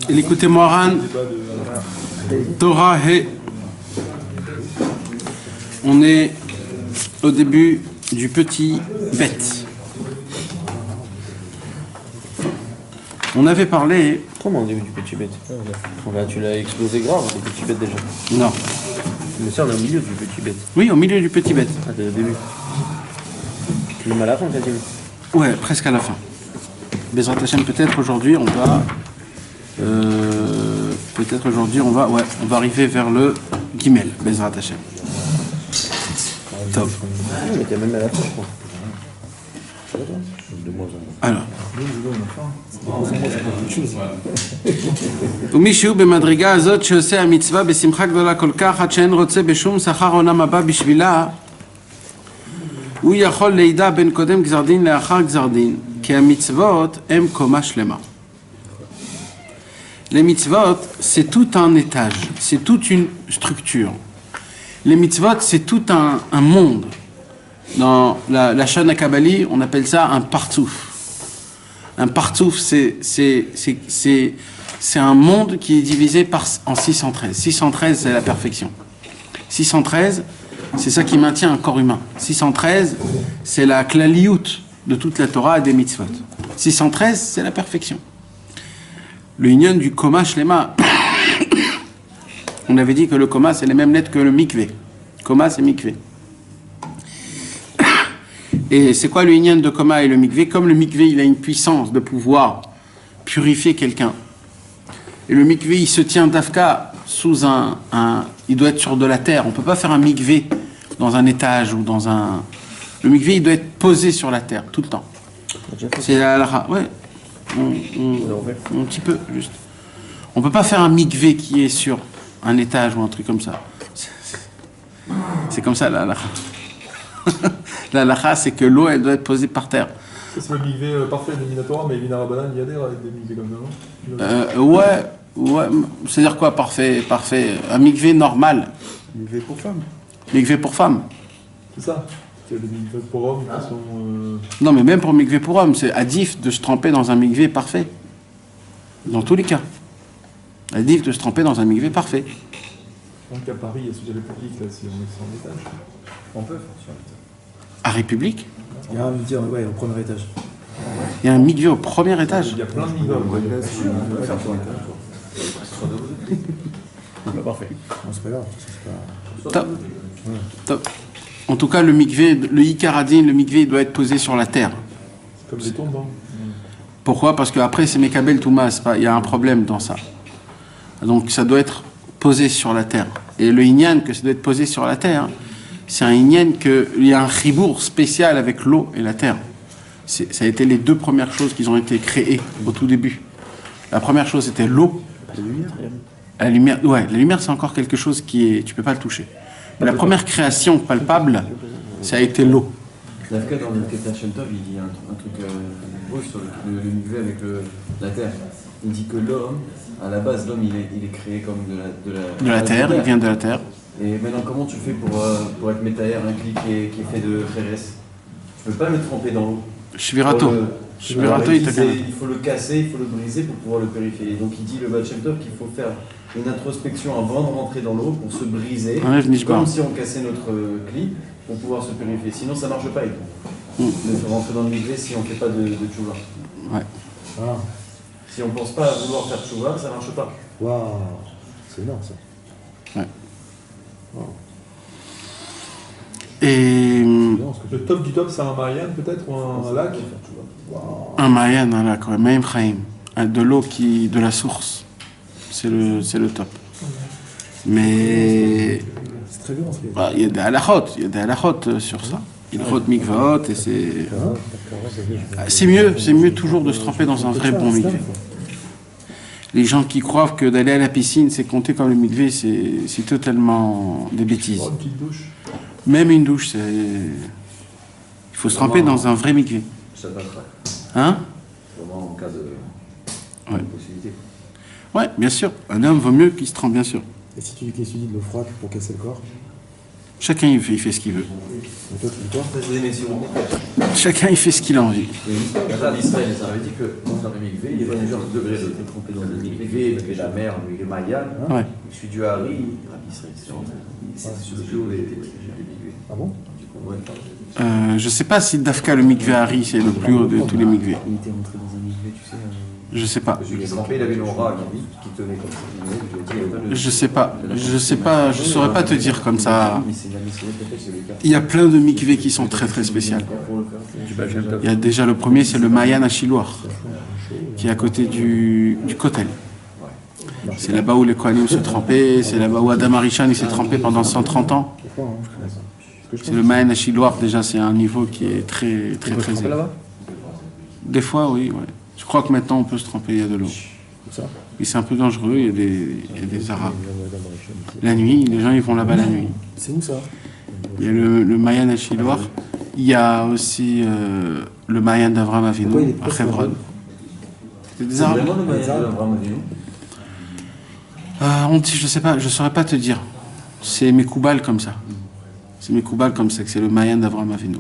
L'écoutez Moran, Torah He. On est au début du petit bête. On avait parlé. Comment au début du petit bête? Là, tu l'as explosé grave, le petit bête déjà. Non. Mais ça, on est au milieu du petit bête. Oui, au milieu du petit bête. Ah, t'es au début. Même à la fin, quasiment. Ouais, presque à la fin. Bezrat Hashem, peut-être aujourd'hui, on va. On va arriver vers le Gimel, Bezrat Hashem. Top. Mais t'es même à la fin, je crois. Alors. ומישהו במדרגה הזאת שעושה המצווה בשמחה גדולה כל כך עד שאין רוצה בשום שכר עולם הבא בשבילה, הוא יכול לידע בין קודם גזר דין לאחר גזר דין, כי המצוות הם קומה שלמה. Les mitzvot, c'est tout un étage, c'est toute une structure. Les mitzvot, c'est tout un monde. Dans la Shana Kabbali, on appelle ça un partouf. Un partouf, c'est un monde qui est divisé en 613. 613, c'est la perfection. 613, c'est ça qui maintient un corps humain. 613, c'est la klaliout de toute la Torah et des mitzvot. 613, c'est la perfection. Le union du koma shlema. On avait dit que le koma, c'est les mêmes lettres que le mikvé. Koma, c'est mikvé. Et c'est quoi le union de koma et le mikvé? Comme le mikvé, il a une puissance de pouvoir purifier quelqu'un. Et le mikvé, il se tient d'afka sous il doit être sur de la terre. On ne peut pas faire un mikvé dans un étage ou dans un... Le mikvé, il doit être posé sur la terre, tout le temps. C'est la halakha. Ouais. Un petit peu, juste. On ne peut pas faire un mikvé qui est sur un étage ou un truc comme ça. C'est comme ça, la halakha. La halakha, c'est que l'eau, elle doit être posée par terre. C'est le mikvé parfait de Minatora, mais Vinarabanan, il y a des mikvés comme ça, non? Ouais. C'est-à-dire quoi, parfait? Un mikvé normal. Mikvé pour femmes. Mikvé pour femmes. C'est ça. Il y a des mikvés pour hommes qui sont... Non, mais même pour mikvé pour hommes, c'est adif de se tremper dans un mikvé parfait. Dans tous les cas. Adif de se tremper dans un mikvé parfait. Donc à Paris, il y a celui de la République, là, si on est sur un étage. On peut faire sur l'étage. À République? Il y a un mikvé, ouais, au premier étage. Il y a un mikvé au premier étage? Il y a plein de mikvés. On peut faire sur l'étage. Pas parfait. Non, c'est pas grave. C'est pas... Top. Top. En tout cas, le mikvé, le Ikaradin, le mikvé, il doit être posé sur la terre. C'est comme des tombes, hein. Pourquoi? Parce qu'après, c'est Mekabel Toumas, il y a un problème dans ça. Donc, ça doit être posé sur la terre. Et le Inyan, que ça doit être posé sur la terre, c'est un Inyan qu'il y a un chibour spécial avec l'eau et la terre. Ça a été les deux premières choses qui ont été créées au tout début. La première chose, c'était l'eau. La lumière, ouais, la lumière, c'est encore quelque chose qui est... Tu peux pas le toucher. Mais la première création palpable, ça a été l'eau. Dafka, dans le Keter Shem Tov, il dit un truc beau sur le mikvé avec la terre. Il dit que l'homme, à la base, l'homme, il est créé comme de la terre, il vient de la terre. Et maintenant, comment tu fais pour être métaillère, un cli qui est fait de Kheres? Tu peux pas le tremper dans l'eau. Shvirato. Shvirato, il faut le casser, il faut le briser pour pouvoir le purifier. Et donc il dit le Baal Shem Tov qu'il faut faire une introspection avant de rentrer dans l'eau pour se briser, comme si on cassait notre cli, pour pouvoir se purifier. Sinon ça marche pas et tout. De rentrer dans le mikvé si on fait pas de tchouva. Ouais. Ah. Si on pense pas à vouloir faire tchouva, ça marche pas. Waouh, c'est énorme ça. Ouais. Wow. Et le top du top, c'est un Marianne peut-être ou un lac? Un Marianne, un lac, ouais. Maïm Chaim. De l'eau de la source. C'est le top. Mais c'est très bien. Il y a des halachot sur ça. Il y a des mikvaot et c'est mieux toujours de se tremper dans un vrai bon mikvé. Les gens qui croient que d'aller à la piscine, c'est compter comme le mikvé, c'est totalement des bêtises. Une petite douche. Même une douche, il faut se tremper dans un vrai mikvé. Ça passerait. Hein? Vraiment en cas de possibilité. Ouais, bien sûr. Un homme vaut mieux qu'il se trempe, bien sûr. Et si tu dis de l'eau froide pour casser le corps? Chacun il fait ce qu'il veut. Et toi, tu dis quoi? Ça, c'est des messieurs. Chacun il fait ce qu'il a envie. Regarde Israël, ça. Ça veut dire que dans le mikvé, il y a plusieurs degrés de tromper dans le mikvé, avec la mer, avec le Mayan. Ouais. Je suis du Hari, Israël, c'est le plus haut des mikvés. Ah bon? Ouais. Je sais pas si Dafka le mikvé Hari c'est le plus haut de tous les mikvés. Il était rentré dans un mikvé, tu sais. Je sais pas. Celui qui se trempait, il avait une aura qui tenait comme ça. Je sais pas. Je saurais pas te dire comme ça. Mais c'est jamais peut-être c'est le cas. Il y a plein de mikvés qui sont très très spéciaux. Il y a déjà le premier, c'est le Mayan à Chiloir, qui est à côté du Kotel. C'est là-bas où les Kohanim se trempaient, c'est là-bas où Adam Arishan il s'est trempé pendant 130 ans. C'est le Mayan à Chiloir, déjà c'est un niveau qui est très très très élevé. Des fois, oui. Ouais. Je crois que maintenant on peut se tremper, il y a de l'eau. Mais c'est un peu dangereux, il y a des Arabes. La nuit, les gens ils vont là-bas la nuit. C'est où ça? Il y a le Mayan à Chiloir. Il y a aussi le Mayan d'Avraham Avinu à Hebron. C'est des Arabes. Vraiment le Mayan d'Avraham Avinu. On dit, je sais pas, je saurais pas te dire. C'est mes koubales comme ça. C'est mes koubales comme ça, que c'est le Mayan d'Avraham Avinu.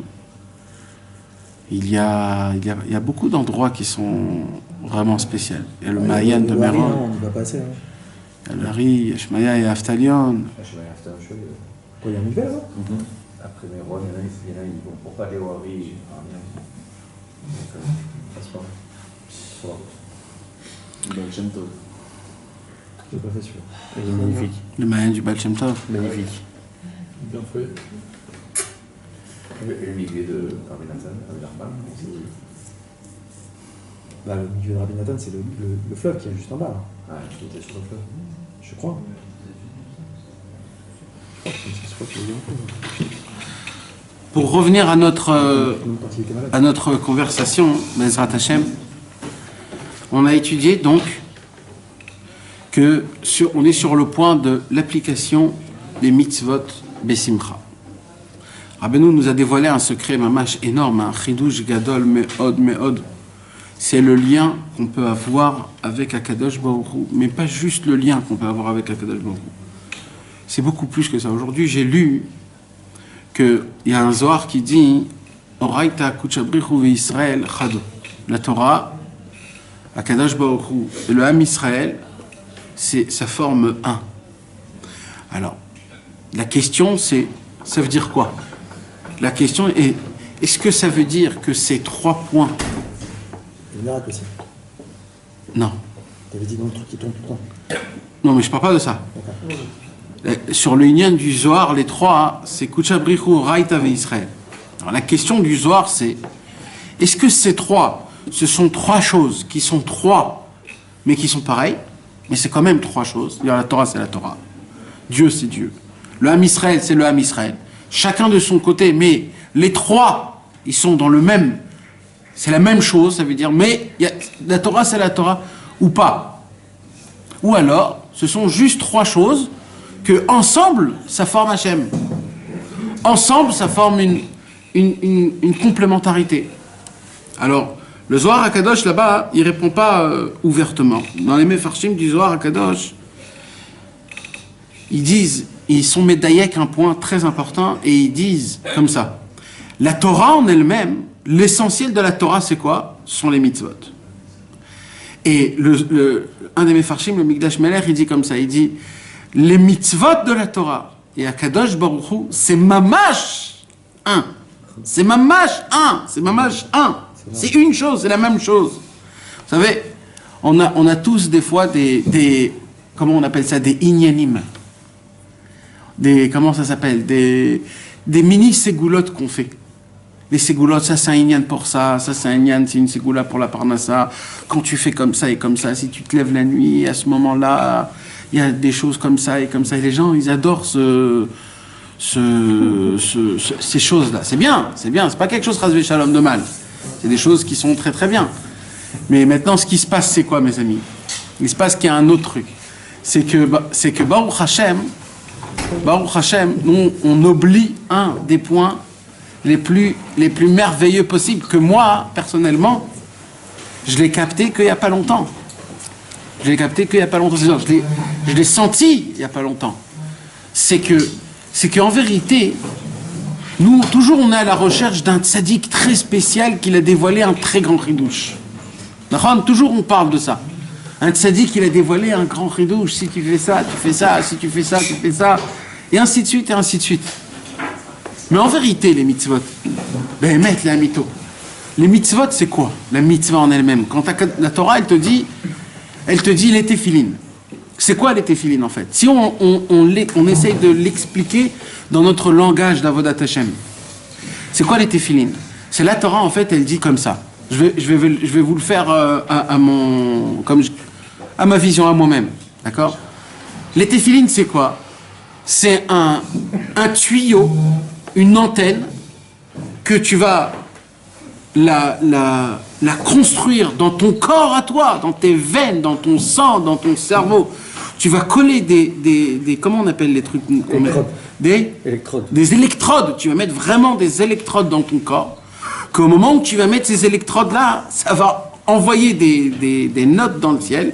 Il y a beaucoup d'endroits qui sont vraiment spéciaux. Il y a le Mayan de Meron. On y va passer. Hein. Il y a le Hari, il y a Shmaya, il y a Aftalion. Quoi, il y a un hiver là? Après Méron, il y en a, ils vont pour pas aller au Hari. Passe pas. J'ai pas fait sûr. Il est magnifique. Le Mayan du Baal Shem Tov. Magnifique. Bien fait. Le mikvé de Rabbi Nathan, Rabbi Nachman, Bah, le milieu de Rabbi Nathan, c'est le fleuve qui est juste en bas. Là. ah, qui était sur le fleuve. Je crois. Je crois qu'il y a eu un peu. Pour revenir à notre Quand il était malade. conversation, Bezrat Hashem, on a étudié donc que on est sur le point de l'application des mitzvot Besimcha. Rabbeinu nous a dévoilé un secret mamash énorme, un chidouj gadol meod. C'est le lien qu'on peut avoir avec Akadosh Baruch Hu, mais pas juste le lien qu'on peut avoir avec Akadosh Baruch Hu. C'est beaucoup plus que ça. Aujourd'hui, j'ai lu qu'il y a un Zohar qui dit Oraita kuchabrichu ve'Israël chado. La Torah, Akadosh Baruch Hu et le Ham Israël, ça forme un. Alors, la question c'est, ça veut dire quoi? La question est, est-ce que ça veut dire que ces 3 points... Le miracle aussi. Non. T'avais dit dans le truc qui tombe tout le temps. Non, mais je parle pas de ça. Sur le Inyan du Zohar, les 3, c'est Kuchabrichu, Raïta ve Israël. Alors la question du Zohar, c'est, est-ce que ces 3, ce sont 3 choses qui sont 3, mais qui sont pareilles, mais c'est quand même 3 choses. La Torah, c'est la Torah. Dieu, c'est Dieu. Le Ham Israël, c'est le Ham Israël. Chacun de son côté, mais les 3, ils sont dans le même. C'est la même chose, ça veut dire, mais la Torah, c'est la Torah, ou pas. Ou alors, ce sont juste 3 choses que, ensemble, ça forme Hachem. Ensemble, ça forme une complémentarité. Alors, le Zohar HaKadosh, là-bas, il ne répond pas ouvertement. Dans les Mefarshim du Zohar HaKadosh, ils sont médaillés un point très important, et ils disent comme ça. La Torah en elle-même, l'essentiel de la Torah, c'est quoi? Ce sont les mitzvot. Et un des Mefarshim, le Mikdash Melech, il dit comme ça, il dit, les mitzvot de la Torah et Akadosh Baruch Hu, c'est mamash un. C'est mamash un. C'est mamash un. C'est une chose, c'est la même chose. Vous savez, on a tous des fois des comment on appelle ça, des inyanim. Comment ça s'appelle, des mini ségoulottes qu'on fait. Les ségoulottes, ça c'est un inyan pour ça c'est un inyan, c'est une ségoula pour la parnassa. Quand tu fais comme ça et comme ça, si tu te lèves la nuit, à ce moment-là, il y a des choses comme ça et comme ça. Et les gens, ils adorent ces choses-là. C'est bien, c'est pas quelque chose rasvé shalom de mal. C'est des choses qui sont très très bien. Mais maintenant, ce qui se passe, c'est quoi, mes amis? Il se passe qu'il y a un autre truc. C'est que Baruch Hashem, nous, on oublie un des points les plus merveilleux possibles que moi, personnellement, je l'ai capté qu'il n'y a pas longtemps. Je l'ai senti il n'y a pas longtemps. C'est que c'est qu'en vérité, nous, toujours, on est à la recherche d'un tzaddik très spécial qui a dévoilé un très grand ridouche. Toujours, on parle de ça. Un tzaddik, il a dévoilé un grand ridouche. Si tu fais ça, tu fais ça. Si tu fais ça, tu fais ça. Et ainsi de suite, et ainsi de suite. Mais en vérité, les mitzvot, ben, mettre la mytho. Les mitzvot, c'est quoi? La mitzvah en elle-même. Quand la Torah, elle te dit les téphilines. C'est quoi les téphilines, en fait? Si on essaye de l'expliquer dans notre langage d'Avodat Hashem, c'est quoi les téphilines? C'est la Torah, en fait, elle dit comme ça. Je vais vous le faire à ma vision, à moi-même. D'accord? Les téphilines, c'est quoi? C'est un tuyau, une antenne, que tu vas la construire dans ton corps à toi, dans tes veines, dans ton sang, dans ton cerveau. Tu vas coller des comment on appelle les trucs? Des électrodes. Tu vas mettre vraiment des électrodes dans ton corps, qu'au moment où tu vas mettre ces électrodes-là, ça va envoyer des notes dans le ciel,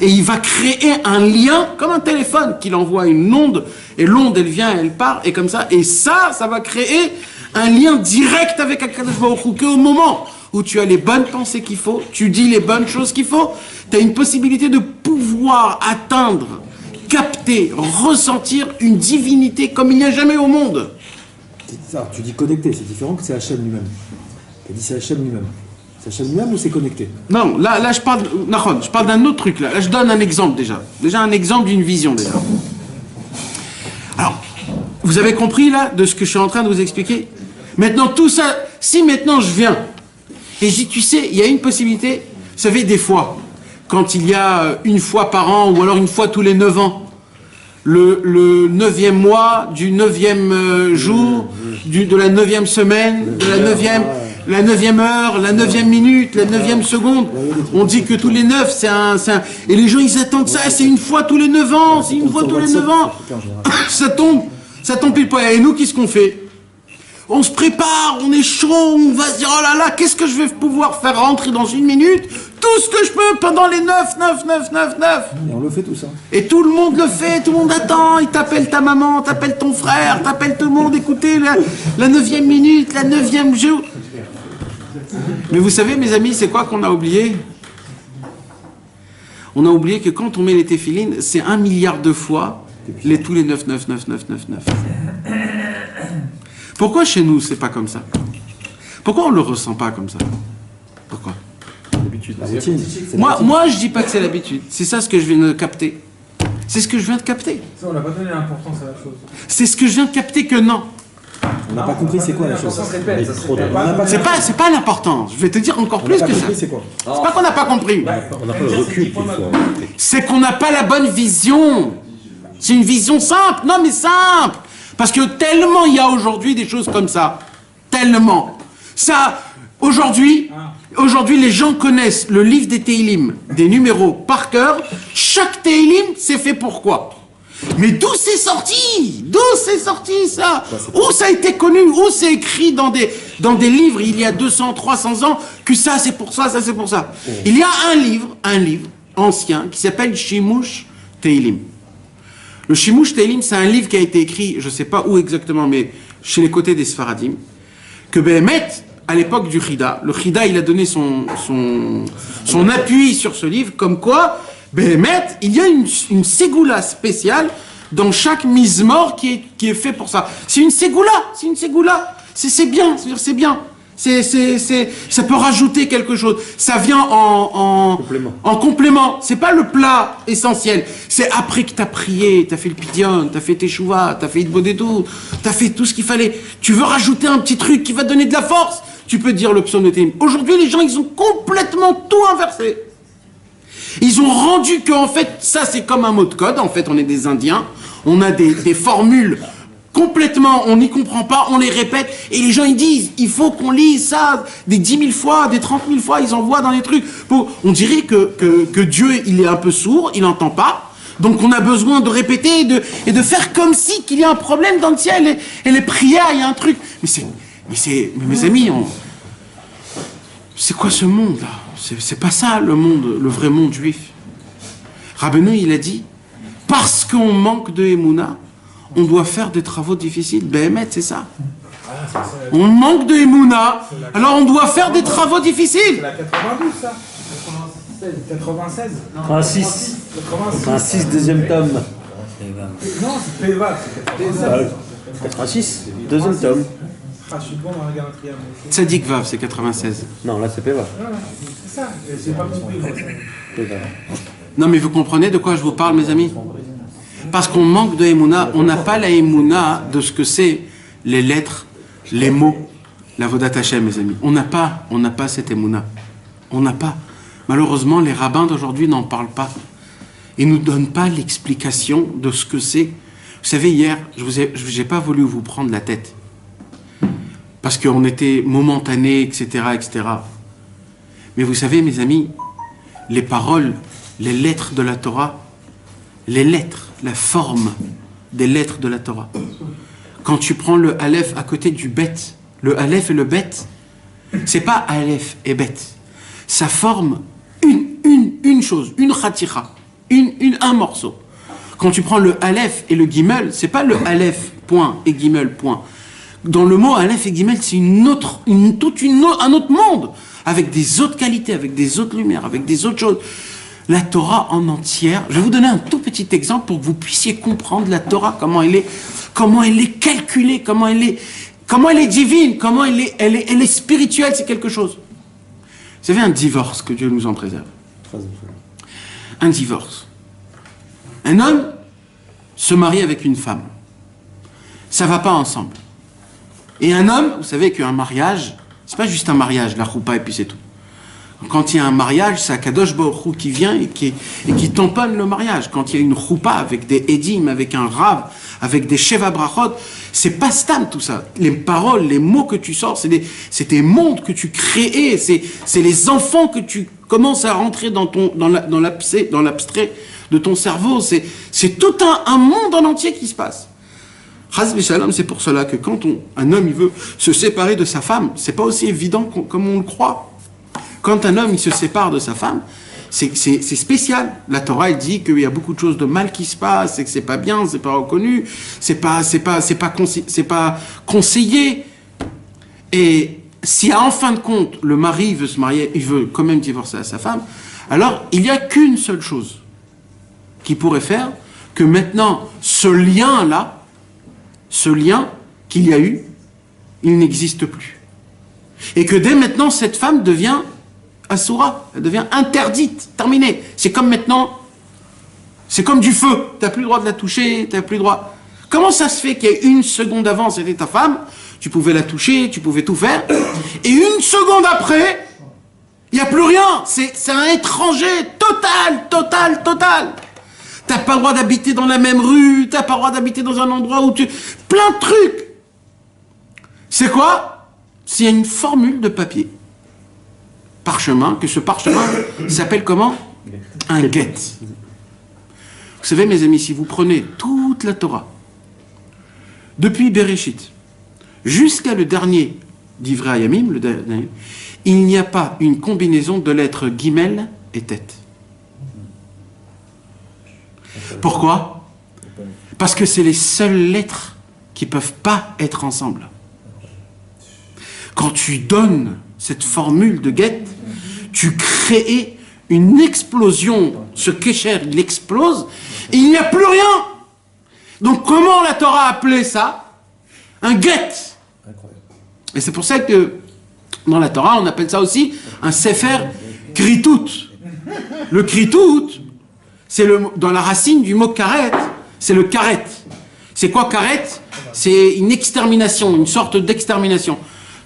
et il va créer un lien, comme un téléphone, qu'il envoie une onde, et l'onde, elle vient, elle part, et comme ça, et ça va créer un lien direct avec Akadosh Baruch Hu, qu'au moment où tu as les bonnes pensées qu'il faut, tu dis les bonnes choses qu'il faut, tu as une possibilité de pouvoir atteindre, capter, ressentir une divinité comme il n'y a jamais au monde. Ça, tu dis connecté, c'est différent que c'est Hachem lui-même. Tu dis c'est Hachem lui-même. C'est Hachem lui-même ou c'est connecté? Non, là je parle d'un autre truc. Là, je donne un exemple déjà. Déjà un exemple d'une vision déjà. Alors, vous avez compris là de ce que je suis en train de vous expliquer? Maintenant tout ça, si maintenant je viens et je dis, tu sais, il y a une possibilité, vous savez, des fois, quand il y a une fois par an ou alors une fois tous les 9 ans, le 9e mois, du 9e jour, de la 9e semaine, de la 9e heure, la 9e minute, la 9e seconde. On dit que tous les 9, c'est un... Et les gens, ils attendent ça, c'est une fois tous les 9 ans, c'est une fois tous les 9 ans. Ça tombe pile poil. Et nous, qu'est-ce qu'on fait? On se prépare, on est chaud, on va se dire, oh là là, qu'est-ce que je vais pouvoir faire rentrer dans une minute? Tout ce que je peux pendant les 9. Et on le fait tout ça. Et tout le monde le fait, tout le monde attend, il t'appelle ta maman, t'appelle ton frère, t'appelle tout le monde, écoutez, la 9e minute, la 9e jour. Mais vous savez, mes amis, c'est quoi qu'on a oublié? On a oublié que quand on met les téphilines, c'est 1 milliard de fois tous les 9. Pourquoi chez nous, c'est pas comme ça? Pourquoi on le ressent pas comme ça? Pourquoi? L'habitude. Moi, je dis pas que c'est l'habitude. C'est ça ce que je viens de capter. C'est ce que je viens de capter. Ça, on n'a pas donné l'importance à la chose. C'est ce que je viens de capter que non. On n'a pas compris c'est quoi la chose. Ça se répète, ça se répète. C'est pas l'important. Je vais te dire encore plus que ça. C'est quoi? C'est pas qu'on n'a pas compris. On n'a pas le recul qu'il faut. C'est qu'on n'a pas la bonne vision. C'est une vision simple. Non, mais simple. Parce que tellement il y a aujourd'hui des choses comme ça. Tellement. Ça, aujourd'hui, les gens connaissent le livre des Teilim, des numéros par cœur. Chaque Teilim, c'est fait pour quoi? Mais d'où c'est sorti? D'où c'est sorti ça? Où ça a été connu? Où c'est écrit dans des livres il y a 200, 300 ans que ça c'est pour ça, ça c'est pour ça? Il y a un livre ancien qui s'appelle Shimush Teilim. Le Shimush Teilim, c'est un livre qui a été écrit, je ne sais pas où exactement, mais chez les côtés des Sfaradim, que Béhémet, à l'époque du Chida, le Chida, il a donné son appui sur ce livre, comme quoi, Béhémet, il y a une ségoula spéciale dans chaque mizmor qui est fait pour ça. C'est une ségoula. C'est bien, c'est bien. Ça peut rajouter quelque chose. Ça vient en complément. C'est pas le plat essentiel. C'est après que t'as prié, t'as fait le pidyon, t'as fait tes chouvas, t'as fait le bodédou, t'as fait tout ce qu'il fallait. Tu veux rajouter un petit truc qui va donner de la force. Tu peux dire le psaume de Télim. Aujourd'hui, les gens, ils ont complètement tout inversé. Ils ont rendu que, en fait, ça, c'est comme un mot de code. En fait, on est des Indiens. On a des formules complètement, on n'y comprend pas, on les répète, et les gens ils disent, il faut qu'on lise ça des 10 000 fois, des 30 000 fois, ils envoient dans les trucs. On dirait que Dieu, il est un peu sourd, il n'entend pas, donc on a besoin de répéter et de faire comme si qu'il y a un problème dans le ciel, et les prières, il y a un truc. Mais mes amis, c'est quoi ce monde-là? C'est pas ça le monde, le vrai monde juif. Rabbeinu, il a dit, parce qu'on manque de Emouna, on doit faire des travaux difficiles. Béhémet, c'est ça. On manque de Emouna, alors on doit faire des travaux difficiles. C'est la 92, ça 96 36. 36, deuxième tome. Non, c'est Péva, c'est 96. 86, deuxième tome. Ah, je suis bon dans la quatrième. Tzadik Vav, c'est 96. Non, là c'est Péva. C'est ça, c'est pas compris. Péva. Non, mais vous comprenez de quoi je vous parle, mes amis? Parce qu'on manque de Emouna, on n'a pas la Emouna de ce que c'est les lettres, les mots, la Vodat Hashem, mes amis. On n'a pas cette Emouna. On n'a pas. Malheureusement, les rabbins d'aujourd'hui n'en parlent pas. Ils ne nous donnent pas l'explication de ce que c'est. Vous savez, hier, je n'ai pas voulu vous prendre la tête. Parce qu'on était momentané, etc., etc. Mais vous savez, mes amis, les paroles, les lettres de la Torah, les lettres, la forme des lettres de la Torah. Quand tu prends le Aleph à côté du Bet, le Aleph et le Bet, c'est pas Aleph et Bet. Ça forme une chose, une khatira, un morceau. Quand tu prends le Aleph et le Gimel, c'est pas le Aleph point et Gimel point. Dans le mot Aleph et Gimel, c'est un autre monde, avec des autres qualités, avec des autres lumières, avec des autres choses. La Torah en entière, je vais vous donner un tout petit exemple pour que vous puissiez comprendre la Torah, comment elle est calculée, comment elle est divine, comment elle est spirituelle, c'est quelque chose. Vous savez, un divorce, que Dieu nous en préserve. Un divorce. Un homme se marie avec une femme. Ça ne va pas ensemble. Et un homme, vous savez qu'un mariage, c'est pas juste un mariage, la choupa et puis c'est tout. Quand il y a un mariage, c'est Akadosh Baruch Hu qui vient et qui tamponne le mariage. Quand il y a une choupa avec des édim, avec un rav, avec des sheva brachot, c'est pas stam tout ça. Les paroles, les mots que tu sors, c'est des mondes que tu crées, c'est les enfants que tu commences à rentrer dans l'abstrait de ton cerveau. C'est tout un monde en entier qui se passe. Chas v'shalom, c'est pour cela que quand un homme il veut se séparer de sa femme, c'est pas aussi évident comme on le croit. Quand un homme il se sépare de sa femme, c'est spécial. La Torah elle dit qu'il y a beaucoup de choses de mal qui se passent, et que c'est pas bien, c'est pas reconnu, c'est pas conseillé. Et si en fin de compte le mari veut se marier, il veut quand même divorcer à sa femme, alors il n'y a qu'une seule chose qui pourrait faire que maintenant ce lien qu'il y a eu, il n'existe plus. Et que dès maintenant, cette femme devient assoura, elle devient interdite, terminée. C'est comme maintenant, c'est comme du feu. Tu n'as plus le droit de la toucher, tu n'as plus le droit. Comment ça se fait qu'il y a une seconde avant, c'était ta femme, tu pouvais la toucher, tu pouvais tout faire, et une seconde après, il n'y a plus rien. C'est un étranger total. T'as pas le droit d'habiter dans la même rue, t'as pas le droit d'habiter dans un endroit où plein de trucs. C'est quoi? C'est une formule de papier. Parchemin, que ce parchemin s'appelle comment? Un guet. Vous savez, mes amis, si vous prenez toute la Torah, depuis Bereshit, jusqu'à le dernier d'Ivrei Hayamim, le dernier, il n'y a pas une combinaison de lettres Gimel et Tête. Pourquoi? Parce que c'est les seules lettres qui ne peuvent pas être ensemble. Quand tu donnes cette formule de guet, tu crées une explosion. Ce kécher, il explose et il n'y a plus rien. Donc comment la Torah a appelé ça? Un guet. Et c'est pour ça que dans la Torah, on appelle ça aussi un sefer kritout. Le kritout, c'est dans la racine du mot karet, c'est le karet. C'est quoi karet? C'est une extermination, une sorte d'extermination.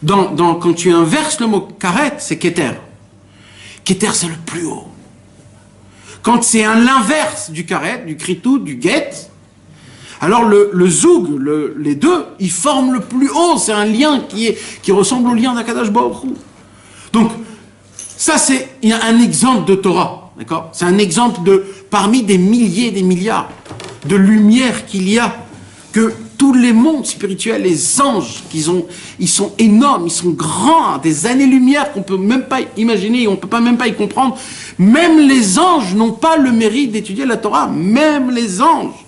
Quand tu inverses le mot karet, c'est keter. Keter, c'est le plus haut. Quand c'est l'inverse du karet, du kritout, du guet, alors le zoug, les deux, ils forment le plus haut. C'est un lien qui ressemble au lien d'Akadosh Baruch Hu. Donc, ça il y a un exemple de Torah. D'accord? C'est un exemple parmi des milliers, des milliards de lumières qu'il y a, que tous les mondes spirituels, les anges, ils sont énormes, ils sont grands, des années-lumière qu'on ne peut même pas imaginer, on ne peut même pas y comprendre. Même les anges n'ont pas le mérite d'étudier la Torah, même les anges.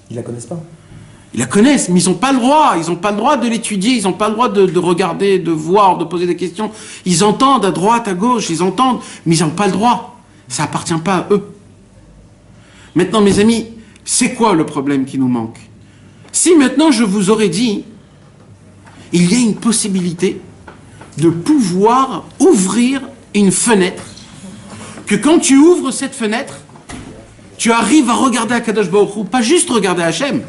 Ils la connaissent pas. Ils la connaissent, mais ils n'ont pas le droit. Ils n'ont pas le droit de l'étudier, ils n'ont pas le droit de regarder, de voir, de poser des questions. Ils entendent à droite, à gauche, ils entendent, mais ils n'ont pas le droit. Ça appartient pas à eux. Maintenant, mes amis, c'est quoi le problème qui nous manque? Si maintenant je vous aurais dit, il y a une possibilité de pouvoir ouvrir une fenêtre, que quand tu ouvres cette fenêtre, tu arrives à regarder Akadosh Baruch Hu, pas juste regarder Hachem.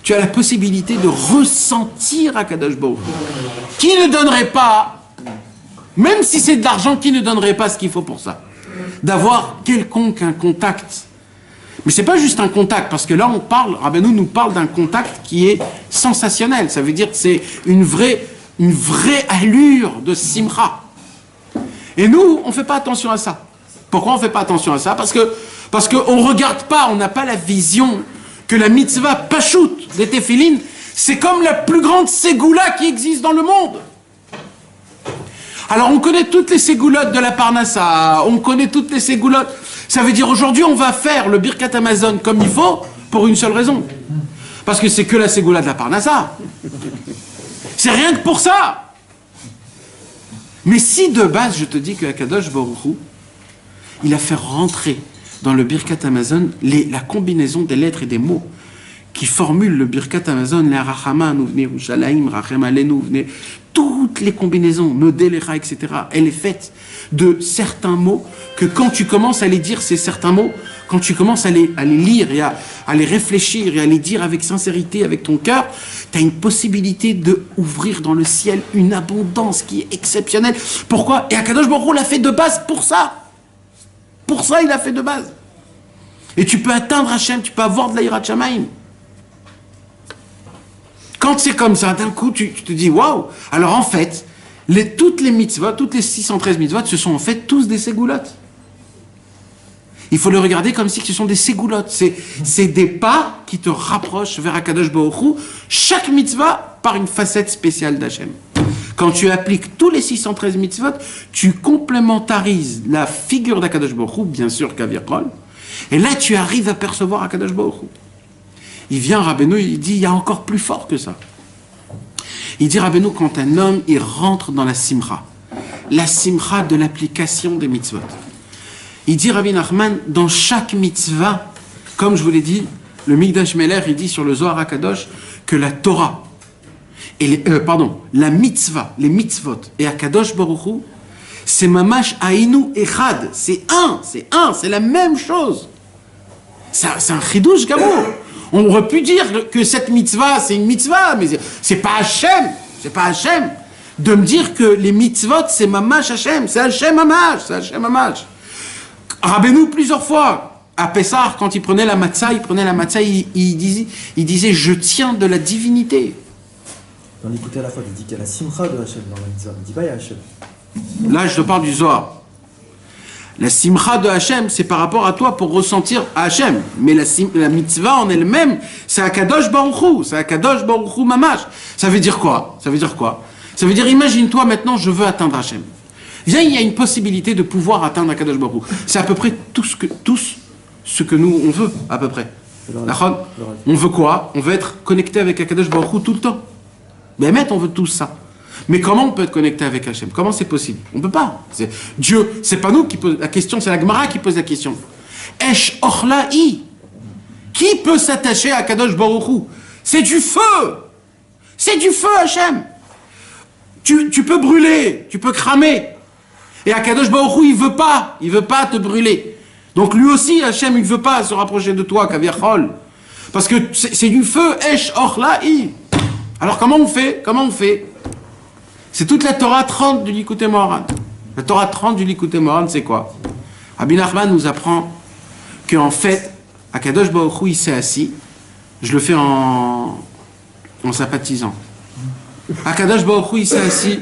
Tu as la possibilité de ressentir Akadosh Baruch Hu. Qui ne donnerait pas, même si c'est de l'argent, qui ne donnerait pas ce qu'il faut pour ça? D'avoir quelconque un contact. Mais c'est pas juste un contact, parce que là on parle, Rabbeinu nous parle d'un contact qui est sensationnel. Ça veut dire que c'est une vraie allure de simcha. Et nous, on fait pas attention à ça. Pourquoi on fait pas attention à ça? Parce qu'on regarde pas, on n'a pas la vision que la mitzvah pachout des téphilines, c'est comme la plus grande ségoula qui existe dans le monde. Alors on connaît toutes les ségoulottes de la Parnassa, on connaît toutes les ségoulottes. Ça veut dire aujourd'hui on va faire le Birkat Amazon comme il faut pour une seule raison. Parce que c'est que la ségoula de la Parnassa. C'est rien que pour ça. Mais si de base je te dis que Akadosh Baruch Hu, il a fait rentrer dans le Birkat Amazon la combinaison des lettres et des mots qui formulent le Birkat Amazon, les Rachama, Nouvne, Ushalaim, Rachem Alenu, toutes les combinaisons, Nodelecha, etc., elle est faite de certains mots que quand tu commences à les dire, ces certains mots, quand tu commences à les lire et à les réfléchir et à les dire avec sincérité, avec ton cœur, tu as une possibilité d'ouvrir dans le ciel une abondance qui est exceptionnelle. Pourquoi? Et Akadosh Baruch Hu l'a fait de base pour ça. Pour ça, il a fait de base. Et tu peux atteindre Hachem, tu peux avoir de l'Aïrat Shamaim. Quand c'est comme ça, d'un coup, tu te dis, waouh! Alors en fait, toutes les mitzvot, toutes les 613 mitzvot, ce sont en fait tous des ségoulottes. Il faut le regarder comme si ce sont des ségoulottes. C'est des pas qui te rapprochent vers Akadosh Baruch Hu, chaque mitzvah par une facette spéciale d'Hachem. Quand tu appliques tous les 613 mitzvot, tu complémentarises la figure d'Akadosh Baruch Hu, bien sûr Kavirkol, et là tu arrives à percevoir Akadosh Baruch Hu. Il vient Rabbeinu, il dit, il y a encore plus fort que ça. Il dit Rabbeinu, quand un homme, il rentre dans la simcha de l'application des mitzvot. Il dit Rabbi Nachman, dans chaque mitzvah, comme je vous l'ai dit, le Mikdash Meler, il dit sur le Zohar HaKadosh que la Torah, la mitzvah, les mitzvot et Akadosh Baruch Hu, c'est mamash ainu echad, c'est la même chose. C'est un chidouche gamour. On aurait pu dire que cette mitzvah, c'est une mitzvah, mais c'est pas Hachem, de me dire que les mitzvot, c'est mamash Hachem, c'est Hachem mamash. Rabbeinu, plusieurs fois, à Pessah, quand il prenait la matzah, il disait, je tiens de la divinité. Dans l'écouter à la fois, il dit qu'il y a la simcha de Hachem dans la mitzvah, il ne dit pas il y a Hachem. Là, je te parle du Zohar. La simcha de Hachem, c'est par rapport à toi pour ressentir Hachem. Mais la mitzvah en elle-même, c'est Akadosh Baruch Hu, c'est Akadosh Baruch Hu mamash. Ça veut dire quoi? Ça veut dire, imagine-toi maintenant, je veux atteindre Hachem. Viens, il y a une possibilité de pouvoir atteindre Akadosh Baruch Hu. C'est à peu près tout ce que nous, on veut, à peu près. On veut quoi? On veut être connecté avec Akadosh Baruch Hu tout le temps. Mais on veut tout ça. Mais comment on peut être connecté avec Hachem? Comment c'est possible? On ne peut pas. Dieu, c'est pas nous qui pose la question, c'est la Gemara qui pose la question. Esh ochla'i. Qui peut s'attacher à Kadosh Baruch Hu? C'est du feu. C'est du feu, Hachem. Tu peux brûler, tu peux cramer. Et Akadosh Baruch Hu, il veut pas te brûler. Donc lui aussi, Hachem, il veut pas se rapprocher de toi, Kavirchol. Parce que c'est du feu, Esh ochla'i. Alors comment on fait? C'est toute la Torah 30 du Likutei Moharan. La Torah 30 du Likutei Moharan, c'est quoi? Rabbi Nachman nous apprend qu'en fait, Akadosh Baruch Hu, il s'est assis. Je le fais en sympathisant. Akadosh Baruch Hu, il s'est assis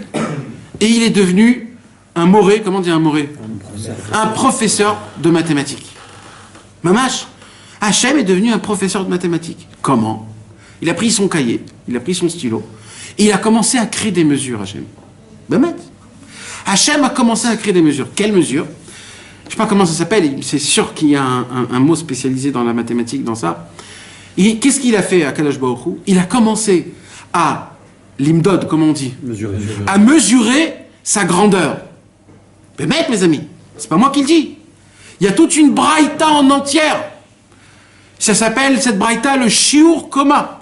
et il est devenu un moré. Comment dire un moré? Un professeur de mathématiques. Mamash, Hachem est devenu un professeur de mathématiques. Comment? Il a pris son cahier, il a pris son stylo. Et il a commencé à créer des mesures, Hachem. Hachem a commencé à créer des mesures. Quelles mesures? Je ne sais pas comment ça s'appelle, c'est sûr qu'il y a un mot spécialisé dans la mathématique, dans ça. Qu'est-ce qu'il a fait à Kadosh Baruch Hu? Il a commencé à l'imdod, comme on dit, à mesurer sa grandeur. Mais mec, mes amis, c'est pas moi qui le dis. Il y a toute une braïta en entière. Ça s'appelle, cette braïta, le shiur koma.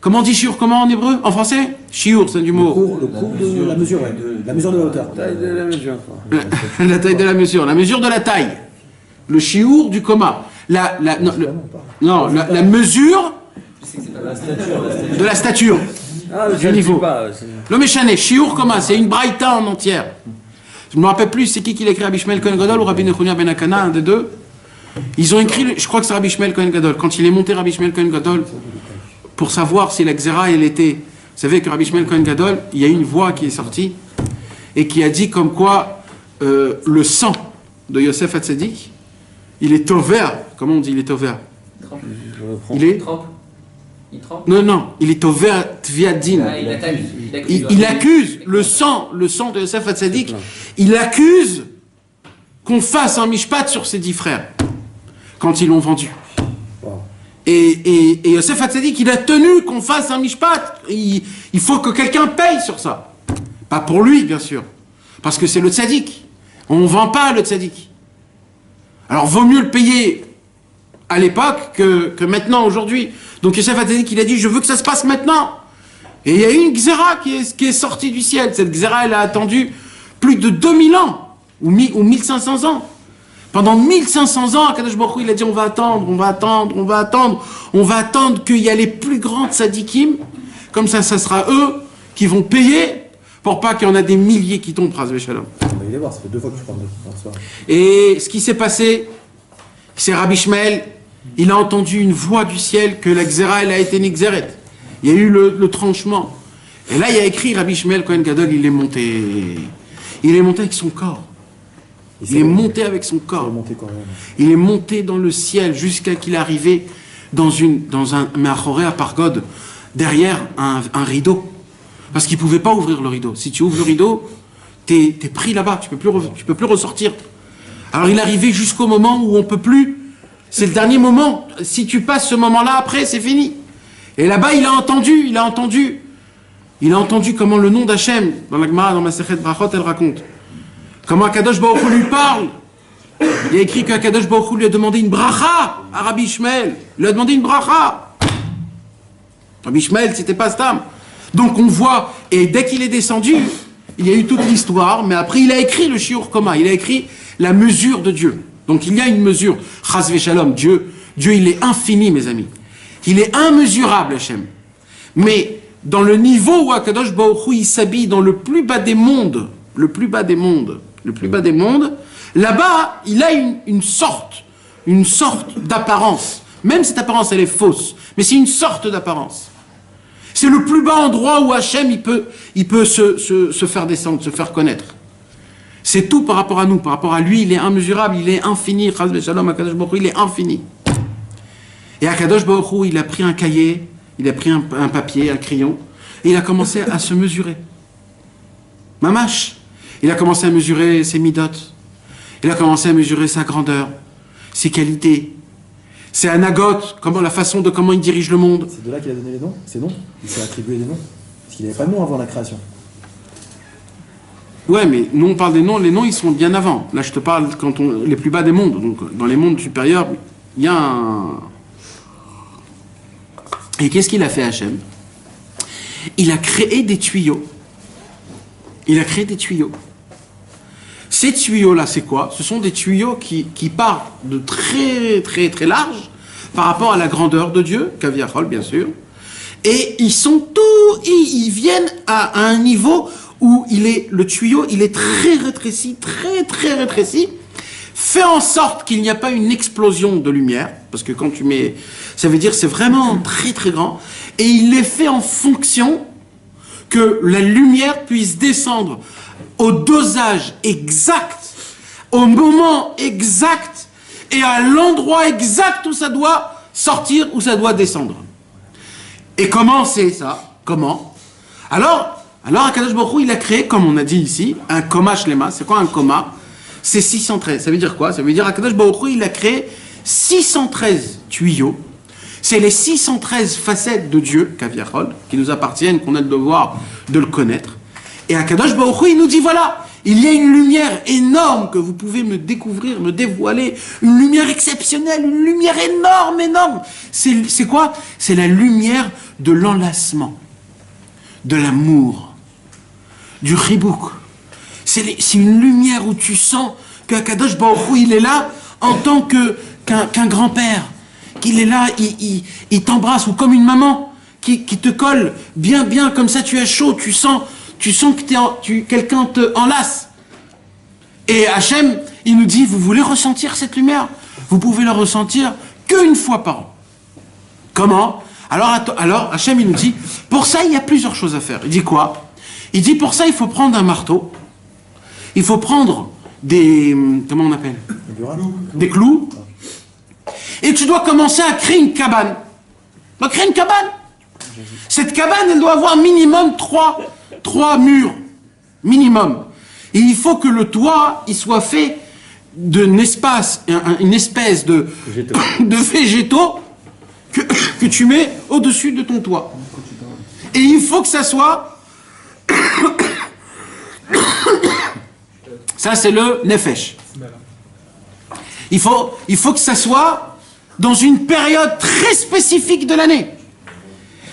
Comment on dit shiur koma en hébreu? En français? Shiur, c'est du mot. Le cours de la mesure, ouais. La mesure de la hauteur. Taille de la mesure. La taille de la mesure de la taille. Le shiur du koma. La mesure de la stature. Ah, du niveau. Pas, le méchané, shiur koma, c'est une braïta en entière. Je ne me rappelle plus, c'est qui l'a écrit, Rabbi Shmuel Kohen Gadol ou Rabbi Nechunia Ben Akana, un des deux. Ils ont écrit, je crois que c'est Rabbi Shmuel Kohen Gadol. Quand il est monté Rabbi Shmuel Kohen Gadol, pour savoir si la Xéra, elle était... Vous savez que Rabbi Shmuel Kohen Gadol, il y a une voix qui est sortie et qui a dit comme quoi le sang de Yosef Hatzadik, il est ouvert. Comment on dit il est ouvert? Il est... Il trempe. Non, il est ouvert Tviadin. Il accuse le sang de Yosef Hatzadik. Il accuse qu'on fasse un mishpat sur ses 10 frères quand ils l'ont vendu. Et Yosef Hatzadik, il a tenu qu'on fasse un mishpat. Il faut que quelqu'un paye sur ça. Pas pour lui, bien sûr. Parce que c'est le tzaddik. On ne vend pas le tzaddik. Alors, vaut mieux le payer à l'époque que maintenant, aujourd'hui. Donc Yosef Hatzadik, il a dit, je veux que ça se passe maintenant. Et il y a eu une Xéra qui est sortie du ciel. Cette Xéra, elle a attendu plus de 2000 ans, ou 1500 ans. Pendant 1500 ans, Akadosh Baruch Hu, il a dit, on va attendre qu'il y a les plus grands tzadikim. Comme ça sera eux qui vont payer pour pas qu'il y en a des milliers qui tombent, Pras Shalom. On va y les voir, ça fait 2 fois que je parle de ça. Et ce qui s'est passé, c'est Rabbi Shmuel, il a entendu une voix du ciel que la Xéra, elle a été nixéret. Il y a eu le tranchement. Et là, il y a écrit Rabbi Shmuel Kohen Gadol, il est monté. Il est monté avec son corps. Il est monté avec son corps. Il est monté dans le ciel jusqu'à qu'il est arrivé dans un Me'achoré à Pargod, derrière un rideau. Parce qu'il ne pouvait pas ouvrir le rideau. Si tu ouvres le rideau, t'es pris là-bas, tu peux plus ressortir. Alors il est arrivé jusqu'au moment où on ne peut plus. C'est le dernier moment. Si tu passes ce moment-là, après, c'est fini. Et là-bas, il a entendu comment le nom d'Hachem, dans la Gemara, dans Masechet Brachot, elle raconte. Comment Akadosh Baruch Hu lui parle. Il y a écrit qu'Akadosh Baruch Hu lui a demandé une bracha à Rabbi Shmuel. Il lui a demandé une bracha. Rabbi Shmuel, c'était pas Stam. Donc on voit, et dès qu'il est descendu, il y a eu toute l'histoire, mais après il a écrit le Shiur Koma, il a écrit la mesure de Dieu. Donc il y a une mesure. Chas v'shalom, Dieu, il est infini, mes amis. Il est immesurable, Hachem. Mais dans le niveau où Akadosh Baruch Hu, il s'habille dans le plus bas des mondes, là-bas, il a une sorte d'apparence. Même cette apparence, elle est fausse, mais c'est une sorte d'apparence. C'est le plus bas endroit où Hachem, il peut se faire descendre, se faire connaître. C'est tout par rapport à nous, par rapport à lui, il est immesurable, il est infini. Chas v'shalom, Akadosh Baruch Hu, il est infini. Et Akadosh Baruch Hu, il a pris un cahier, il a pris un papier, un crayon, et il a commencé à se mesurer. Mamash. Il a commencé à mesurer ses midot. Il a commencé à mesurer sa grandeur, ses qualités, ses anagotes, comment il dirige le monde. C'est de là qu'il a donné les noms, ces noms. Il s'est attribué des noms. Parce qu'il n'avait pas de nom avant la création. Ouais, mais nous on parle des noms, les noms ils sont bien avant. Là je te parle les plus bas des mondes. Donc dans les mondes supérieurs, il y a un... Et qu'est-ce qu'il a fait Hachem? Il a créé des tuyaux. Ces tuyaux-là, c'est quoi? Ce sont des tuyaux qui partent de très très très large par rapport à la grandeur de Dieu, Kaviachol bien sûr. Et ils viennent à un niveau où le tuyau, il est très rétréci, fait en sorte qu'il n'y a pas une explosion de lumière, parce que quand tu mets, ça veut dire c'est vraiment très très grand, et il est fait en fonction que la lumière puisse descendre au dosage exact, au moment exact, et à l'endroit exact où ça doit sortir, où ça doit descendre. Et comment c'est ça? Comment? Alors Akadosh Baruch Hu, il a créé, comme on a dit ici, un koma shlema. C'est quoi un koma? C'est 613. Ça veut dire quoi? Ça veut dire Akadosh Baruch Hu, il a créé 613 tuyaux. C'est les 613 facettes de Dieu, Kaviachol, qui nous appartiennent, qu'on a le devoir de le connaître. Et Akadosh Baruch Hu, il nous dit, voilà, il y a une lumière énorme que vous pouvez me découvrir, me dévoiler, une lumière exceptionnelle, une lumière énorme, énorme. C'est quoi? C'est la lumière de l'enlacement, de l'amour, du ribouk. C'est une lumière où tu sens qu'Akadosh Baruch Hu, il est là en tant qu'un grand-père, qu'il est là, il t'embrasse, ou comme une maman qui te colle bien, bien, comme ça tu as chaud, tu sens que quelqu'un te enlace. Et Hachem, il nous dit, vous voulez ressentir cette lumière? Vous pouvez la ressentir qu'une fois par an. Comment? Alors Hachem, il nous dit, pour ça, il y a plusieurs choses à faire. Il dit quoi? Il dit, pour ça, il faut prendre un marteau, il faut prendre comment on appelle? Des clous. Et tu dois commencer à créer une cabane. Tu dois créer une cabane. Cette cabane, elle doit avoir minimum 3 murs. Minimum. Et il faut que le toit, il soit fait d'une espèce de végétaux que tu mets au-dessus de ton toit. Et il faut que ça soit... Ça, c'est le nefesh. Il faut que ça soit dans une période très spécifique de l'année.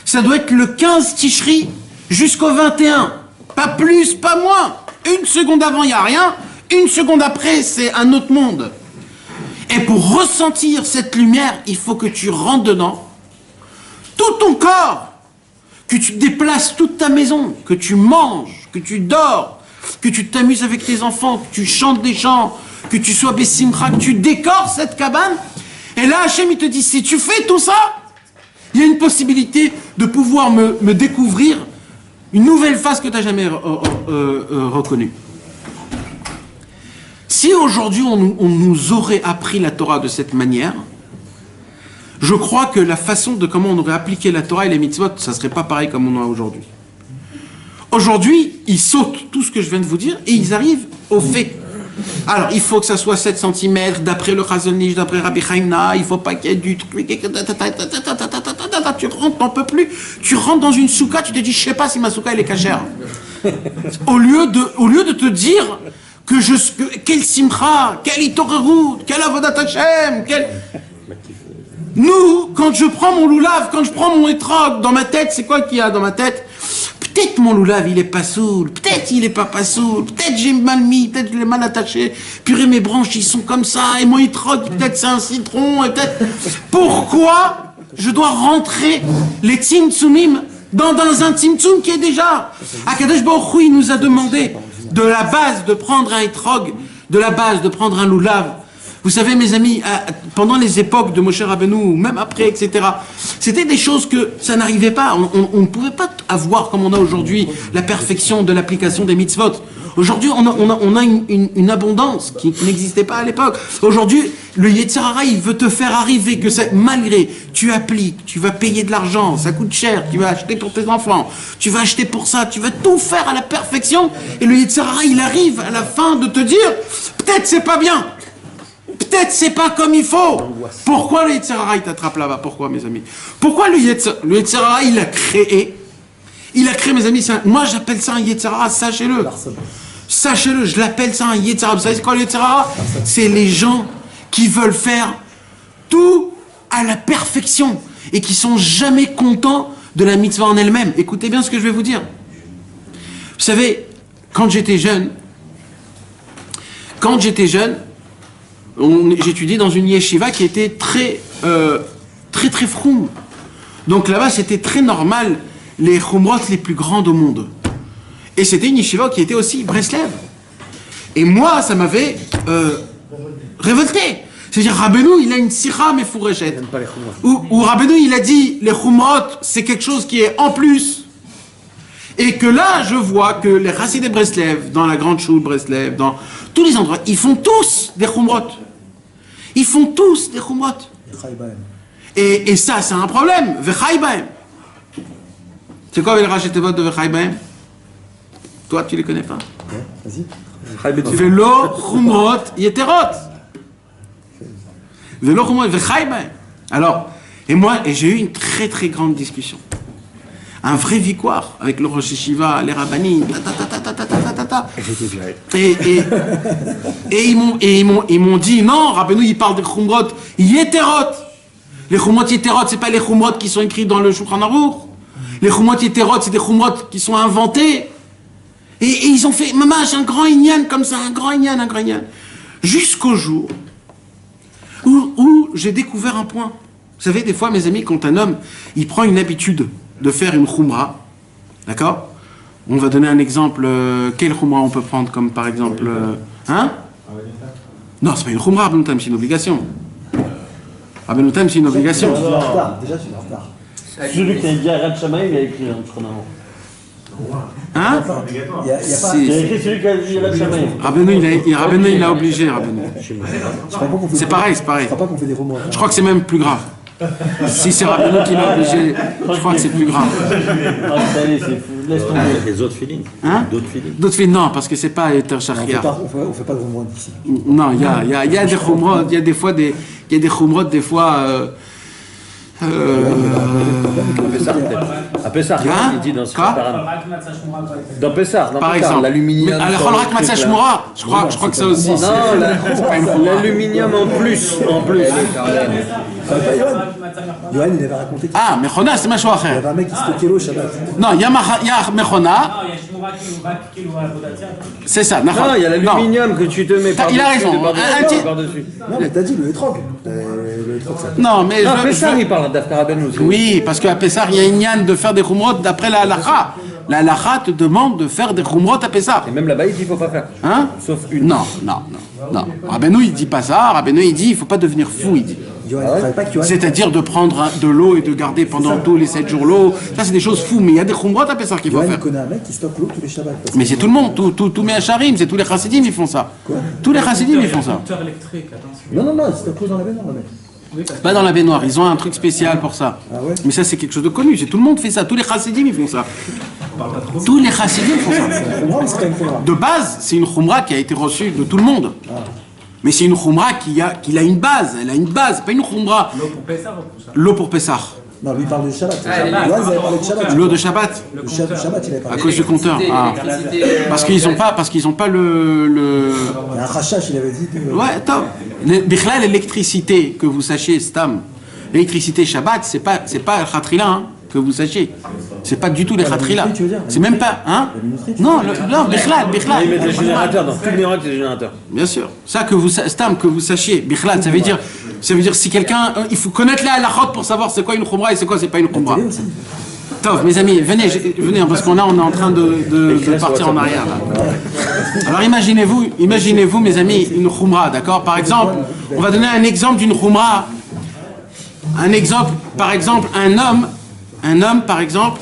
Ça doit être le 15 Tishri jusqu'au 21. Pas plus, pas moins. Une seconde avant, il n'y a rien. Une seconde après, c'est un autre monde. Et pour ressentir cette lumière, il faut que tu rentres dedans. Tout ton corps. Que tu déplaces toute ta maison. Que tu manges. Que tu dors. Que tu t'amuses avec tes enfants. Que tu chantes des chants. Que tu sois Bessimcha. Que tu décores cette cabane. Et là, Hachem, il te dit, si tu fais tout ça, il y a une possibilité de pouvoir me découvrir une nouvelle face que tu n'as jamais reconnue. Si aujourd'hui on nous aurait appris la Torah de cette manière, je crois que la façon de comment on aurait appliqué la Torah et les mitzvot, ça ne serait pas pareil comme on a aujourd'hui. Aujourd'hui, ils sautent tout ce que je viens de vous dire et ils arrivent au fait. Alors, il faut que ça soit 7 cm, d'après le Chazon Ish, d'après Rabbi Chaimna, il ne faut pas qu'il y ait du truc, tu rentres, t'en peux plus, tu rentres dans une souka, tu te dis, je ne sais pas si ma souka elle est cachère. Au lieu de te dire quel simcha, quel itorerut, quel avodat Hashem, Nous, quand je prends mon loulav, quand je prends mon étrog, dans ma tête, c'est quoi qu'il y a dans ma tête? Peut-être mon loulav, il est pas soul, peut-être il est pas soul, peut-être j'ai mal mis, peut-être je l'ai mal attaché, purée mes branches, ils sont comme ça, et mon étrog, peut-être c'est un citron, et peut-être... Pourquoi je dois rentrer les tzimtzumim dans un tzimtzum qui est déjà... Akadosh Baruch Hu, il nous a demandé de la base de prendre un étrog, de la base de prendre un loulav. Vous savez, mes amis, pendant les époques de Moshe Rabbeinu, même après, etc., c'était des choses que ça n'arrivait pas. On ne pouvait pas avoir, comme on a aujourd'hui, la perfection de l'application des mitzvot. Aujourd'hui, on a une abondance qui n'existait pas à l'époque. Aujourd'hui, le Yetzer Hara, il veut te faire arriver que malgré, tu appliques, tu vas payer de l'argent, ça coûte cher, tu vas acheter pour tes enfants, tu vas acheter pour ça, tu vas tout faire à la perfection, et le Yetzer Hara, il arrive à la fin de te dire, peut-être c'est pas bien. Peut-être c'est pas comme il faut. Pourquoi le Yetzer Hara il t'attrape là-bas? Pourquoi, mes amis? Pourquoi le Yetzer Hara il a créé, mes amis, moi j'appelle ça un Yetzer Hara, sachez-le. Sachez-le, je l'appelle ça un Yetzer Hara. Vous savez c'est quoi le Yetzer Hara? C'est les gens qui veulent faire tout à la perfection et qui sont jamais contents de la mitzvah en elle-même. Écoutez bien ce que je vais vous dire. Vous savez, quand j'étais jeune, j'étudiais dans une yeshiva qui était très froum. Donc là-bas, c'était très normal les chumrot les plus grandes au monde. Et c'était une yeshiva qui était aussi Breslev. Et moi, ça m'avait révolté. C'est-à-dire, Rabbeinu, il a une sikha mefureshet. Où Rabbeinu, il a dit, les chumrot, c'est quelque chose qui est en plus. Et que là, je vois que les Chassidei Breslev, dans la grande choule Breslev, dans tous les endroits, ils font tous des chumrot. Ils font tous des chumrot. Et ça, c'est un problème. Vechai bahem. C'est quoi les Rashi Tevot de Vechai bahem? Toi, tu les connais pas? Vas-y. Velo chumrot yeterot. Velo chumrot vechai bahem. Alors, Et j'ai eu une très très grande discussion. Un vrai victoire avec le Rosh Yeshiva, les Rabbanim, et ils m'ont dit, non, Rabbeinu, il parle des Chumrot Yeterot. Les Chumrot Yeterot, c'est pas les Chumrot qui sont écrits dans le Shulchan Aruch. Les Chumrot Yeterot, c'est des Chumrot qui sont inventés. Et ils ont fait, mamash, un grand inyan comme ça, un grand inyan. Jusqu'au jour où j'ai découvert un point. Vous savez, des fois, mes amis, quand un homme, il prend une habitude de faire une khumra, d'accord? On va donner un exemple. Quel khumra on peut prendre comme par exemple... hein? Non, c'est pas une khumra, Rabbeinu Tam, c'est une obligation. Rabbeinu Tam, c'est une obligation. Déjà, tu es en retard. Celui qui a dit Arad Shamaï, il a écrit un Shulchan Aruch. Hein? Il y a pas... Il a écrit celui qui a dit Arad Shamaï. Rabbeinu, il a obligé, Rabbeinu. C'est pareil. Je crois pas qu'on fait des romans. Je crois que c'est même plus grave. Si c'est Rabbeinu qui l'a obligé, je crois que c'est plus grave. Ah, ça y est, c'est fou. Laisse tomber. Les autres feelings. Hein? D'autres feelings. Non, parce que c'est pas Eter On Shachriar. fait pas de romans ici. Non, il y a des khumrot, il y a des fois des khumrot, des fois... À Pessah, Hein? il dit dans ce Quoi? Dans Pessah, Par exemple, l'aluminium. à la Cholrak Matzah Shmura, je crois que ça aussi. Non, l'aluminium en plus. Yoann, il avait raconté qu'il Ah, Mechona, c'est Machou y Acher. avait un mec qui stockait l'eau Shabbat. Non, il y a Mechona, c'est ça. Non, il y a l'aluminium que tu te mets Il a raison. par-dessus. Non, mais t'as dit le hétrog. Le hétrog, ça. Non, mais Non, Pessah, il parle d'Aftar Rabbeinu aussi. oui, parce qu'à Pessah, il y a une yann de faire des khumrot d'après la halakha. La halakha te demande de faire des khumrot à Pessah. Et même là-bas, il dit qu'il ne faut pas faire. Hein? Sauf une. Non. Rabbeinu, il dit pas ça. Rabbeinu, il dit, il faut pas devenir fou, il dit. Yoann, il savait pas que Yoann. C'est-à-dire de prendre de l'eau et de garder pendant tous les 7 jours l'eau. Ça, c'est des choses fous, mais il y a des khumrot à Pessah qu'il faut Yoann, il faire. connaît un mec qui stocke l'eau tous les Shabbats. Mais c'est tout le monde, tous mes hacharim, c'est tous les chassidim, ils font ça. Tous les chassidim, ils font ça. électrique, attention. Non, il stocke l'eau dans la baignoire, le mec. Pas dans la baignoire, ils ont un truc spécial pour ça. Ah ouais? Mais ça, c'est quelque chose de connu, tout le monde fait ça, tous les chassidim, ils font ça. Tous les chassidim font ça. Khumra ou c'est pas une khumra? De base, c'est une khumra qui a été reçue de tout le monde. Mais c'est une khumra qui a une base, elle a une base, pas une khumra. L'eau pour Pessah ou pour ça? L'eau pour Pessah. Non, lui il parle de Shabbat. Ah, Yoann, il avait parlé de Shabbat. L'eau de Shabbat. Le Shabbat, il avait À parlé. cause du compteur. Ah. Parce qu'ils ont pas le... Il y a un rachach, il avait dit. Ouais, attends. Bichlal, l'électricité, que vous sachiez, Stam, l'électricité Shabbat, c'est pas le khatrila, hein, que vous sachiez. C'est pas du tout les khatrila. tu veux dire? C'est même pas, hein? Non, Bichlal. Ils mettent des générateurs dans tous les racks, des générateurs. Bien sûr. Ça, Stam, que vous sachiez, Bichlal, ça veut dire si quelqu'un, il faut connaître la halachot pour savoir c'est quoi une khumra et c'est pas une khumra. Tov, mes amis, venez, parce qu'on est en train de partir en arrière, là. Alors imaginez-vous, mes amis, une khumra, d'accord? Par exemple, on va donner un exemple d'une khumra. Un exemple, par exemple, un homme, par exemple,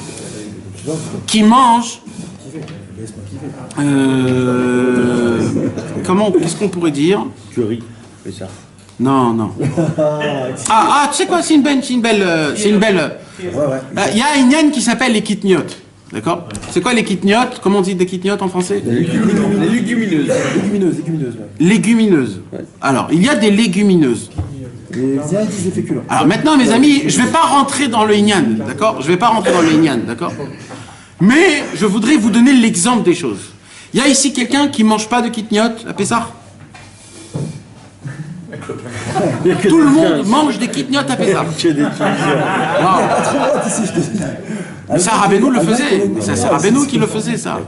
qui mange... qu'est-ce qu'on pourrait dire? Curry, Pessah. Non. Tu sais quoi, c'est une belle. Il y a une yann qui s'appelle les kitniot. D'accord? C'est quoi les kitniot? Comment on dit des kitniot en français? Les légumineuses. Légumineuses. Alors, il y a des légumineuses. Les indices des féculents. Alors maintenant, mes amis, je ne vais pas rentrer dans le inyan, d'accord? D'accord? Mais je voudrais vous donner l'exemple des choses. Il y a ici quelqu'un qui ne mange pas de kitniot à Pessah? Tout le monde mange des kitniot à Pessah. Mais ça, Rabbeinu le faisait. C'est Rabbeinu qui le faisait, ça.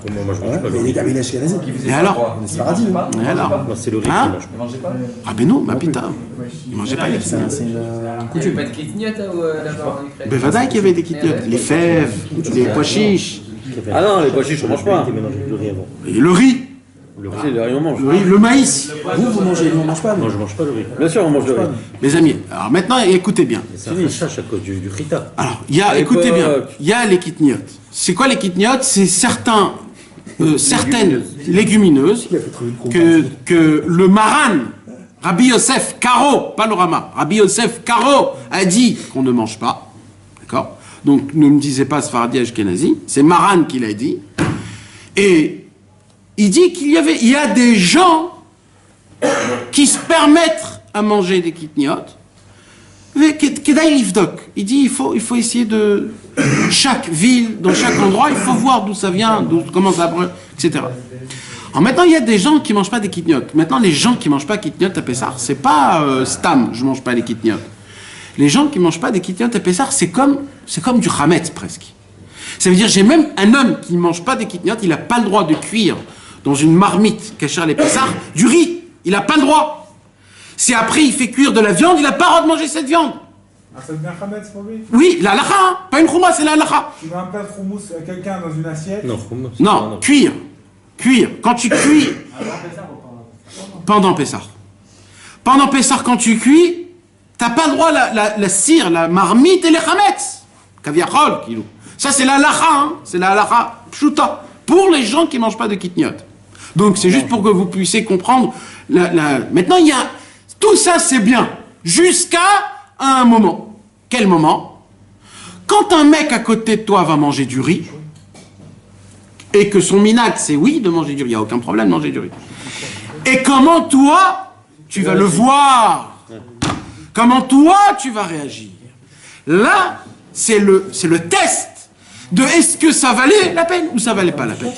Mais les Gabriel Ashkenazi. Et alors? C'est paradis. Et alors? C'est le riz Hein? qui mange. Rabbeinu, ma putain. Il mangeait pas les kitniot. Il n'y avait pas de kitniot là-bas en Ukraine. Bevadaï qu'il y avait des kitniot. Les fèves, les pois chiches. Ah non, les pois chiches, on mange pas. Et le riz. Le riz, on mange. Le maïs. Vous mangez, nous on mange pas. Non, je mange pas le riz. Bien sûr, on mange le riz. Mes amis, alors maintenant, écoutez bien. C'est un rachach à cause du rita. Alors, écoutez bien, il y a les kitniotes. C'est quoi les kitniotes? C'est certaines légumineuses que le Maran, Rabbi Yosef Karo, pas le Rama, Rabbi Yosef Karo a dit qu'on ne mange pas. D'accord? Donc, ne me disez pas Sfaradi Ashkenazi, c'est Maran qui l'a dit. Et il dit qu'il y a des gens qui se permettent à manger des kitniotes Kedaï Livdok, il dit il faut essayer de chaque ville, dans chaque endroit, il faut voir d'où ça vient, comment ça etc. Alors maintenant, il y a des gens qui mangent pas des kitniot. Maintenant, les gens qui mangent pas kitniot à Pessah, c'est pas stam, je mange pas les kitniot. Les gens qui mangent pas des kitniot à Pessah, c'est comme du chametz presque. Ça veut dire, j'ai même un homme qui ne mange pas des kitniot, il n'a pas le droit de cuire dans une marmite cachère les Pessah du riz. Il n'a pas le droit. Si après il fait cuire de la viande, il n'a pas le droit de manger cette viande. Ah, ça devient chametz pour lui? Oui, la halakha, hein, pas une chouma, c'est la halakha. Tu mets un plat de houmous à quelqu'un dans une assiette? Non, cuire. Cuire. Quand tu cuis. Pendant Pessah. Pendant Pessah, quand tu cuis, t'as pas le droit la cire, la marmite et les chametz. Kaviachol, kilo. Ça, c'est la halakha, hein. C'est la halakha pshuta. Pour les gens qui mangent pas de kitniot. Donc, c'est juste pour que vous puissiez comprendre. Maintenant, il y a. Tout ça, c'est bien. Jusqu'à un moment. Quel moment? Quand un mec à côté de toi va manger du riz, et que son minag, c'est oui de manger du riz, il n'y a aucun problème de manger du riz. Et comment toi, tu vas le voir? Comment toi, tu vas réagir? Là, c'est le test de est-ce que ça valait la peine ou ça valait pas la peine.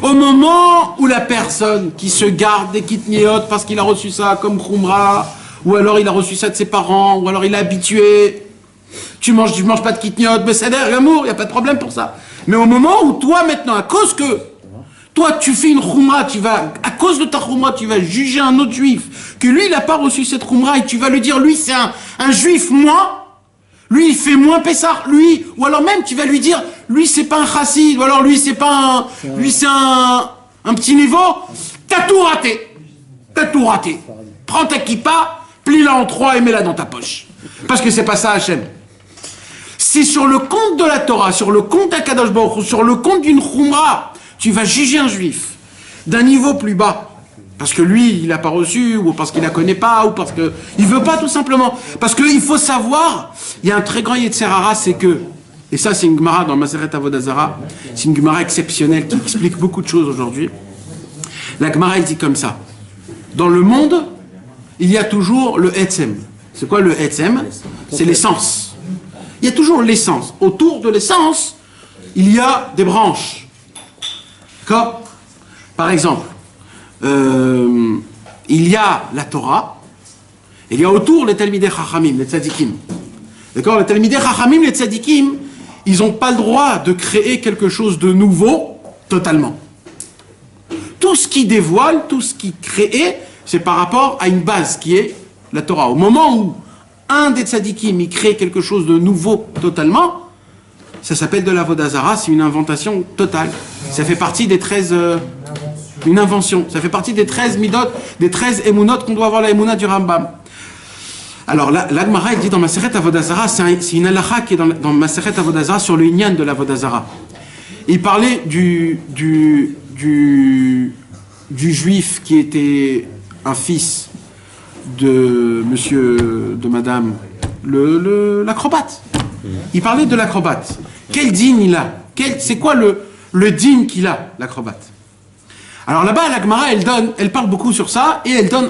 Au moment où la personne qui se garde des kitniot parce qu'il a reçu ça comme khumra, ou alors il a reçu ça de ses parents, ou alors il est habitué, tu manges pas de kitniot, mais c'est d'air l'amour, il n'y a pas de problème pour ça. Mais au moment où toi maintenant, à cause que toi tu fais une khumra, à cause de ta khumra, tu vas juger un autre juif, que lui il n'a pas reçu cette khumra, et tu vas le dire, lui c'est un juif moins, lui il fait moins Pessah, lui, ou alors même tu vas lui dire, lui c'est pas un chassid, ou alors lui c'est pas lui c'est un petit niveau, t'as tout raté. Prends ta kippa, plie-la en 3 et mets-la dans ta poche. Parce que c'est pas ça Hachem. Si sur le compte de la Torah, sur le compte d'Akadosh Baruch Hu, sur le compte d'une khumra, tu vas juger un juif d'un niveau plus bas, parce que lui, il n'a pas reçu, ou parce qu'il ne la connaît pas, ou parce qu'il ne veut pas tout simplement. Parce qu'il faut savoir, il y a un très grand Yetzer Hara, c'est que, et ça c'est une Gemara dans Maseret Avodah Zarah, c'est une Gemara exceptionnelle qui explique beaucoup de choses aujourd'hui. La Gemara elle dit comme ça, dans le monde, il y a toujours le Etzem. C'est quoi le Etzem? C'est l'essence. Il y a toujours l'essence. Autour de l'essence, il y a des branches. D'accord? Par exemple, il y a la Torah, et il y a autour les Talmidei Chachamim, les Tzadikim. D'accord? Les Talmidei Chachamim, les Tzadikim, ils n'ont pas le droit de créer quelque chose de nouveau totalement. Tout ce qui dévoile, tout ce qui crée, c'est par rapport à une base qui est la Torah. Au moment où un des tzadikim il crée quelque chose de nouveau totalement, ça s'appelle de l'Avodah Zarah, c'est une invention totale. Ça fait partie des 13... une invention. Ça fait partie des 13 midot, des 13 émunot qu'on doit avoir la émouna du Rambam. Alors là, l'Agmara, il dit dans Maseret Avodah Zarah, c'est une halakha qui est dans Maseret Avodah Zarah sur le inyan de l'Avodah Zarah. Il parlait du juif qui était un fils de monsieur, de madame, l'acrobate. Il parlait de l'acrobate. Quel digne il a? C'est quoi le digne qu'il a, l'acrobate? Alors là-bas, la Gemara, elle parle beaucoup sur ça, et elle donne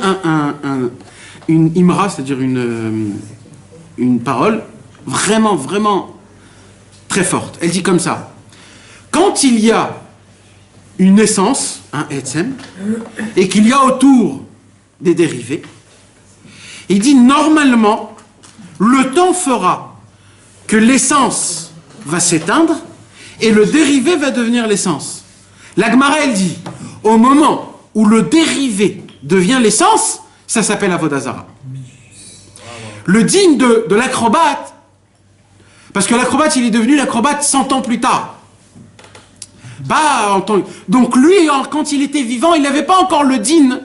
une imra, c'est-à-dire une parole vraiment, vraiment très forte. Elle dit comme ça. Quand il y a une essence, un etzem, et qu'il y a autour des dérivés, il dit normalement, le temps fera que l'essence va s'éteindre et le dérivé va devenir l'essence. La Gemara, elle dit, au moment où le dérivé devient l'essence, ça s'appelle Avodah Zarah. Le digne de l'acrobate, parce que l'acrobate, il est devenu l'acrobate 100 ans plus tard. Donc lui, quand il était vivant, il n'avait pas encore le digne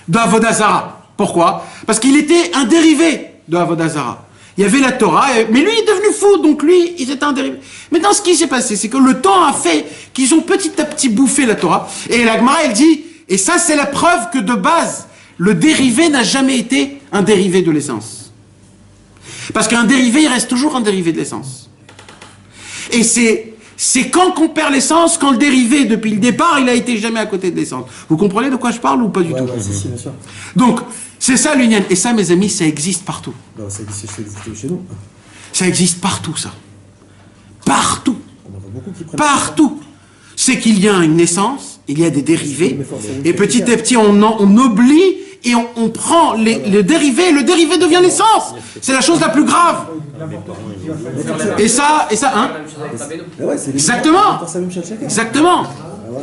d'Avodah Zarah. Pourquoi? Parce qu'il était un dérivé de Avodah Zarah. Il y avait la Torah, mais lui il est devenu fou, donc lui, il était un dérivé. Maintenant, ce qui s'est passé, c'est que le temps a fait qu'ils ont petit à petit bouffé la Torah. Et la Gemara, elle dit, et ça c'est la preuve que de base, le dérivé n'a jamais été un dérivé de l'essence. Parce qu'un dérivé, il reste toujours un dérivé de l'essence. Et c'est c'est quand qu'on perd l'essence, quand le dérivé, depuis le départ, il a été jamais à côté de l'essence. Vous comprenez de quoi je parle ou pas du tout? Si, bien sûr. Donc, c'est ça l'union. Et ça, mes amis, ça existe partout. Non, ça existe chez nous. Ça existe partout, ça. Partout. On en voit beaucoup qui prennent Partout. C'est qu'il y a une essence, il y a des dérivés, et petit à petit, on oublie et on prend le dérivé devient l'essence. C'est la chose la plus grave. Et ça, hein? Exactement. Exactement.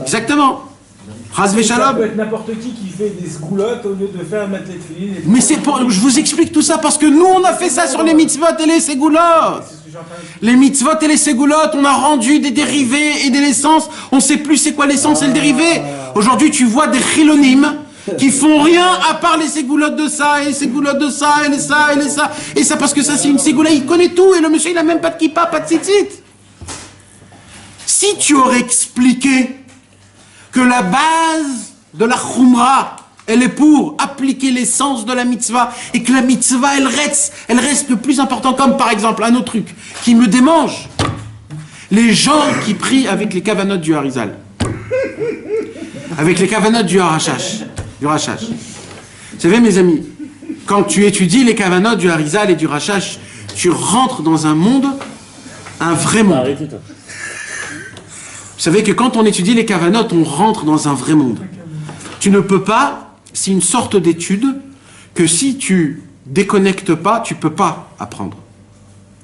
Exactement. Razvé Ça Shalom. peut être n'importe qui fait des sgoulottes au lieu de mettre les tefilines. Mais je vous explique tout ça parce que nous, on a fait ça sur les mitzvot et les ségoulottes. Les mitzvot et les ségoulottes, on a rendu des dérivés et de l'essence. On sait plus c'est quoi l'essence et le dérivé. Aujourd'hui, tu vois des chilonimes qui font rien à part les ségoulottes de ça et les ségoulottes de ça et les ça et les ça. Et ça parce que ça, c'est une ségoula, il connaît tout et le monsieur, il a même pas de kippa, pas de tzitzit. Si tu aurais expliqué que la base de la khumra, elle est pour appliquer l'essence de la mitzvah, et que la mitzvah, elle reste le plus important, comme par exemple, un autre truc qui me démange, les gens qui prient avec les kavanotes du Harizal, avec les kavanotes du Harachash. Vous savez, mes amis, quand tu étudies les kavanotes du Harizal et du Rachash, tu rentres dans un monde, un vrai monde. Vous savez que quand on étudie les kavanotes, on rentre dans un vrai monde. Tu ne peux pas, c'est une sorte d'étude que si tu déconnectes pas, tu peux pas apprendre.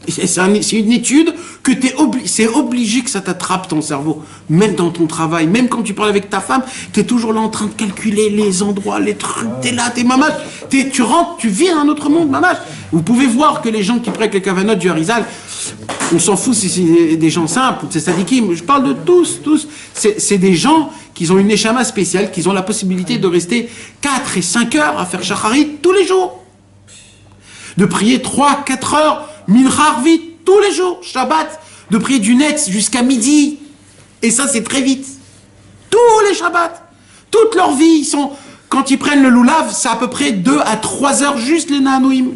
C'est une étude que c'est obligé que ça t'attrape ton cerveau, même dans ton travail, même quand tu parles avec ta femme, tu es toujours là en train de calculer les endroits, les trucs, t'es là, t'es mamache, tu rentres, tu vis dans un autre monde, mamache. Vous pouvez voir que les gens qui prêtent les kavanotes du Harizal, on s'en fout si c'est des gens simples, c'est sadikim, je parle de tous, c'est des gens qui ont une neshama spéciale, qui ont la possibilité de rester 4 et 5 heures à faire shacharit tous les jours, de prier 3-4 heures Mincha Arvit, tous les jours, Shabbat, de prier du Netz jusqu'à midi. Et ça, c'est très vite. Tous les Shabbats, toute leur vie, quand ils prennent le loulav, c'est à peu près 2 à 3 heures, juste les Nahanoïm,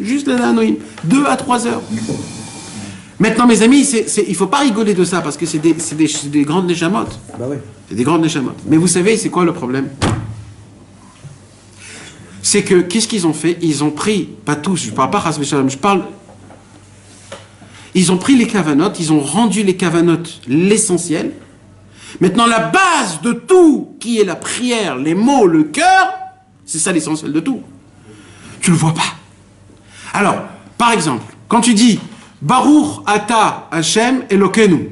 2 à 3 heures. Maintenant, mes amis, il ne faut pas rigoler de ça, parce que c'est des grandes neshamot. Bah ouais. C'est des grandes neshamot. Mais vous savez, c'est quoi le problème? C'est que, qu'est-ce qu'ils ont fait? Ils ont pris, pas tous, je ne parle pas Chasvé Shalom, ils ont pris les kavanotes, ils ont rendu les kavanotes l'essentiel. Maintenant, la base de tout, qui est la prière, les mots, le cœur, c'est ça l'essentiel de tout. Tu ne le vois pas. Alors, par exemple, quand tu dis Baruch Ata Hashem Elokeinu,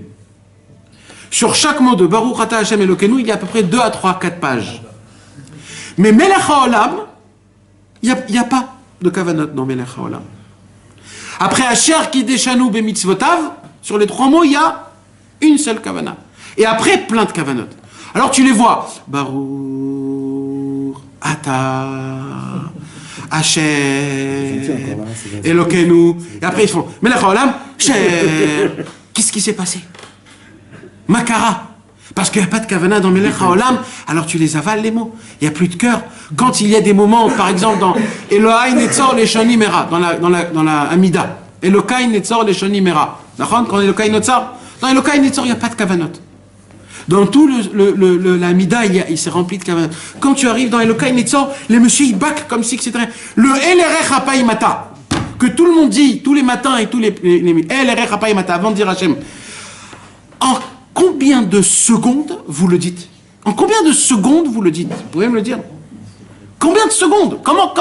sur chaque mot de Baruch Ata Hashem Elokeinu, il y a à peu près 2 à 3, 4 pages. Mais Melech HaOlam, il n'y a pas de kavanot dans Melech HaOlam. Après Asher Kideshanu Bemitzvotav, sur les 3 mots, il y a une seule kavana. Et après, plein de kavanot. Alors tu les vois. Baruch Ata Hashem Elokeinu. Et après ils font Melech HaOlam, qu'est-ce qui s'est passé? Makara. Parce qu'il n'y a pas de kavana dans Melech HaOlam, alors tu les avales les mots. Il n'y a plus de cœur. Quand il y a des moments, par exemple dans Elohai Netzor Leshoni Mera, dans la Amida, Elohai Netzor Leshoni Mera. Quand Elohai Netzor, dans Elohai Netzor, il n'y a pas de kavanot. Dans tout la Amida, il s'est rempli de kavanot. Quand tu arrives dans Elohai Netzor, les messieurs ils bâclent comme si c'était rien. Le Elerech Hapai Mata, que tout le monde dit tous les matins et tous les Elerech Hapai Mata, avant de dire Hachem. En combien de secondes vous le dites? En combien de secondes vous le dites? Vous pouvez me le dire? Combien de secondes? Comment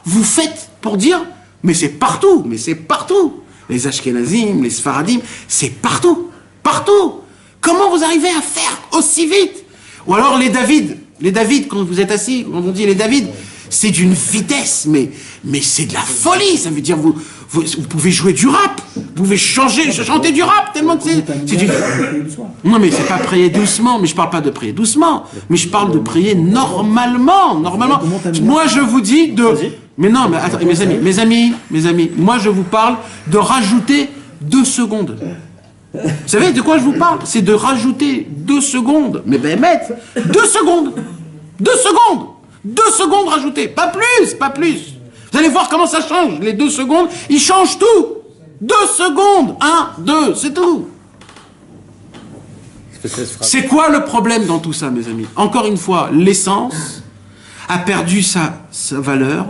vous faites pour dire? Mais c'est partout, Les Ashkenazim, les Sfaradim, c'est partout. Comment vous arrivez à faire aussi vite? Ou alors les David, quand vous êtes assis, quand on dit les David, c'est d'une vitesse, mais c'est de la folie. Ça veut dire vous pouvez jouer du rap, vous pouvez chanter du rap tellement que c'est du... Non mais c'est pas prier doucement, mais je parle pas de prier doucement, mais je parle de prier normalement. Moi je vous dis de... Mais non, mais attends, mes amis, moi je vous parle de rajouter 2 secondes. Vous savez de quoi je vous parle? C'est de rajouter 2 secondes. Mais ben mettre 2 secondes. 2 secondes rajoutées, pas plus. Vous allez voir comment ça change. Les 2 secondes, ils changent tout. 2 secondes, 1, 2, c'est tout. C'est quoi le problème dans tout ça, mes amis? Encore une fois, l'essence a perdu sa valeur,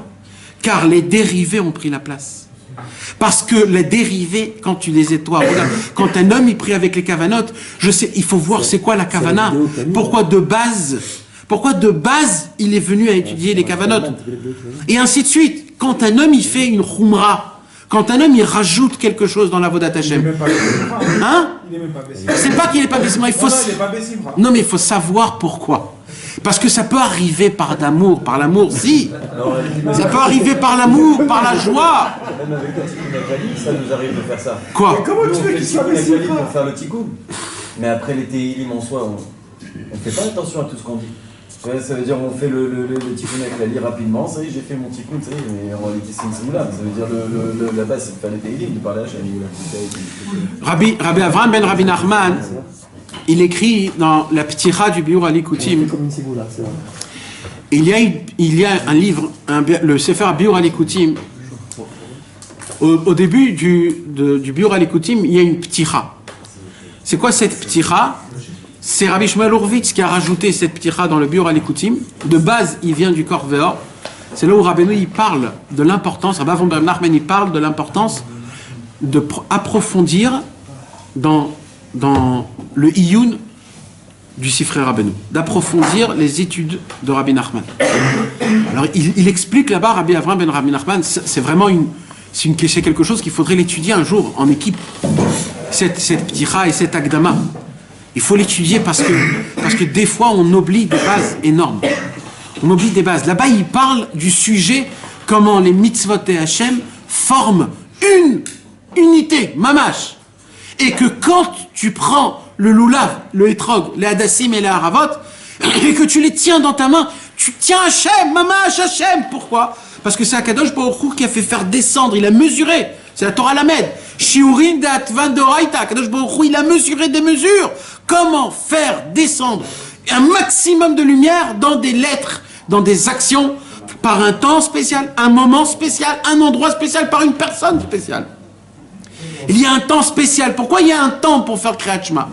car les dérivés ont pris la place. Parce que les dérivés, quand tu les étoiles, regarde, quand un homme il prie avec les kavanotes, je sais, il faut voir c'est quoi la kavana. Pourquoi de base il est venu à étudier les kavanotes. Et ainsi de suite. Quand un homme il fait une khumra, quand un homme il rajoute quelque chose dans la Vodat Hashem, hein? C'est pas qu'il n'est pas Bessimra, il faut... Non mais il faut savoir pourquoi. Parce que ça peut arriver par l'amour, si. Ça peut arriver par l'amour, par la joie. Même avec le tikkun Akali, ça nous arrive de faire ça. Quoi? Mais comment tu fais qu'il soit Bessimra pour faire le tikkun? Mais après les Tehillim en soi, on fait pas attention à tout ce qu'on dit. Ouais, ça veut dire on fait le tikkun Akali rapidement, ça y est, j'ai fait mon tikkun, ça y est, mais en réalité c'est une simoula. Ça veut dire la base c'est de faire les Tehillim, de parler à Hachem. Rabbi Avraham ben Rabbi Nachman, il écrit dans la Ptira du Biur Alikutim, il y a un livre, le Sefer Biur Alikutim, au début du Biur Alikutim, il y a une Ptira. C'est quoi cette Ptira? C'est Rabbi Shmuel Horvitz qui a rajouté cette Ptira dans le Biur Alikutim. De base, il vient du Kor Veor. C'est là où Rabbeinu il parle de l'importance, Rabbi Avraham ben Nachman il parle de l'importance d'approfondir dans le Iyun du Sifrei Rabbeinu, d'approfondir les études de Rabbi Nachman. Alors il explique là-bas, Rabbi Avraham ben Rabbi Nachman, c'est vraiment c'est quelque chose qu'il faudrait l'étudier un jour en équipe, cette ptira et cette akdama. Il faut l'étudier parce que des fois on oublie des bases énormes. On oublie des bases. Là-bas il parle du sujet comment les mitzvot et Hachem forment une unité, mamash. Et que quand tu prends le loulav, le hétrog, les hadassim et les haravot, et que tu les tiens dans ta main, tu tiens Hachem, mamash Hachem. Pourquoi? Parce que c'est Akadosh Baruch Hu qui a fait faire descendre, il a mesuré. C'est la Torah Lamed. Shiurim de Atvan de Oraita. Akadosh Baruch Hu, il a mesuré des mesures. Comment faire descendre un maximum de lumière dans des lettres, dans des actions, par un temps spécial, un moment spécial, un endroit spécial, par une personne spéciale. Il y a un temps spécial. Pourquoi il y a un temps pour faire Kriyat Shema?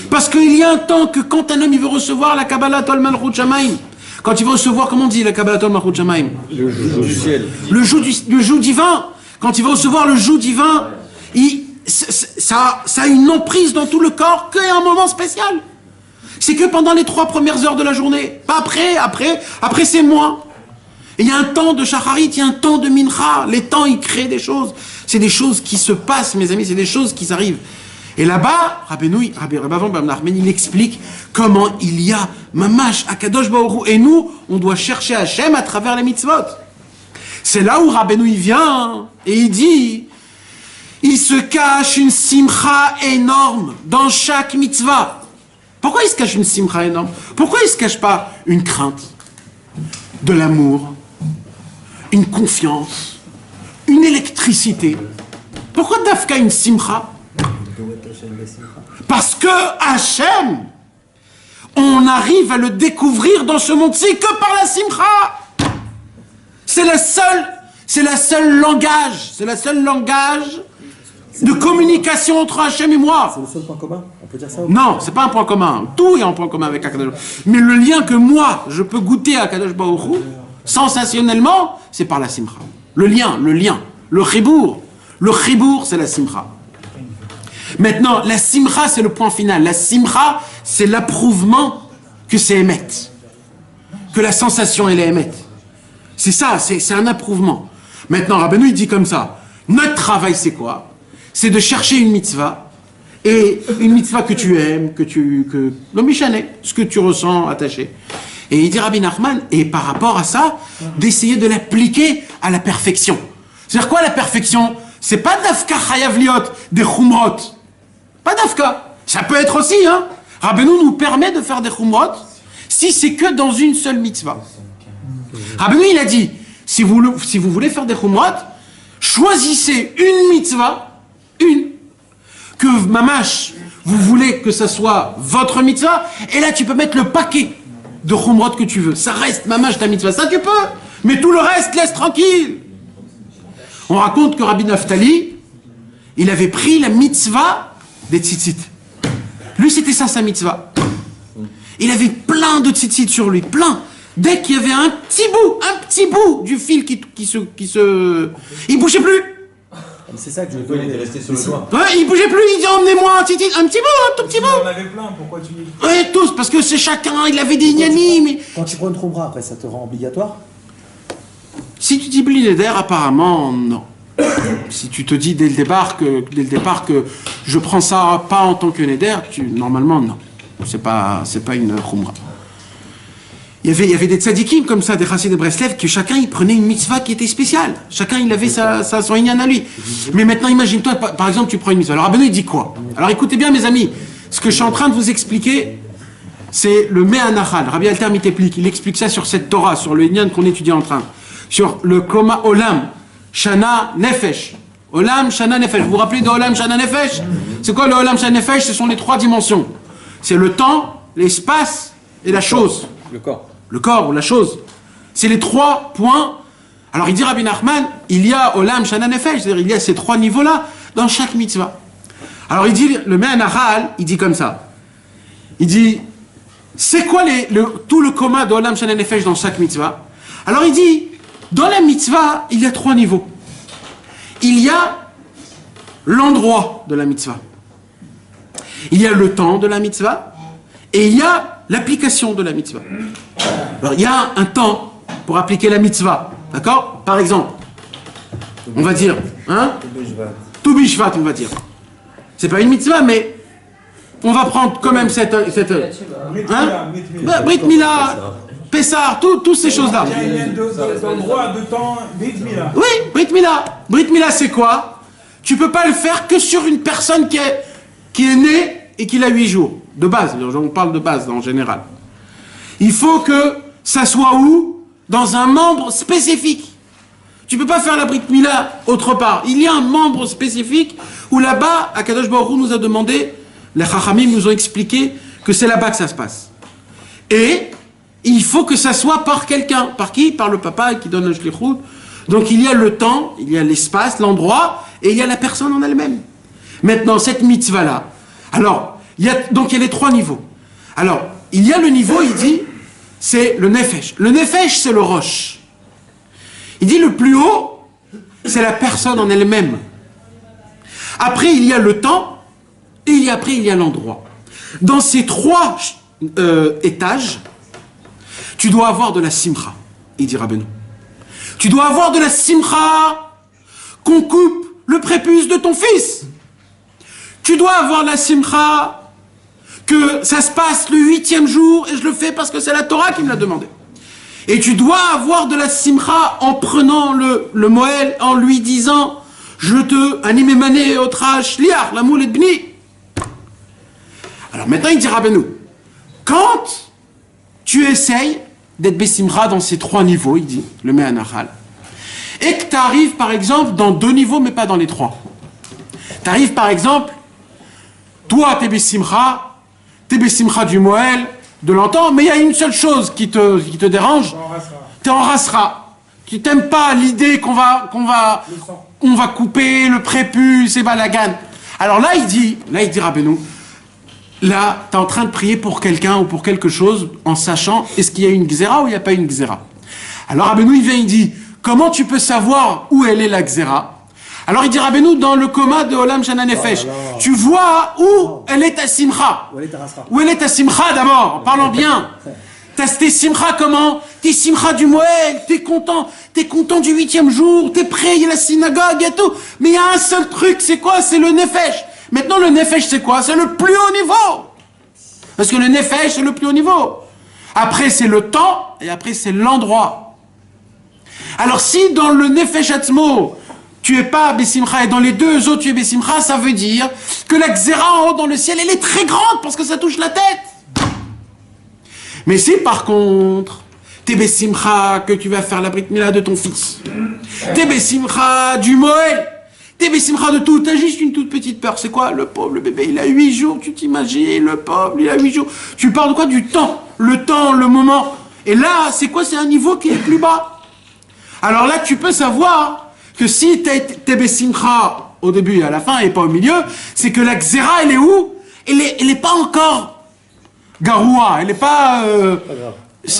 Parce qu'il y a un temps que quand un homme il veut recevoir la Kabbalah Tol Malchut Shamaim, quand il veut recevoir, comment on dit la Kabbalah Tol Malchut Shamaim? Le joug du ciel. Le joug divin. Quand il va recevoir le joug divin, ça a une emprise dans tout le corps qu'à un moment spécial. C'est que pendant les 3 premières heures de la journée. Pas après c'est moins. Et il y a un temps de Shacharit, il y a un temps de Mincha. Les temps, ils créent des choses. C'est des choses qui se passent, mes amis, c'est des choses qui arrivent. Et là-bas, Rabbi Avraham ben Nachman, il explique comment il y a Mamash, Akadosh Baruch Hu. Et nous, on doit chercher Hachem à travers les mitzvot. C'est là où Rabbeinu il vient et il dit, il se cache une simcha énorme dans chaque mitzvah. Pourquoi il se cache une simcha énorme? Pourquoi il ne se cache pas une crainte, de l'amour, une confiance, une électricité? Pourquoi Dafka une simcha? Parce que Hachem, on arrive à le découvrir dans ce monde-ci que par la simcha. C'est le seul langage de communication entre Hachem et moi. C'est le seul point commun, on peut dire ça? Non, c'est pas un point commun. Tout est un point commun avec Akadosh. Mais le lien que moi, je peux goûter à Akadosh Baruch Hu, sensationnellement, c'est par la simcha. Le lien, le chibour. Le chibour, c'est la simcha. Maintenant, la simcha, c'est le point final. La simcha, c'est l'approuvement que c'est émet. Que la sensation, elle est émet. C'est ça, c'est un approuvement. Maintenant, Rabbeinu, il dit comme ça. Notre travail, c'est quoi? C'est de chercher une mitzvah. Et une mitzvah que tu aimes, le Mishané, ce que tu ressens attaché. Et il dit Rabbi Nachman, et par rapport à ça, d'essayer de l'appliquer à la perfection. C'est-à-dire quoi la perfection? C'est pas Dafka Chayav Liot, des Chumrot. Pas Dafka. Ça peut être aussi, hein. Rabbeinu nous permet de faire des Chumrot si c'est que dans une seule mitzvah. Rabbeinu, il a dit, si vous voulez faire des Chumrot, choisissez une mitzvah, que mamash, vous voulez que ça soit votre mitzvah, et là tu peux mettre le paquet de Chumrot que tu veux. Ça reste mamash ta mitzvah, ça tu peux, mais tout le reste, laisse tranquille. On raconte que Rabbi Naftali, il avait pris la mitzvah des tzitzit. Lui, c'était ça, sa mitzvah. Il avait plein de tzitzit sur lui, plein. Dès qu'il y avait un petit bout du fil qui se... Il bougeait plus. C'est ça que je veux Il était resté sur le toit. Ouais, il bougeait plus, il dit emmenez-moi un petit bout, un tout petit bout. On avait plein, pourquoi tu dis? Ouais, tous, parce que c'est chacun, il avait des gnanis, mais... Quand tu prends une trombra, après, ça te rend obligatoire? Si tu dis bli neder, apparemment, non. Si tu te dis dès le départ que je prends ça pas en tant que neder, normalement, non. C'est pas une khumra. Il y avait des tzadikim comme ça, des chassidés de Breslev, que chacun il prenait une mitzvah qui était spéciale. Chacun il avait son inyan à lui. Mais maintenant, imagine-toi, par exemple, tu prends une mitzvah. Alors Rabbeinu il dit quoi? Alors écoutez bien mes amis, ce que je suis en train de vous expliquer, c'est le Me'anachal. Rabbi Alter Miteplik, il explique ça sur cette Torah, sur le inyan qu'on étudie en train. Sur le Koma Olam, Shana, Nefesh. Olam, Shana, Nefesh. Vous vous rappelez de Olam, Shana, Nefesh? C'est quoi le Olam, Shana, Nefesh? Ce sont les trois dimensions. C'est le temps, l'espace et la chose. Le corps. Le corps ou la chose. C'est les trois points. Alors il dit Rabbi Nachman, il y a Olam, Shana, Nefesh. C'est-à-dire il y a ces trois niveaux-là dans chaque mitzvah. Alors il dit, le Me'anachal, il dit comme ça. Il dit, c'est quoi tout le coma de Olam, Shana, Nefesh dans chaque mitzvah? Alors il dit, dans la mitzvah, il y a trois niveaux. Il y a l'endroit de la mitzvah. Il y a le temps de la mitzvah. Et il y a l'application de la mitzvah. Alors il y a un temps pour appliquer la mitzvah. D'accord? Par exemple, on va dire, Tu Bishvat, on va dire. C'est pas une mitzvah, mais on va prendre quand même cette Brit Mila, Pessar, toutes ces choses-là. Il y a d'endroit, de temps, Brit Mila. Oui, Brit Mila. Brit Mila, c'est quoi? Tu peux pas le faire que sur une personne qui est née et qui a 8 jours. De base, on parle de base en général. Il faut que ça soit où? Dans un membre spécifique. Tu peux pas faire la Brit Mila autre part. Il y a un membre spécifique où là-bas, Akadosh Baruch Hu nous a demandé, les Chachamim nous ont expliqué que c'est là-bas que ça se passe. Et il faut que ça soit par quelqu'un. Par qui? Par le papa qui donne le shlichut. Donc il y a le temps, il y a l'espace, l'endroit, et il y a la personne en elle-même. Maintenant, cette mitzvah-là, alors, il y a les trois niveaux. Alors, il y a le niveau, il dit, c'est le nefesh. Le nefesh, c'est le roche. Il dit le plus haut, c'est la personne en elle-même. Après, il y a le temps, et après, il y a l'endroit. Dans ces trois étages, tu dois avoir de la simcha, il dit Rabbeinu. Tu dois avoir de la simcha qu'on coupe le prépuce de ton fils. Tu dois avoir la simcha que ça se passe le 8e jour et je le fais parce que c'est la Torah qui me l'a demandé. Et tu dois avoir de la simcha en prenant le Moël, en lui disant je te animé otrach liar la moule et bni. Alors maintenant il dit Rabbeinu, quand tu essayes d'être bessimcha dans ces trois niveaux, il dit le Me'anachal, et que tu arrives par exemple dans 2 niveaux mais pas dans les 3. Tu arrives par exemple, toi t'es bessimcha du Moël, de l'entendre, mais il y a une seule chose qui te dérange, t'es en rasra. Tu t'aimes pas l'idée qu'on va couper le prépuce et balagan. Alors là il dit Rabbeinu, là t'es en train de prier pour quelqu'un ou pour quelque chose en sachant est-ce qu'il y a une gzéra ou il n'y a pas une gzéra. Alors Rabbeinu il vient, il dit comment tu peux savoir où elle est la gzéra? Alors il dit Rabbeinu dans le coma de Olam Shana Nefesh, tu vois où elle est ta simcha. Où elle est ta simcha d'abord, parlons bien. T'es simcha comment? T'es simcha du Moël, t'es content du 8e jour, t'es prêt, il y a la synagogue et tout. Mais il y a un seul truc, c'est quoi? C'est le Nefesh. Maintenant le Nefesh c'est quoi? C'est le plus haut niveau. Parce que le Nefesh c'est le plus haut niveau. Après c'est le temps et après c'est l'endroit. Alors si dans le Nefesh Atzmo, tu es pas Bessimcha et dans les 2 autres tu es Bessimcha, ça veut dire que la Xéra en haut dans le ciel, elle est très grande parce que ça touche la tête. Mais si par contre, t'es Bessimcha que tu vas faire la Brit Mila de ton fils, t'es Bessimcha du Moël, t'es Bessimcha de tout, t'as juste une toute petite peur. C'est quoi? Le pauvre, le bébé, il a 8 jours, tu t'imagines, le pauvre, il a 8 jours. Tu parles de quoi? Du temps, le moment. Et là, c'est quoi? C'est un niveau qui est plus bas. Alors là, tu peux savoir que si t'es bessimcha au début et à la fin et pas au milieu, c'est que la xéra elle est où? elle est pas encore garoua, elle est pas...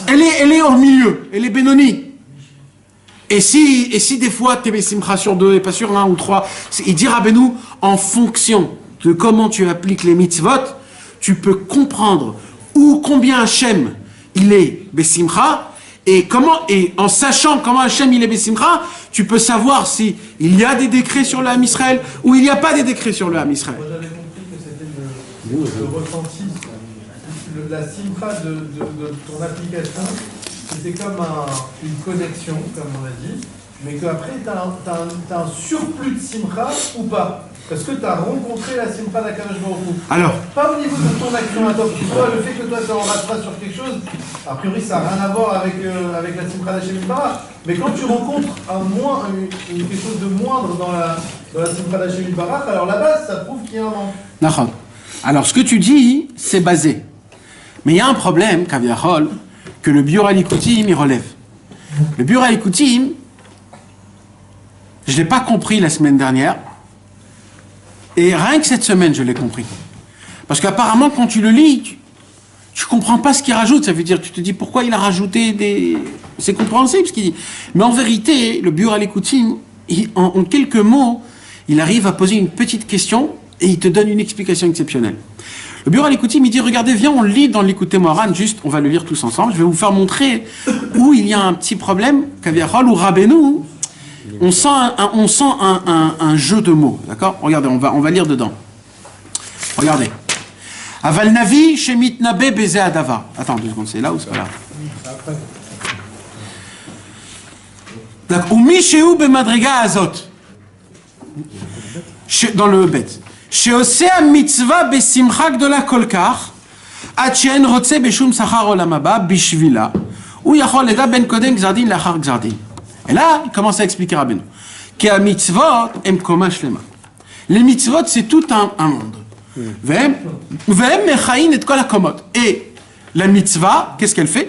elle est au milieu, elle est bénoni. Et si des fois t'es Bessimcha sur 2 et pas sur 1 ou 3, il dit Rabbeinu, en fonction de comment tu appliques les mitzvot, tu peux comprendre combien Hachem il est Bessimcha, et en sachant comment Hachem il est Bessimcha, tu peux savoir si il y a des décrets sur le Ham Israël ou il n'y a pas des décrets sur le Ham Israël. Moi j'avais compris que c'était le ressenti, la simcha de ton application, c'était comme une connexion, comme on a dit, mais qu'après tu as un surplus de simcha ou pas. Parce que tu as rencontré la simcha d'Akadosh Baruch Hu. Alors, pas au niveau de ton action à toi, le fait que toi tu en rates sur quelque chose, a priori ça n'a rien à voir avec la simcha d'Hachem Yitbarach. Mais quand tu rencontres quelque chose de moindre dans la simcha d'Hachem Yitbarach, alors là-bas ça prouve qu'il y a un manque. D'accord. Alors ce que tu dis, c'est basé. Mais il y a un problème, Kaviachol, que le Biur Alikutim il relève. Le Biur Alikutim, je ne l'ai pas compris la semaine dernière. Et rien que cette semaine, je l'ai compris. Parce qu'apparemment, quand tu le lis, tu comprends pas ce qu'il rajoute. Ça veut dire, tu te dis pourquoi il a rajouté des... C'est compréhensible ce qu'il dit. Mais en vérité, le Biur Alikutim, en quelques mots, il arrive à poser une petite question et il te donne une explication exceptionnelle. Le Biur Alikutim, il dit, regardez, viens, on le lit dans l'Écouté Moharan, juste, on va le lire tous ensemble. Je vais vous faire montrer où il y a un petit problème, Kaviachol, ou Rabbeinu, on sent un jeu de mots, d'accord? Regardez, on va lire dedans. Regardez. Aval Navi, Shemit Nabe, Bezé Adava. Attends 2 secondes, c'est là ou c'est pas là? D'accord. Ou Mishéou Bemadriga Azot. Dans le Bet. Sheosea mitzvah besimcha gdola kolkar, ad she'en rotze beshum sachar olam haba bishvila, ou yachol leda ben kodem gzardin lachar gzardin. Et là, il commence à expliquer Rabbeinu. Que les mitzvot, les mitzvot, c'est tout un monde. Et la mitzvah, qu'est-ce qu'elle fait?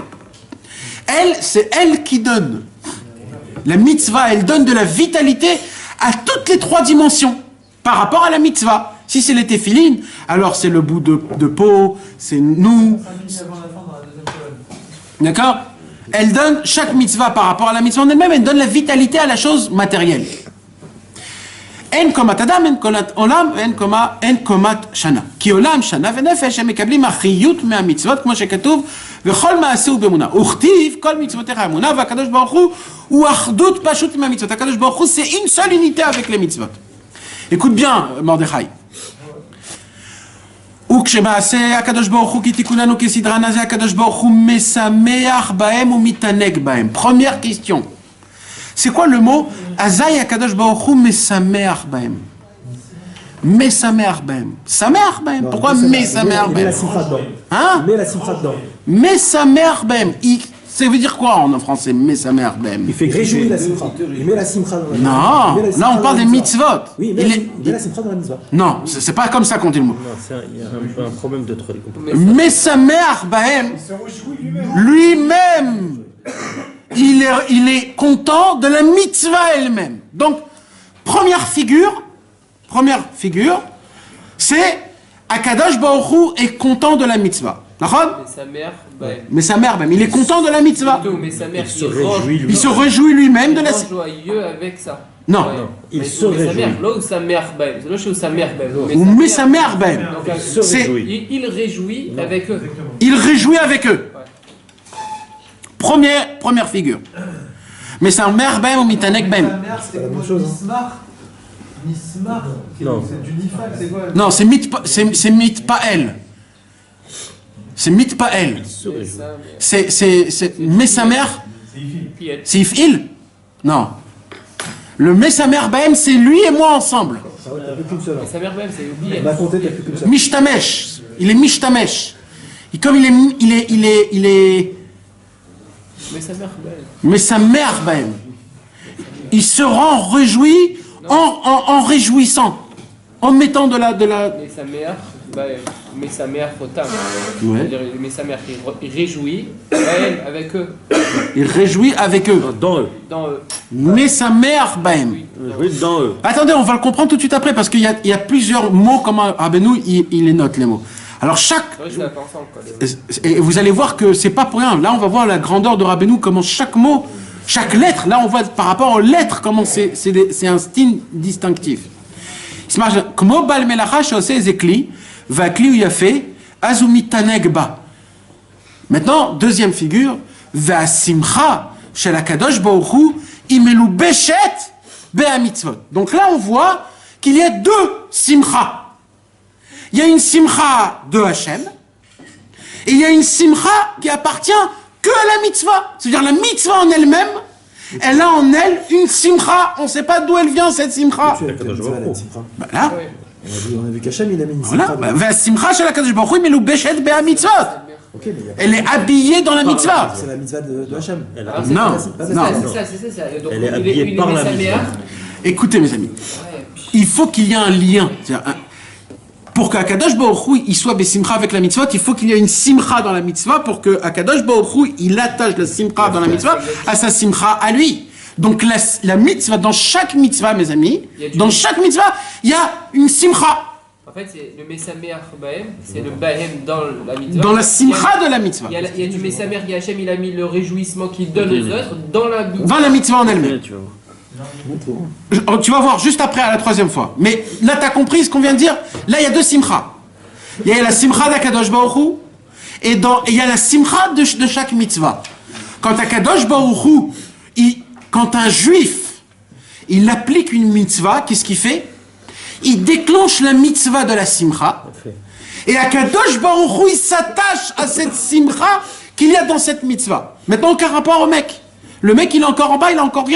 C'est elle qui donne. La mitzvah, elle donne de la vitalité à toutes les 3 dimensions par rapport à la mitzvah. Si c'est les téphilines, alors c'est le bout de peau, c'est nous. D'accord? Elle donne chaque mitzvah par rapport à la mitzvah en elle-même, elle donne la vitalité à la chose matérielle. En komat adam, en komat olam, en komat shana. Ki olam shana venefesh הם מקבלים אחריות מהמצוות כמו שכתוב וכל מעשה הוא באמונה. וכתיב כל מצוותיך אמונה והקדוש ברוך הוא אחדות פשוט עם המצוות. הקדוש ברוך הוא c'est une seule unité avec les mitzvot. Écoute bien, Mordechai. וכשמעשה הקדוש ברוך הוא כי תיקוננו כסדרן זה הקדוש ברוך הוא משמח בהם ומתענג בהם. Première question. C'est quoi le mot? Azaï akadosh baruch hu mesameach bahem. Mesameach bahem. Sameach bahem. Pourquoi mesameach bahem? Il met la simcha dedans. Hein? Il met la simcha dedans. Mesameach bahem. Ça veut dire quoi en français? Mesameach bahem. Il fait réjouir la simcha. Il met la simcha dans la mitzvah. Non, là on parle des mitzvot. Oui, il met la simcha dans la mitzvah. Non, c'est pas comme ça qu'on dit le mot. Non, il y a un problème de trop. Mesameach bahem. Lui-même. Il est content de la mitzvah elle-même. Donc, première figure, c'est Akadosh Baruch Hu est content de la mitzvah. D'accord? Mais sa mère, il est content de la mitzvah. Mais sa mère, il se réjouit lui-même de la. Il est joyeux avec ça. Non. Il se réjouit. Là où sa mère, c'est là où sa mère, mais sa mère, il réjouit avec eux. Il réjouit avec eux. Première figure. Mais c'est un mère ou mitanek ben. C'est la même chose. Nismar. Non. C'est du nifal, c'est quoi? Non, c'est mitpael. C'est mitpael. C'est mais sa mère. C'est ifil. Non. Le Mesamer Bahem, c'est lui et moi ensemble. Ah ouais, t'as plus qu'une seule. Mesamer Bahem, c'est oublié. On a compté, t'as plus qu'une seule. Mishtamesh. Il est Mishtamesh. Et comme il est Mesamer Bahem. Il se rend réjoui en réjouissant, en mettant de la. Mesamer Rotam. Ouais. C'est-à-dire Mesamer qui réjouit Bahem avec eux. Il réjouit avec eux. Dans eux. Dans eux. Mesameach Bahem. Dans eux. Attendez, on va le comprendre tout de suite après, parce qu'il y a plusieurs mots, comment Rabbeinu, il les note, les mots. Alors et vous allez voir que c'est pas pour rien. Là, on va voir la grandeur de Rabbeinu, comment chaque mot, chaque lettre, là, on voit par rapport aux lettres, comment c'est un style distinctif. Il se marche, Kmo bal melacha shoseh zekli, va kli uyafe, azumi tanegba. Maintenant, deuxième figure, va simcha, shel hakadosh baruch hu, imelu beshet, be'a mitzvot. Donc là, on voit qu'il y a deux simcha. Il y a une simcha de Hachem, et il y a une simcha qui appartient que à la mitzvah. C'est-à-dire la mitzvah en elle-même, elle a en elle une simcha. On ne sait pas d'où elle vient cette simcha. Bah là, on a vu qu'Hachem il a mis une simcha. Voilà. La simcha chez la Kadosh Baruch Hu, mais le béchet be'a mitzvot. Elle est habillée dans la mitzvah. C'est la mitzvah de Hachem. Non, non. C'est ça. Donc, Elle est habillée par la mitzvah. Écoutez mes amis, il faut qu'il y ait un lien. Pour qu'Akadosh Baruch Hu il soit besimcha avec la mitzvah, il faut qu'il y ait une simcha dans la mitzvah pour que Akadosh Baruch Hu il attache la simcha dans la mitzvah à sa simcha à lui. Donc la mitzvah, dans chaque mitzvah, mes amis, dans chaque mitzvah, il y a une simcha. En fait, c'est le Mesameach Bahem, c'est le Bahem dans la mitzvah. Dans la simcha de la mitzvah. Il y a du Mesameach, Hachem, il a mis le réjouissement qu'il donne aux autres dans la mitzvah. Dans la mitzvah en elle-même. Tu vas voir juste après, à la troisième fois. Mais là, tu as compris ce qu'on vient de dire. Là, il y a deux simcha. Il y a la simcha d'Akadosh Baruch Hu, et il y a la simcha de chaque mitzvah. Quand Akadosh Baruch Hu, quand un juif, il applique une mitzvah, qu'est-ce qu'il fait? Il déclenche la mitzvah de la simcha. Et Akadosh Baruch Hu, il s'attache à cette simcha qu'il y a dans cette mitzvah. Maintenant, aucun rapport au mec. Le mec, il est encore en bas, il n'a encore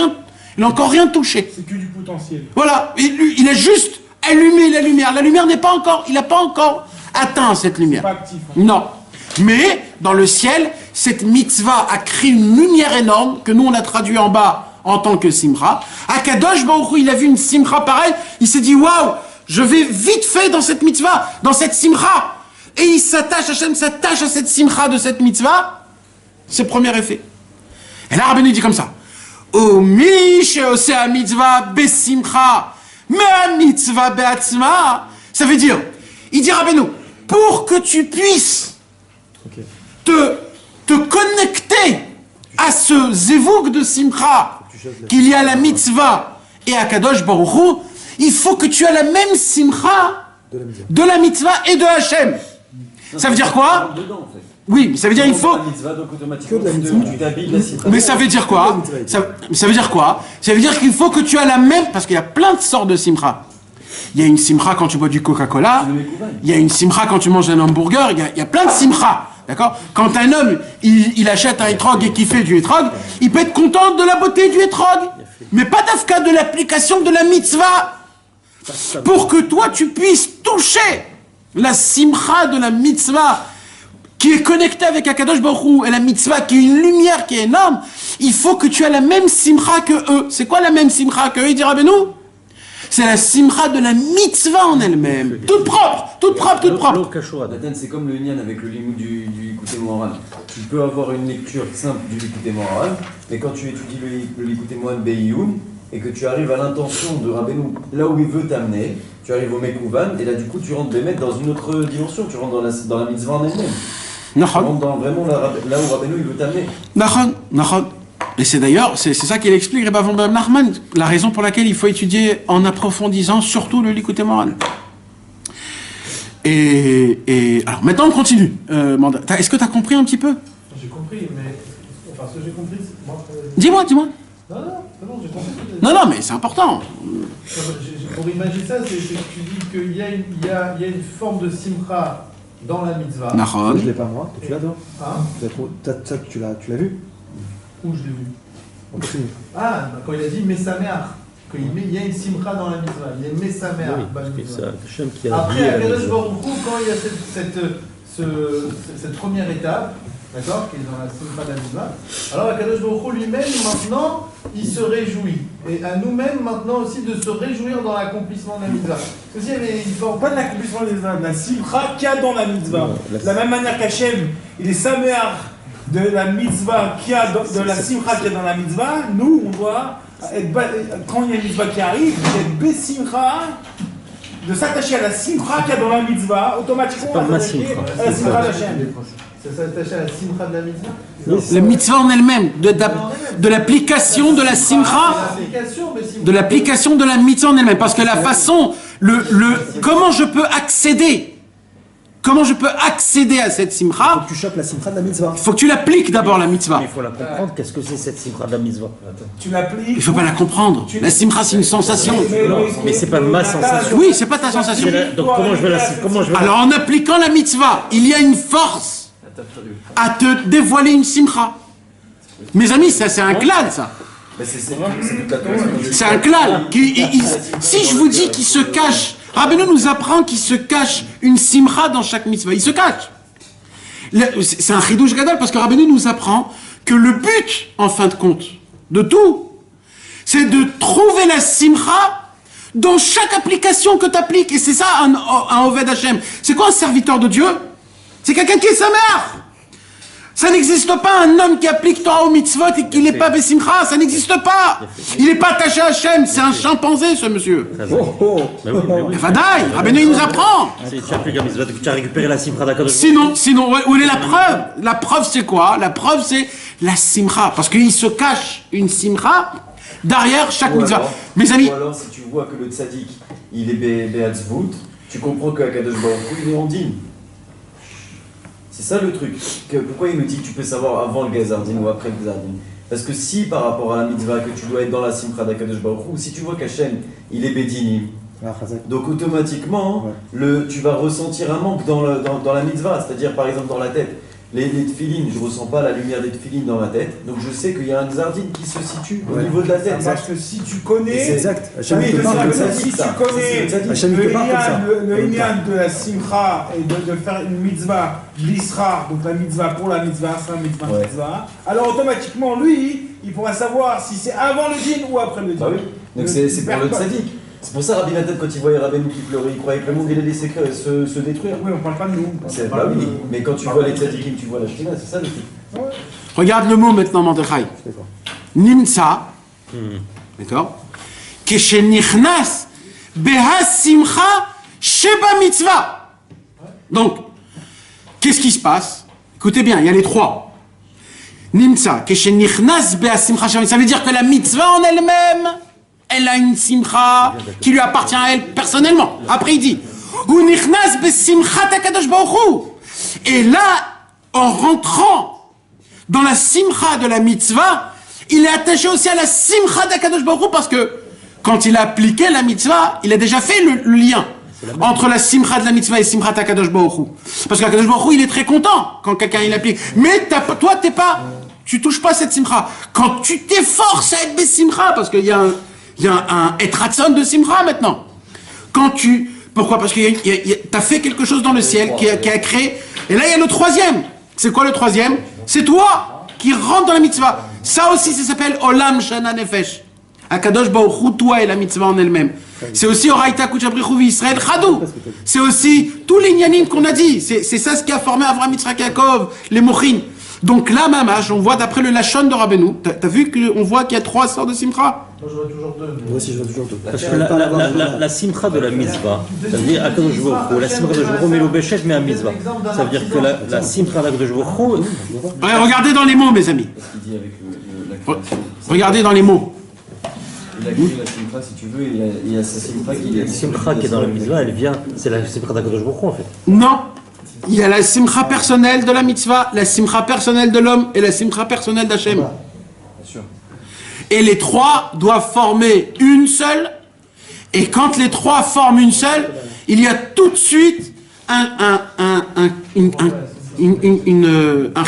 rien touché. C'est que du potentiel. Voilà, il a juste allumé la lumière. La lumière il n'a pas encore atteint cette lumière. C'est pas actif. Non. Mais, dans le ciel, cette mitzvah a créé une lumière énorme, que nous on a traduit en bas en tant que simcha. Akadosh Baruch Hu, il a vu une simcha pareille, il s'est dit, waouh, je vais vite fait dans cette mitzvah, dans cette simcha. Et il Hachem s'attache à cette simcha de cette mitzvah. C'est le premier effet. Et là, Rabbeinu dit comme ça. Ça veut dire, il dit Rabbeinu, pour que tu puisses te connecter à ce zévouk de simcha qu'il y a la mitzvah et à Kadosh Baruch Hu, il faut que tu aies la même simcha de la mitzvah et de Hachem. Ça veut dire quoi? Oui, mais ça veut dire il faut. Mais ça veut dire quoi? Ça veut dire quoi? Ça veut dire qu'il faut que tu aies la même, parce qu'il y a plein de sortes de simcha. Il y a une simcha quand tu bois du Coca-Cola, il y a une simcha quand tu manges un hamburger, il y a plein de simcha. D'accord? Quand un homme, il achète un etrog et qu'il fait du etrog, il peut être content de la beauté du etrog, mais pas d'afka de l'application de la mitzvah. Pour que toi tu puisses toucher la simcha de la mitzvah qui est connectée avec Akadosh Baruch Hu et la mitzvah qui est une lumière qui est énorme, il faut que tu aies la même simcha que eux. C'est quoi la même simcha que eux, il dit Rabbeinu? C'est la simcha de la mitzvah en elle-même. Toute propre. Nathan, c'est comme le Nyan avec le limou du Likutei Moharan. Tu peux avoir une lecture simple du Likutei Moharan, mais quand tu étudies le Likutei Moharan Be'iyun, et que tu arrives à l'intention de Rabbeinu, là où il veut t'amener, tu arrives au Mekouvan, et là du coup tu rentres Bémet dans une autre dimension, tu rentres dans la mitzvah en elle-même. Tu rentres dans vraiment là où Rabbeinu il veut t'amener. Nachon. Et c'est d'ailleurs, c'est ça qu'il explique Rebbe Avram ben Nachman, la raison pour laquelle il faut étudier en approfondissant surtout le Likutei Moharan. Et alors maintenant on continue. Est-ce que tu as compris un petit peu? J'ai compris, mais enfin ce que j'ai compris, c'est moi. Dis-moi. Non, j'ai compris. Non, mais c'est important. Pour imaginer ça, c'est que tu dis qu'il y a une forme de simcha dans la mitzvah. Je ne l'ai pas moi, tu l'as toi? Hein? Tu l'as vu? Où je l'ai vu? On continue. Ah, quand il a dit Mesameach, qu'il y a une simcha dans la mitzvah, il y a une Mesameach. Après, à Kadosh Baruch Hu, quand il y a cette première étape, d'accord, qui est dans la simcha de la mitzvah, alors à Kadosh Baruch Hu lui-même, maintenant, il se réjouit. Et à nous-mêmes, maintenant aussi, de se réjouir dans l'accomplissement de la mitzvah. Parce qu'il y avait une forme. Pas de l'accomplissement de la mitzvah, de la simcha qu'il y a dans la mitzvah. De la même manière qu'Hachem, il est saméach de la mitzvah qu'il y a, de la simcha qu'il y a dans la mitzvah, nous, on doit, quand il y a une mitzvah qui arrive, être besimcha, de s'attacher à la simcha qu'il y a dans la mitzvah, automatiquement, on va s'attacher à la simcha d'Hachem. C'est s'attacher à la simcha de la mitzvah. La mitzvah en elle-même, de l'application de la simcha, de l'application de la mitzvah en elle-même. Parce que la façon, comment je peux accéder à cette simcha? Faut que tu chopes la simcha de la mitzvah. Il faut que tu l'appliques d'abord, la mitzvah. Mais il faut la comprendre. Qu'est-ce que c'est cette simcha de la mitzvah? Tu l'appliques. Il ne faut pas la comprendre. La simcha, c'est une sensation. Mais c'est pas ma sensation. Oui, c'est pas ta sensation. Donc comment je vais la... Alors en appliquant la mitzvah, il y a une force à te dévoiler une simcha. Mes amis, ça c'est un klal, ça. C'est un klal. Si je vous dis qu'il se cache, Rabbeinu nous apprend qu'il se cache une simcha dans chaque mitzvah. Il se cache. C'est un chidouche gadol parce que Rabbeinu nous apprend que le but, en fin de compte, de tout, c'est de trouver la simcha dans chaque application que tu appliques. Et c'est ça un Oved Hashem. C'est quoi un serviteur de Dieu? C'est quelqu'un qui est sa mère. Ça n'existe pas un homme qui applique Torah au mitzvot et qui n'est pas Bessimcha. Ça n'existe pas. Il n'est pas attaché à Hachem. C'est un chimpanzé, ce monsieur. Vadaï, Rabbeinu nous apprend. Si tu appliques un mitzvot, tu as récupéré la simcha d'Akadosh. Sinon, où est la preuve? La preuve, c'est quoi? La preuve, c'est la simcha. Parce qu'il se cache une simcha derrière chaque mitzvah. Mes amis. Ou alors, si tu vois que le tzaddik, il est Be'atzvut, tu comprends qu'Akadosh Baruch Hu, il est en dîme. C'est ça le truc. Pourquoi il nous dit que tu peux savoir avant le Gazardin ou après le Gazardin? Parce que si par rapport à la mitzvah que tu dois être dans la simcha d'Akadosh Baruch Hu, si tu vois qu'Hachem il est Bédinim, donc automatiquement tu vas ressentir un manque dans la mitzvah, c'est-à-dire par exemple dans la tête. Les tefilines, je ne ressens pas la lumière des tefilines dans ma tête, donc je sais qu'il y a un Gazardin qui se situe au niveau de la tête. Parce que si tu connais, c'est exact. si tu connais le Inyan de la simcha et de faire une mitzvah l'isra, donc la mitzvah pour la mitzvah, c'est la mitzvah, alors automatiquement lui, il pourra savoir si c'est avant le din ou après le din. Bah oui. Donc c'est pour le tzaddik. C'est pour ça Rabbi Nathan, quand il voyait Rabbeinu qui pleurait, il croyait que le monde allait laisser se détruire. Oui, on parle pas de nous. Bah oui, mais quand tu vois les tzaddikim, tu vois la shkina, c'est ça le truc. Regarde le mot maintenant, Mordechai. Nimsa. D'accord? Keshenichnas beha simcha sheba mitzvah. Donc, qu'est-ce qui se passe? Écoutez bien, il y a les trois. Nimsa, keshenichnas beha simcha sheba mitzvah. Ça veut dire que la mitzvah en elle-même, elle a une simcha qui lui appartient à elle personnellement. Après, il dit Unichnas besimchat hakadosh baruch hu. Et là, en rentrant dans la simcha de la mitzvah, il est attaché aussi à la simcha d'Akadosh baruch hu parce que quand il a appliqué la mitzvah, il a déjà fait le lien entre la simcha de la mitzvah et simcha d'Akadosh baruch hu. Parce qu'Akadosh baruch hu, il est très content quand quelqu'un il applique. Mais toi, tu touches pas cette simcha. Quand tu t'efforces à être besimcha, parce qu'il y a un etratson de simcha maintenant. Pourquoi? Parce que t'as fait quelque chose dans le ciel qui a créé. Et là, il y a le troisième. C'est quoi le troisième? C'est toi qui rentre dans la mitzvah. Ça aussi, ça s'appelle Olam Shana Nefesh. Akadosh Baruch Hu, toi et la mitzvah en elle-même. C'est aussi Oraita Kuchabrichou Israël Chadou. C'est aussi tous les nyanim qu'on a dit. C'est ça ce qui a formé Avraham, Yitzhak, Yaakov, les Mochin. Donc là, mamash, on voit d'après le Lachon de Rabbeinu, t'as vu qu'on voit qu'il y a 3 sortes de simcha? Moi je vois toujours deux. Moi aussi je vois toujours deux. Parce que la simcha de la mitzvah, ça veut dire Akadosh Baruch Hu, la simcha de Baruch Hu, mais le béchet, mais un mitzvah. Ça veut dire que la simcha d'Akadosh Baruch Hu. Ouais, regardez dans les mots, mes amis. Regardez dans les mots. Il a créé la simcha, si tu veux, il y a sa simcha qui est. La simcha qui est dans la mitzvah, elle vient, c'est la simcha d'Akadosh Baruch Hu en fait. Non. Il y a la simcha personnelle de la mitzvah, la simcha personnelle de l'homme et la simcha personnelle d'Hachem. Bien sûr. Et les trois doivent former une seule. Et quand les trois forment une seule, il y a tout de suite un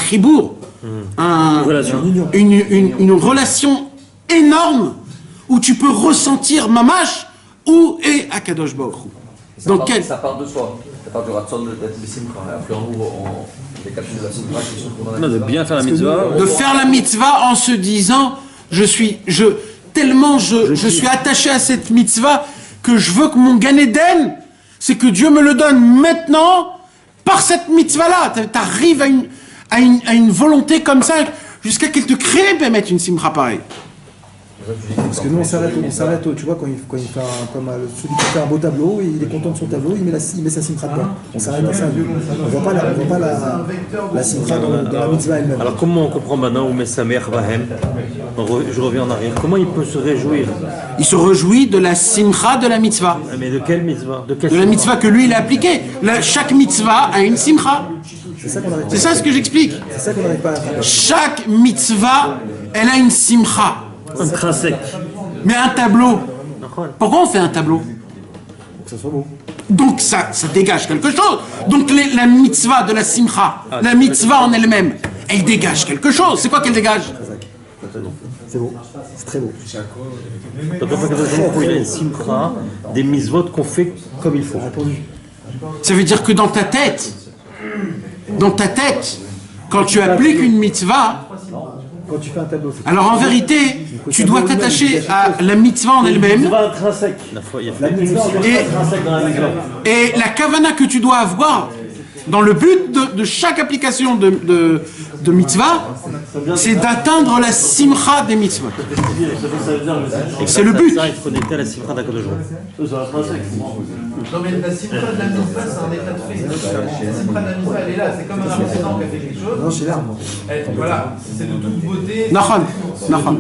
chibour, une relation énorme où tu peux ressentir mamash où est Akadosh Baruch Hu. Donc ça part de soi. Ça part du ratson de tête des simcha. Et après, en gros, on décapsule la simcha qui sont dans la de bien faire la mitzvah. De faire la mitzvah en se disant, je suis attaché à cette mitzvah que je veux que mon Gan Eden, c'est que Dieu me le donne maintenant par cette mitzvah-là. T'arrives a une volonté comme ça, jusqu'à qu'elle te crée pour mettre une simcha pareille. Parce que nous on s'arrête, tu vois, quand il fait celui qui fait un beau tableau, il est content de son tableau, il met sa simcha dedans. On s'arrête dans ça. On voit pas la simcha dans la mitzvah elle-même. Alors comment on comprend maintenant où met sa mère Bahem? Je reviens en arrière. Comment il peut se réjouir? Il se réjouit de la simcha de la mitzvah. Mais de quelle mitzvah? De la mitzvah que lui il a appliquée. Chaque mitzvah a une simcha. C'est ça ce que j'explique. C'est ça qu'on n'arrive pas à faire. Chaque mitzvah, elle a une simcha. Intrinsèque. Mais un tableau. Pourquoi on fait un tableau? Pour que ça soit beau. Donc ça dégage quelque chose. Donc la mitzvah de la simcha, la mitzvah en elle-même, elle dégage quelque chose. C'est quoi qu'elle dégage? C'est beau. C'est très beau. Donc en fait, il y a une simcha, des mitzvot qu'on fait comme il faut. Ça veut dire que dans ta tête, quand tu appliques une mitzvah, quand tu fais un tableau, alors en vérité, tu dois t'attacher à la mitzvah en elle-même. Et la kavana que tu dois avoir dans le but de chaque application de mitzvah, c'est d'atteindre la simcha des mitzvahs. C'est le but. Ça, être connecté à la simcha d'Akadosh Baruch Hu. Non mais la simcha de la mitzvah, c'est un état de fait. La simcha de la mitzvah, elle est là. C'est comme un artisan qui a fait quelque chose. Non, chez l'arbre. Voilà, c'est de toute beauté. Nahon.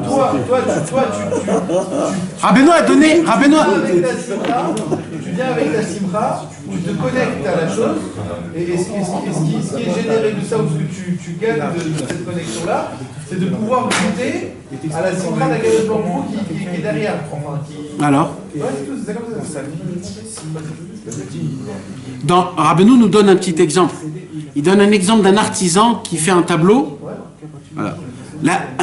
Toi, Rabbeinu a donné. Tu viens avec la simcha, tu te connectes à la chose, et ce qui est généré de ça, ou ce que tu gagnes de cette connexion-là, c'est de pouvoir goûter à la simcha d'Akadosh Baruch Hu qui est derrière. Alors Ouais, c'est comme ça. Rabbeinu nous donne un petit exemple. Il donne un exemple d'un artisan qui fait un tableau. Voilà.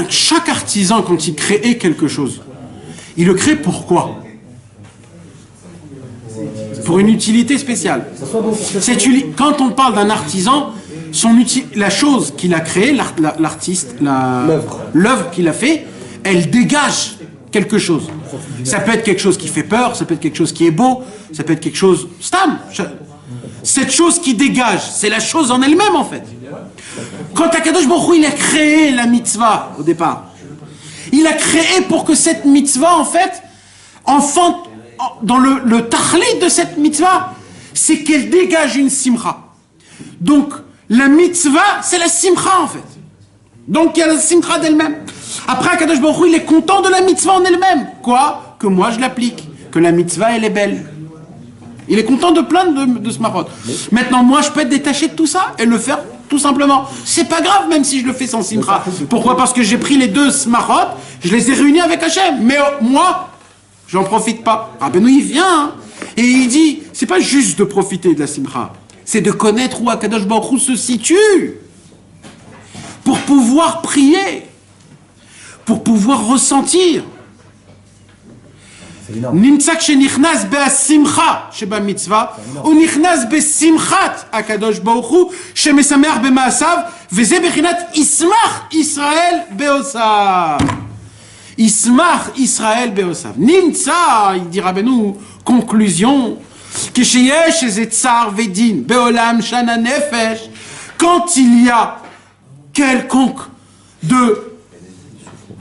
Chaque artisan, quand il crée quelque chose, il le crée pourquoi? Pour une utilité spéciale. Quand on parle d'un artisan, la chose qu'il a créée, l'artiste, l'œuvre qu'il a fait, elle dégage quelque chose. Ça peut être quelque chose qui fait peur, ça peut être quelque chose qui est beau, ça peut être quelque chose... Stam. Cette chose qui dégage, c'est la chose en elle-même en fait. Quand Akadosh Baruch Hu, il a créé la mitzvah au départ, il a créé pour que cette mitzvah en fait, dans le tachlit de cette mitzvah, c'est qu'elle dégage une simcha. Donc, la mitzvah, c'est la simcha en fait. Donc, il y a la simcha d'elle-même. Après, Akadosh Baruch Hu, il est content de la mitzvah en elle-même. Quoi? Que moi, je l'applique. Que la mitzvah, elle est belle. Il est content de plein de smarot. Maintenant, moi, je peux être détaché de tout ça et le faire tout simplement. C'est pas grave, même si je le fais sans simcha. Pourquoi? Parce que j'ai pris les deux smarot, je les ai réunis avec Hachem. Mais moi, j'en profite pas. Rabbeinu, il vient et il dit, c'est pas juste de profiter de la simcha, c'est de connaître où Akadosh Baruch Hu se situe pour pouvoir prier, pour pouvoir ressentir. נמצא כשנכנס בהשמחה שבמצווה, הוא נכנס בשמחת הקדוש ברוך הוא שמשמח במעשיו, וזה בחינת ישמח ישראל בעושיו. ישמח ישראל בעושיו. נמצא, il dit Rabbeinu, conclusion, כשיש איזה צער ודין בעולם שן הנפש, quand il y a quelconque de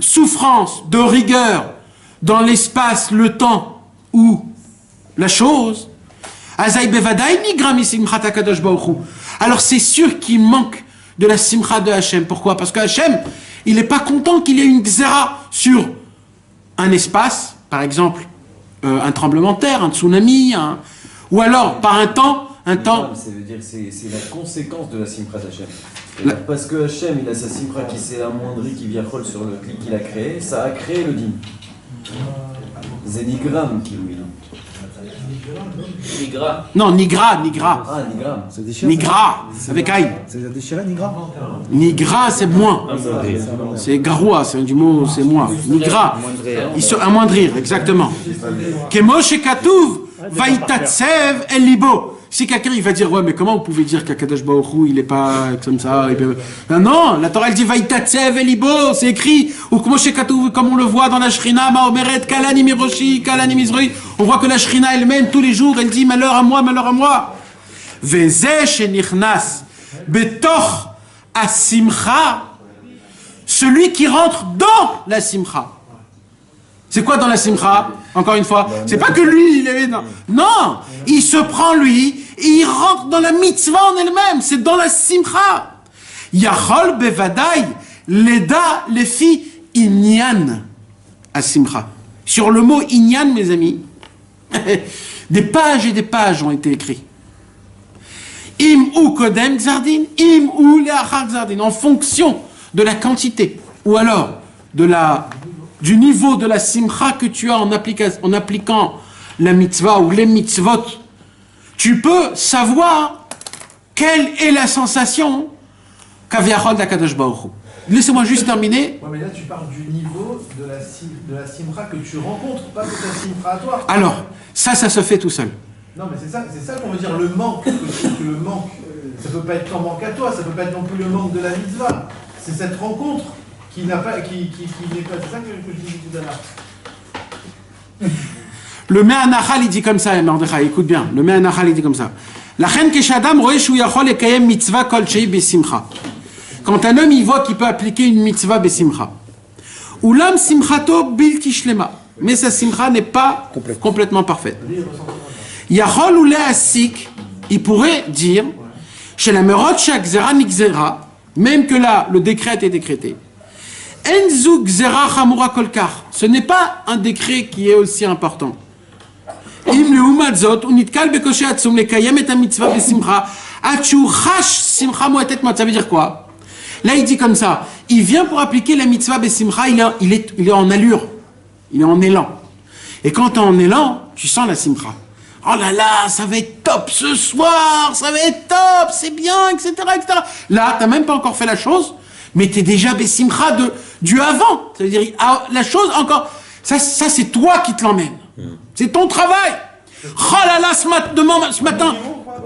souffrance, de rigueur, dans l'espace, le temps ou la chose, alors c'est sûr qu'il manque de la simcha de Hachem. Pourquoi? Parce que Hachem, il n'est pas content qu'il y ait une xéra sur un espace, par exemple un tremblement de terre, un tsunami, ou alors par un temps. C'est la conséquence de la simcha d'Hachem. Parce que Hachem, il a sa simcha qui s'est amoindrie, qui vient sur le clic qu'il a créé, ça a créé le din. C'est Nigram qui lui Nigra. Non, Nigra. Ah, Nigram. Nigra, avec Aïe. C'est déchiré, Nigra. Nigra, c'est moins. C'est garoua, c'est du mot, c'est moins. Nigra. Il se amoindrir, exactement. Kemoshe Katouv, Vaïtatsev El Libo. Si quelqu'un il va dire, ouais, mais comment vous pouvez dire qu'Akadosh Baruch Hu, il est pas comme ça Non, la Torah elle dit Vaïtatsev El Libo, c'est écrit. Ou comme on le voit dans la Shrina, Maomeret, Kalani Miroshi, Kalani Mizroi. On voit que la Shrina elle-même, tous les jours, elle dit malheur à moi, malheur à moi. Veze Shenichnas, Betoch Asimcha, celui qui rentre dans la simcha. C'est quoi dans la simcha? Encore une fois, c'est pas que lui, il est... Non, il se prend lui, et il rentre dans la mitzvah en elle-même, c'est dans la simcha. Yachol bevadai, leda lefi inyan asimcha. Sur le mot inyan, mes amis, des pages et des pages ont été écrites. Im ou kodem xardin, im ou leachar xardin, en fonction de la quantité, ou alors du niveau de la simcha que tu as en appliquant la mitzvah ou les mitzvot, tu peux savoir quelle est la sensation qu'aviachol d'Akadosh Baruch Hu. Laissez-moi juste terminer. Ouais, mais là tu parles du niveau de la simcha que tu rencontres, pas de ta simcha à toi. Alors, ça se fait tout seul. Non, mais c'est ça qu'on veut dire, le manque. Le manque, ça peut pas être ton manque à toi, ça peut pas être non plus le manque de la mitzvah. C'est cette rencontre qui n'a pas, qui n'est pas. C'est ça que je disais tout à l'heure. Le Me'anachal, il dit comme ça, Mordechai, écoute bien. Le Me'anachal, il dit comme ça. Lachen keshadam roe shu yachol lekayem mitzvah kol shei besimcha. Quand un homme, il voit qu'il peut appliquer une mitzvah besimcha. Ulam simchato bilti shlema. Mais sa simcha n'est pas complètement parfaite. Yachol ou le'asik, il pourrait dire, chez la merot shak zera nikzera, même que là, le décret a été décrété. Enzu gzera chamura kolkar. Ce n'est pas un décret qui est aussi important. Im leumat zot, unitkal bekoshe atzum lekayem et mitzvah besimcha, achu chash simcha moetet mot. Ça veut dire quoi? Là, il dit comme ça. Il vient pour appliquer la mitzvah besimcha, il est en allure. Il est en élan. Et quand tu es en élan, tu sens la simcha. Oh là là, ça va être top ce soir, ça va être top, c'est bien, etc., etc. Là, tu n'as même pas encore fait la chose, mais tu es déjà besimcha du avant. Ça veut dire, la chose encore, ça c'est toi qui te l'emmène. C'est ton travail. Oh là là, ce matin,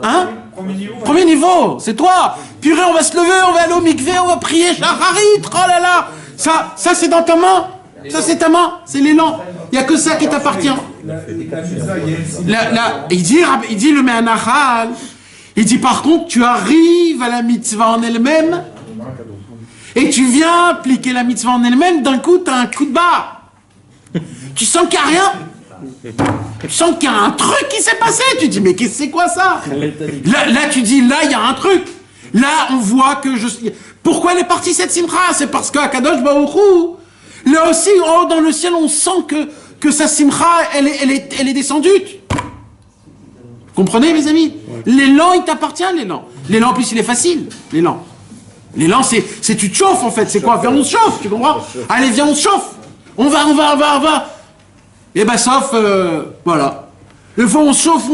hein? Premier niveau, c'est toi. Purée, on va se lever, on va aller au mikvé, on va prier Shacharit. Oh là là, ça c'est dans ta main. Ça c'est ta main, c'est l'élan. Il n'y a que ça qui t'appartient. Là, il dit le Me'anachal, il dit par contre, tu arrives à la mitzvah en elle-même, et tu viens appliquer la mitzvah en elle-même, d'un coup, tu as un coup de barre. Tu sens qu'il n'y a rien. Tu sens qu'il y a un truc qui s'est passé. Tu dis, mais c'est quoi ça? Là, tu dis, là, il y a un truc. Là, on voit que Pourquoi elle est partie cette simcha? C'est parce qu'à Kadosh Baruch Hu, là aussi, dans le ciel, on sent que sa simcha, elle est descendue. Comprenez, mes amis? L'élan, il t'appartient, l'élan. L'élan, en plus, il est facile, l'élan. L'élan, c'est tu te chauffes, en fait. C'est quoi? Viens, on se chauffe, tu comprends? Allez, viens, on se chauffe. On va. Et ben, sauf, voilà. Des fois, on se chauffe.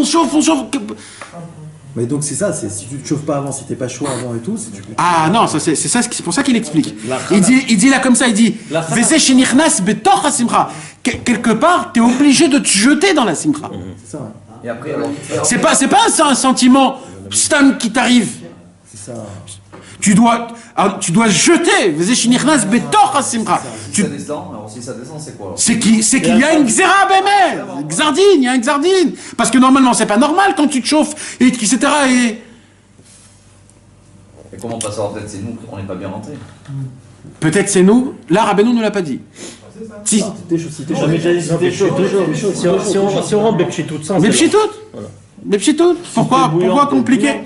Mais donc c'est ça, si tu te chauffes pas avant, si t'es pas chaud avant et tout, c'est du coup. Ah non, c'est pour ça qu'il explique. Il dit là comme ça, il dit Vese shenichnas betoch hasimcha. Quelque part, t'es obligé de te jeter dans la simcha. C'est ça. Et après, c'est pas un sentiment stam qui t'arrive. C'est ça. Tu dois jeter. Vese shenichnas betoch hasimcha. Si ça descend, alors si ça descend, c'est quoi alors? C'est qu'il y a une xéra bémel, il y a une xardine. Parce que normalement, c'est pas normal quand tu te chauffes, et etc. Et comment on peut savoir? Peut-être c'est nous, on n'est pas bien rentrés. Peut-être c'est nous. Là, Rabbeinu ne l'a pas dit. Si. Si on rend Bepchitout sans. Bepchitout. Pourquoi compliqué?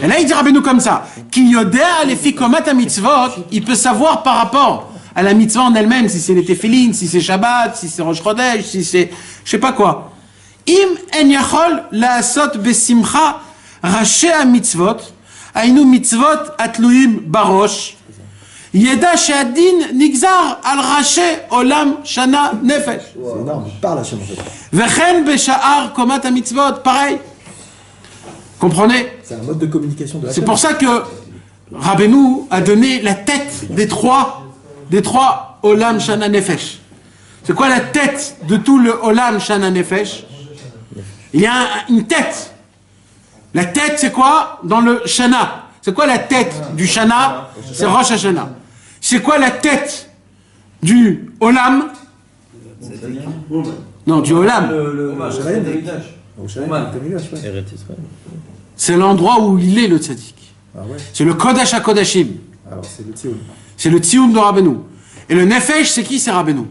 Et là, il dit Rabbeinu comme ça. Ki yodea lefi komat mitzvot, il peut savoir par rapport à la mitzvah en elle-même, si c'est les tefilin, si c'est Shabbat, si c'est Rosh Chodesh, si c'est je sais pas quoi. Im en yachol la'asot besimcha raché a mitzvot, ainu mitzvot atluim barosh, yeda she'adin nigzar al raché olam shana nefesh. C'est énorme, il parle à Hachem en fait. Vechen besha'ar komat mitzvot, pareil. Comprenez? C'est un mode de communication de Hachem. C'est pour ça que Rabbeinu a donné la tête des trois Olam Shana Nefesh. C'est quoi la tête de tout le Olam Shana Nefesh? Il y a une tête. La tête, c'est quoi dans le Shana? C'est quoi la tête du Shana? C'est Rosh Hashanah. C'est quoi la tête du Olam? Non, du Olam. C'est l'endroit où il est le tzaddik. C'est le Kodesh HaKodashim. Alors c'est le Tzion. C'est le Tzion de Rabbeinu. Et le Nefesh, c'est qui? C'est Rabbeinu.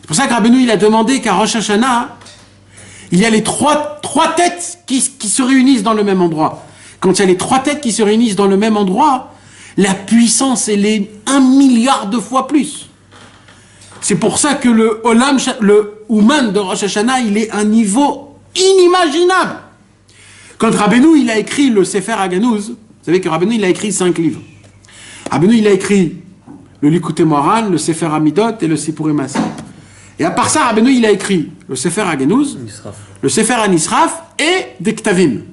C'est pour ça que Rabbeinu, il a demandé qu'à Rosh Hashanah, il y a les trois têtes qui se réunissent dans le même endroit. Quand il y a les 3 têtes qui se réunissent dans le même endroit, la puissance, elle est 1 milliard de fois plus. C'est pour ça que le Ouman de Rosh Hashanah, il est à un niveau inimaginable. Quand Rabbeinu, il a écrit le Sefer Haganouz, vous savez que Rabbeinu, il a écrit 5 livres. Rabbeinu, il a écrit le Likutei Moharan, le Sefer Hamidot et le Sipurim Maaseh. Et à part ça, Rabbeinu, il a écrit le Sefer Haganouz, le Sefer Hanisraf et des Ktavim.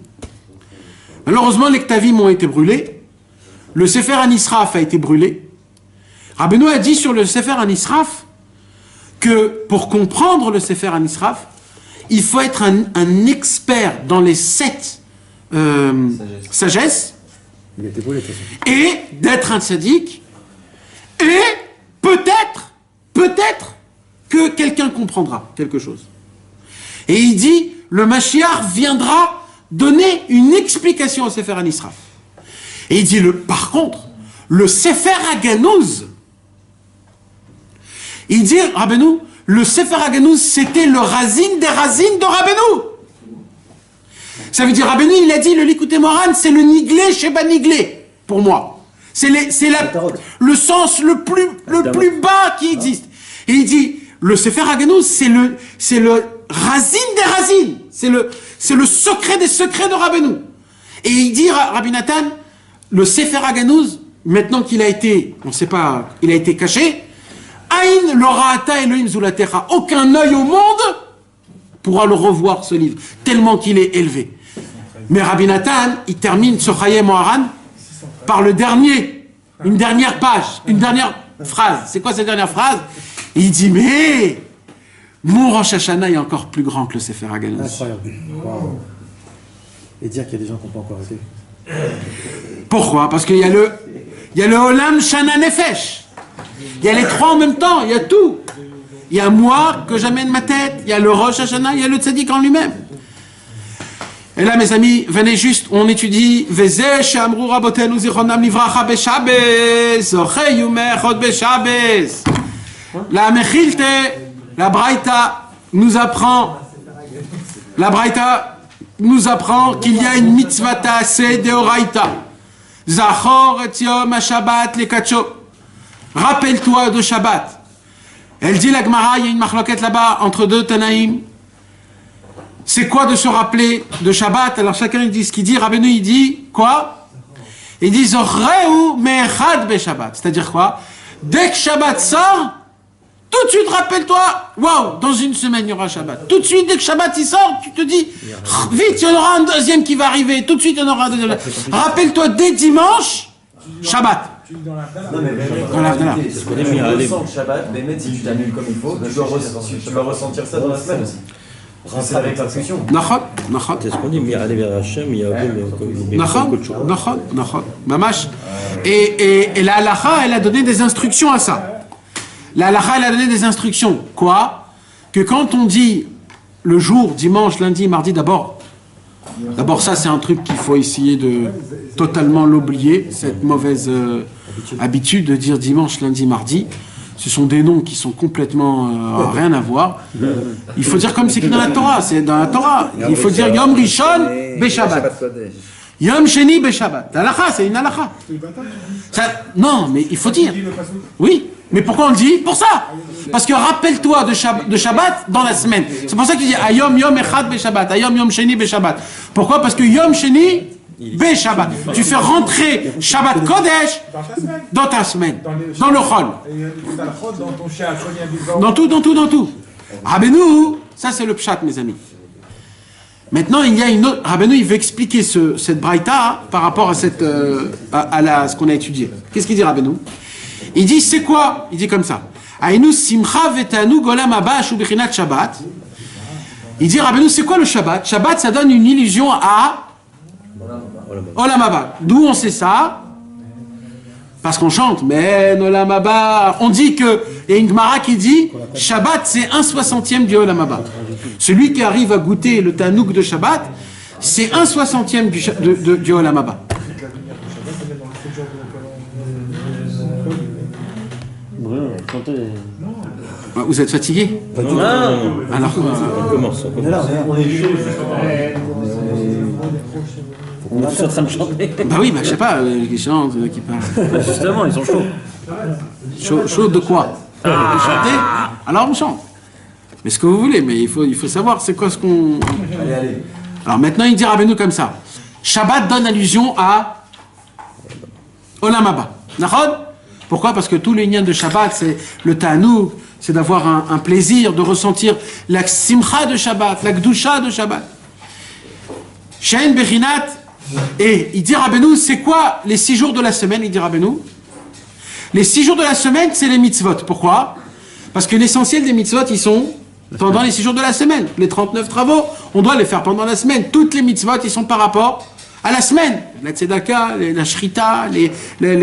Malheureusement, les Ktavim ont été brûlés. Le Sefer Hanisraf a été brûlé. Rabbeinu a dit sur le Sefer Hanisraf que pour comprendre le Sefer Hanisraf, il faut être un expert dans les 7 sagesses et d'être un tzaddik et peut-être que quelqu'un comprendra quelque chose. Et il dit, le Mashiach viendra donner une explication au Sefer Hanisraf. Et il dit, par contre, le Sefer Haganouz, il dit, Rabbeinu, le Sefer Haganouz, c'était le Razin des Razines de Rabbeinu. Ça veut dire, Rabbeinu, il a dit, le Likutei Moharan, c'est le Niglé Sheba Niglé, pour moi. C'est le sens le plus bas qui existe. Et il dit, le Sefer Haganouz, c'est le Razin des Razines. C'est le secret des secrets de Rabbeinu. Et il dit, Rabbi Nathan, le Sefer Haganouz, maintenant qu'il a été, on ne sait pas, il a été caché, Aïn l'orata Elohim zulatecha. Aucun œil au monde pourra le revoir, ce livre, tellement qu'il est élevé. Mais Rabbi Nathan, il termine ce Chayei Moharan par une dernière page, une dernière phrase. C'est quoi cette dernière phrase? Il dit, mais mon Rosh Hashanah est encore plus grand que le Sefer Haganouz. Incroyable. Wow. Et dire qu'il y a des gens qui n'ont pas encore été. Pourquoi? Parce qu'il y a le Olam Shana Nefesh. Il y a les 3 en même temps, il y a tout. Il y a moi que j'amène ma tête, il y a le Rosh Hashanah, il y a le Tzaddik en lui-même. Et là, mes amis, venez juste, on étudie Vezeh she'amru rabotenu zichronam livracha beshabes, zochei yumechot beshabes. La Mechilte, la Braïta nous apprend qu'il y a une mitzvah ta'aseh deoraita. Zachor et yom ha-shabbat lekacho. Rappelle-toi de Shabbat. Elle dit la Gemara, il y a une machloket là-bas entre 2 Tanaïm. C'est quoi de se rappeler de Shabbat? Alors chacun il dit ce qu'il dit. Rabbeinu il dit quoi? Il dit Zoreu me'echad be-Shabbat. C'est-à-dire quoi? Dès que Shabbat sort, tout de suite rappelle-toi, waouh, dans une semaine il y aura Shabbat. Tout de suite, dès que Shabbat il sort, tu te dis vite, il y en aura un deuxième qui va arriver. Tout de suite, il y en aura un deuxième. Rappelle-toi dès dimanche, Shabbat. Non mais dans la réalité, si tu ressens le Shabbat, mais si tu t'annules comme il faut, tu vas ressentir ça dans la semaine aussi. C'est avec la pression. C'est ce qu'on dit, mais aller vers Hachem, il y a Mamash. Et la halakha, elle a donné des instructions à ça. La halakha, elle a donné des instructions. Quoi? Que quand on dit le jour, dimanche, lundi, mardi, d'abord ça c'est un truc qu'il faut essayer de totalement l'oublier, cette mauvaise habitude de dire dimanche, lundi, mardi. Ce sont des noms qui sont complètement rien à voir. Il faut dire comme c'est dans la Torah, c'est dans la Torah. Il faut dire Yom Rishon Beshabbat. Yom Sheni Beshabbat. Halakha, c'est une halakha. Non, mais il faut dire. Oui, mais pourquoi on le dit? Pour ça. Parce que rappelle-toi de Shabbat dans la semaine. C'est pour ça qu'il dit Ayom Yom Echad Beshabbat, Ayom Yom Sheni Beshabbat. Pourquoi? Parce que Yom Sheni Beshabbat. Tu fais rentrer Shabbat Kodesh dans ta semaine, dans le Chol. Dans tout. Rabbeinu, ça c'est le pshat, mes amis. Maintenant, il y a une autre. Rabbeinu, il veut expliquer cette braïta par rapport à ce qu'on a étudié. Qu'est-ce qu'il dit, Rabbeinu? Il dit, c'est quoi? Il dit comme ça. Aïnu simcha vetanu golam haba shu bechinat Shabbat. Il dit, Rabbeinu, c'est quoi le Shabbat? Shabbat, ça donne une illusion à Olam haba. D'où on sait ça? Parce qu'on chante, mais Olam haba. On dit que, il y a une Gemara qui dit, Shabbat, c'est 1/60 du Olam haba. Celui qui arrive à goûter le tanouk de Shabbat, c'est 1/60 du Olam haba. Vous êtes fatigué? Non. Alors, On commence. On est chaud. On est tous en train de chanter. bah oui, bah je sais pas, qui chantent, qui parlent. Justement, ils sont chauds. Chaud de quoi? Chanter? Alors on chante. Mais ce que vous voulez, mais il faut savoir c'est quoi ce qu'on... Allez. Alors maintenant il dit Rabbeinu comme ça. Shabbat donne allusion à Olam Haba. D'accord? Pourquoi? Parce que tout le lien de Shabbat, c'est le ta'anoug, c'est d'avoir un plaisir, de ressentir la simcha de Shabbat, la gdusha de Shabbat. Shein Bechinat, et il dit Rabbeinu, c'est quoi les 6 jours de la semaine? Il dit Rabbeinu, les 6 jours de la semaine, c'est les mitzvot. Pourquoi? Parce que l'essentiel des mitzvot, ils sont pendant les 6 jours de la semaine. Les 39 travaux, on doit les faire pendant la semaine. Toutes les mitzvot, ils sont par rapport à la semaine. La tzedaka, la shrita, les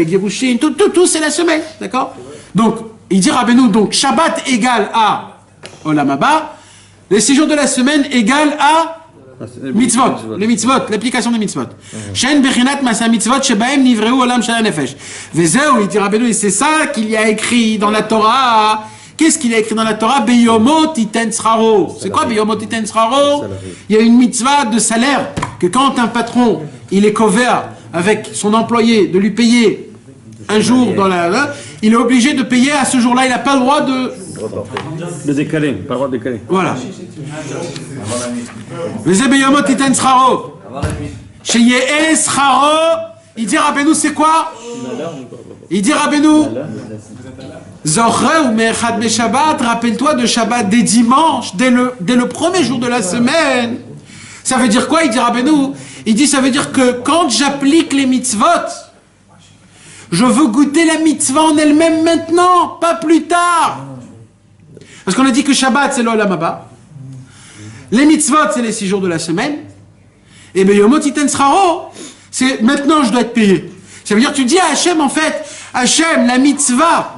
girushin, tout c'est la semaine. D'accord? Donc, il dit Rabbeinu, donc Shabbat égale à Olam Haba, les 6 jours de la semaine égale à mitzvot, les mitzvot, l'application des mitzvot. Shein bechinat masa mitzvot shebahem nivreu olam shel nefesh. Vezeu, il dit Rabbeinu, et c'est ça qu'il y a écrit dans la Torah. Qu'est-ce qu'il a écrit dans la Torah? Beyomot iten sraro. C'est quoi Beyomot iten sraro? Il y a une mitzvah de salaire que quand un patron il est couvert avec son employé de lui payer un jour dans il est obligé de payer à ce jour-là. Il n'a pas le droit de décaler, pas le droit de décaler. Voilà. Il dit Rabbeinu, c'est quoi? Il dit Rabbeinu, rappelle-toi de Shabbat des dimanches, dès le premier jour de la semaine. Ça veut dire quoi? Il dit Rabbeinu, il dit ça veut dire que quand j'applique les mitzvot, je veux goûter la mitzvah en elle-même maintenant, pas plus tard. Parce qu'on a dit que Shabbat c'est l'Olam Haba, les mitzvot c'est les 6 jours de la semaine, et Beyomot Iten Sraro, c'est maintenant je dois être payé. Ça veut dire tu dis à Hachem en fait, Hachem, la mitzvah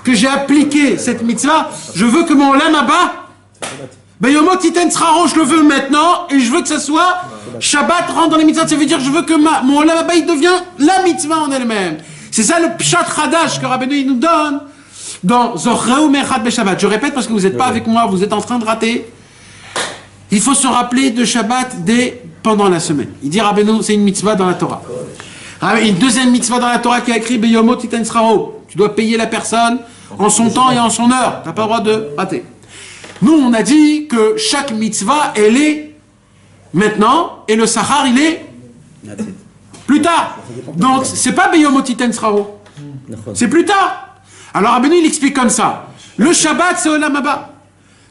que j'ai appliquée, cette mitzvah, je veux que mon Olam Haba, Beyomot Iten Sraro, je le veux maintenant, et je veux que ça soit Shabbat rentre dans les mitzvahs. Ça veut dire que je veux que mon Olam Haba il devient la mitzvah en elle-même. C'est ça le pshat chadash que Rabbeinu il nous donne dans Zorreu Mechad Beshabbat. Je répète parce que vous n'êtes pas avec moi, vous êtes en train de rater. Il faut se rappeler de Shabbat pendant la semaine. Il dit Rabbeinu, c'est une mitzvah dans la Torah. Une deuxième mitzvah dans la Torah qui a écrit Beyomot Iten Sraro. Tu dois payer la personne en son temps et en son heure. Tu n'as pas le droit de rater. Nous, on a dit que chaque mitzvah, elle est maintenant, et le Sahar, il est plus tard. Donc, c'est pas Beyomot Iten Sraro. C'est plus tard. Alors, Rabbeinu, il explique comme ça. Le Shabbat, c'est Olam Haba.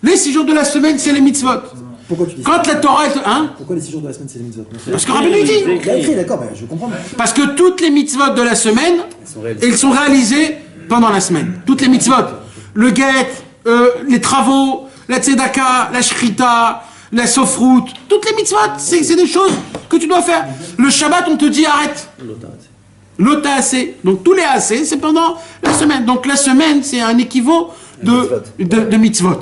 Les 6 jours de la semaine, c'est les mitzvot. Pourquoi tu dis quand ça? la Torah est... Hein? Pourquoi les 6 jours de la semaine, c'est les mitzvot? Parce que Rabbeinu dit. Il a écrit, d'accord, je comprends. Parce que toutes les mitzvot de la semaine, elles sont réalisées pendant la semaine. Toutes les mitzvot. Le guet, les travaux, la tzedaka, la shrita, la sofroute, toutes les mitzvot, c'est des choses que tu dois faire. Le Shabbat, on te dit arrête. L'ota assez. Donc tous les assez, c'est pendant la semaine. Donc la semaine, c'est un équivalent de mitzvot.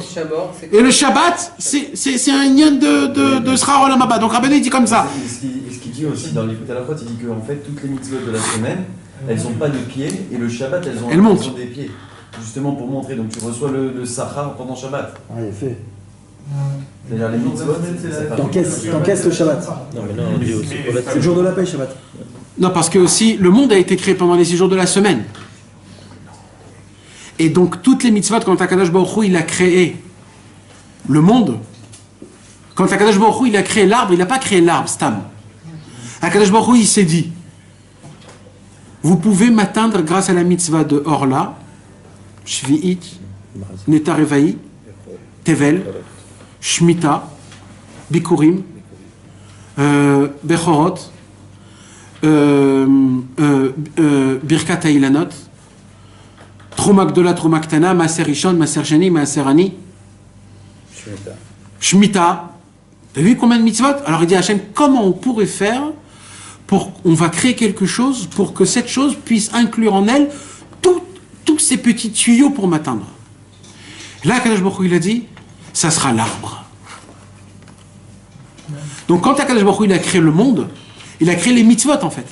Et le Shabbat, c'est un lien de Sra Olam Haba. Donc Rabbeinu dit comme ça. Ce qu'il dit aussi dans l'Écoute à la fois, il dit que en fait, toutes les mitzvot de la semaine, elles n'ont pas de pieds, et le Shabbat, elles ont des pieds. Justement pour montrer, donc tu reçois le Sahar pendant Shabbat. Ah, il est fait. C'est-à-dire les mitzvot, t'encaisses le Shabbat. Non, mais là, on dit aussi. C'est le jour de la paix, Shabbat. Non, parce que aussi, le monde a été créé pendant les 6 jours de la semaine. Et donc, toutes les mitzvot, quand Akadosh Baruch Hu, il a créé le monde, quand Akadosh Baruch Hu, il a créé l'arbre, il n'a pas créé l'arbre, Stam. Akadosh Baruch Hu, il s'est dit, vous pouvez m'atteindre grâce à la mitzvah de Orla, Shvi'it, Netarevaï, Tevel, Shmita, Bikurim, Bechorot, Birkat Hailanot, Trouma Gdola, Trouma Ktana, Maaser Rishon, Maaser Sheni, Maaser Ani, Shmita. T'as vu combien de mitzvot? Alors il dit à Hachem, comment on pourrait faire on va créer quelque chose pour que cette chose puisse inclure en elle tous ces petits tuyaux pour m'atteindre. Là, Kadosh Baruch Hu, il a dit, ça sera l'arbre. Donc quand Kadosh Baruch Hu, il a créé le monde, il a créé les mitzvot en fait.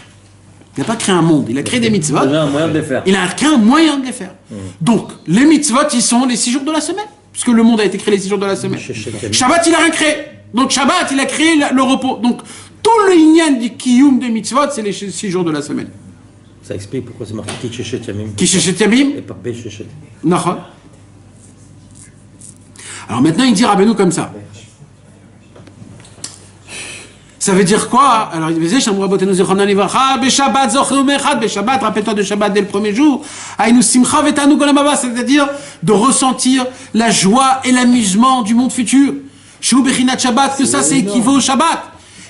Il n'a pas créé un monde, il a créé des mitzvot. Il a un moyen de les faire. Il a créé un moyen de les faire. Donc, les mitzvot, ils sont les 6 jours de la semaine. Puisque le monde a été créé les 6 jours de la semaine. Shabbat, il a rien créé. Donc, Shabbat, il a créé le repos. Donc, tout le inyan du kiyum des mitzvot, c'est les 6 jours de la semaine. Ça explique pourquoi c'est marqué Kisheshet Yamim. Kisheshet Yamim. Et pas Besheshet. Nachon. Alors maintenant, il dit Rabbeinu comme ça. Ça veut dire quoi? Alors, il disait, Shabbat, rappelle-toi de Shabbat dès le premier jour. C'est-à-dire de ressentir la joie et l'amusement du monde futur. Que ça, c'est équivaut au Shabbat.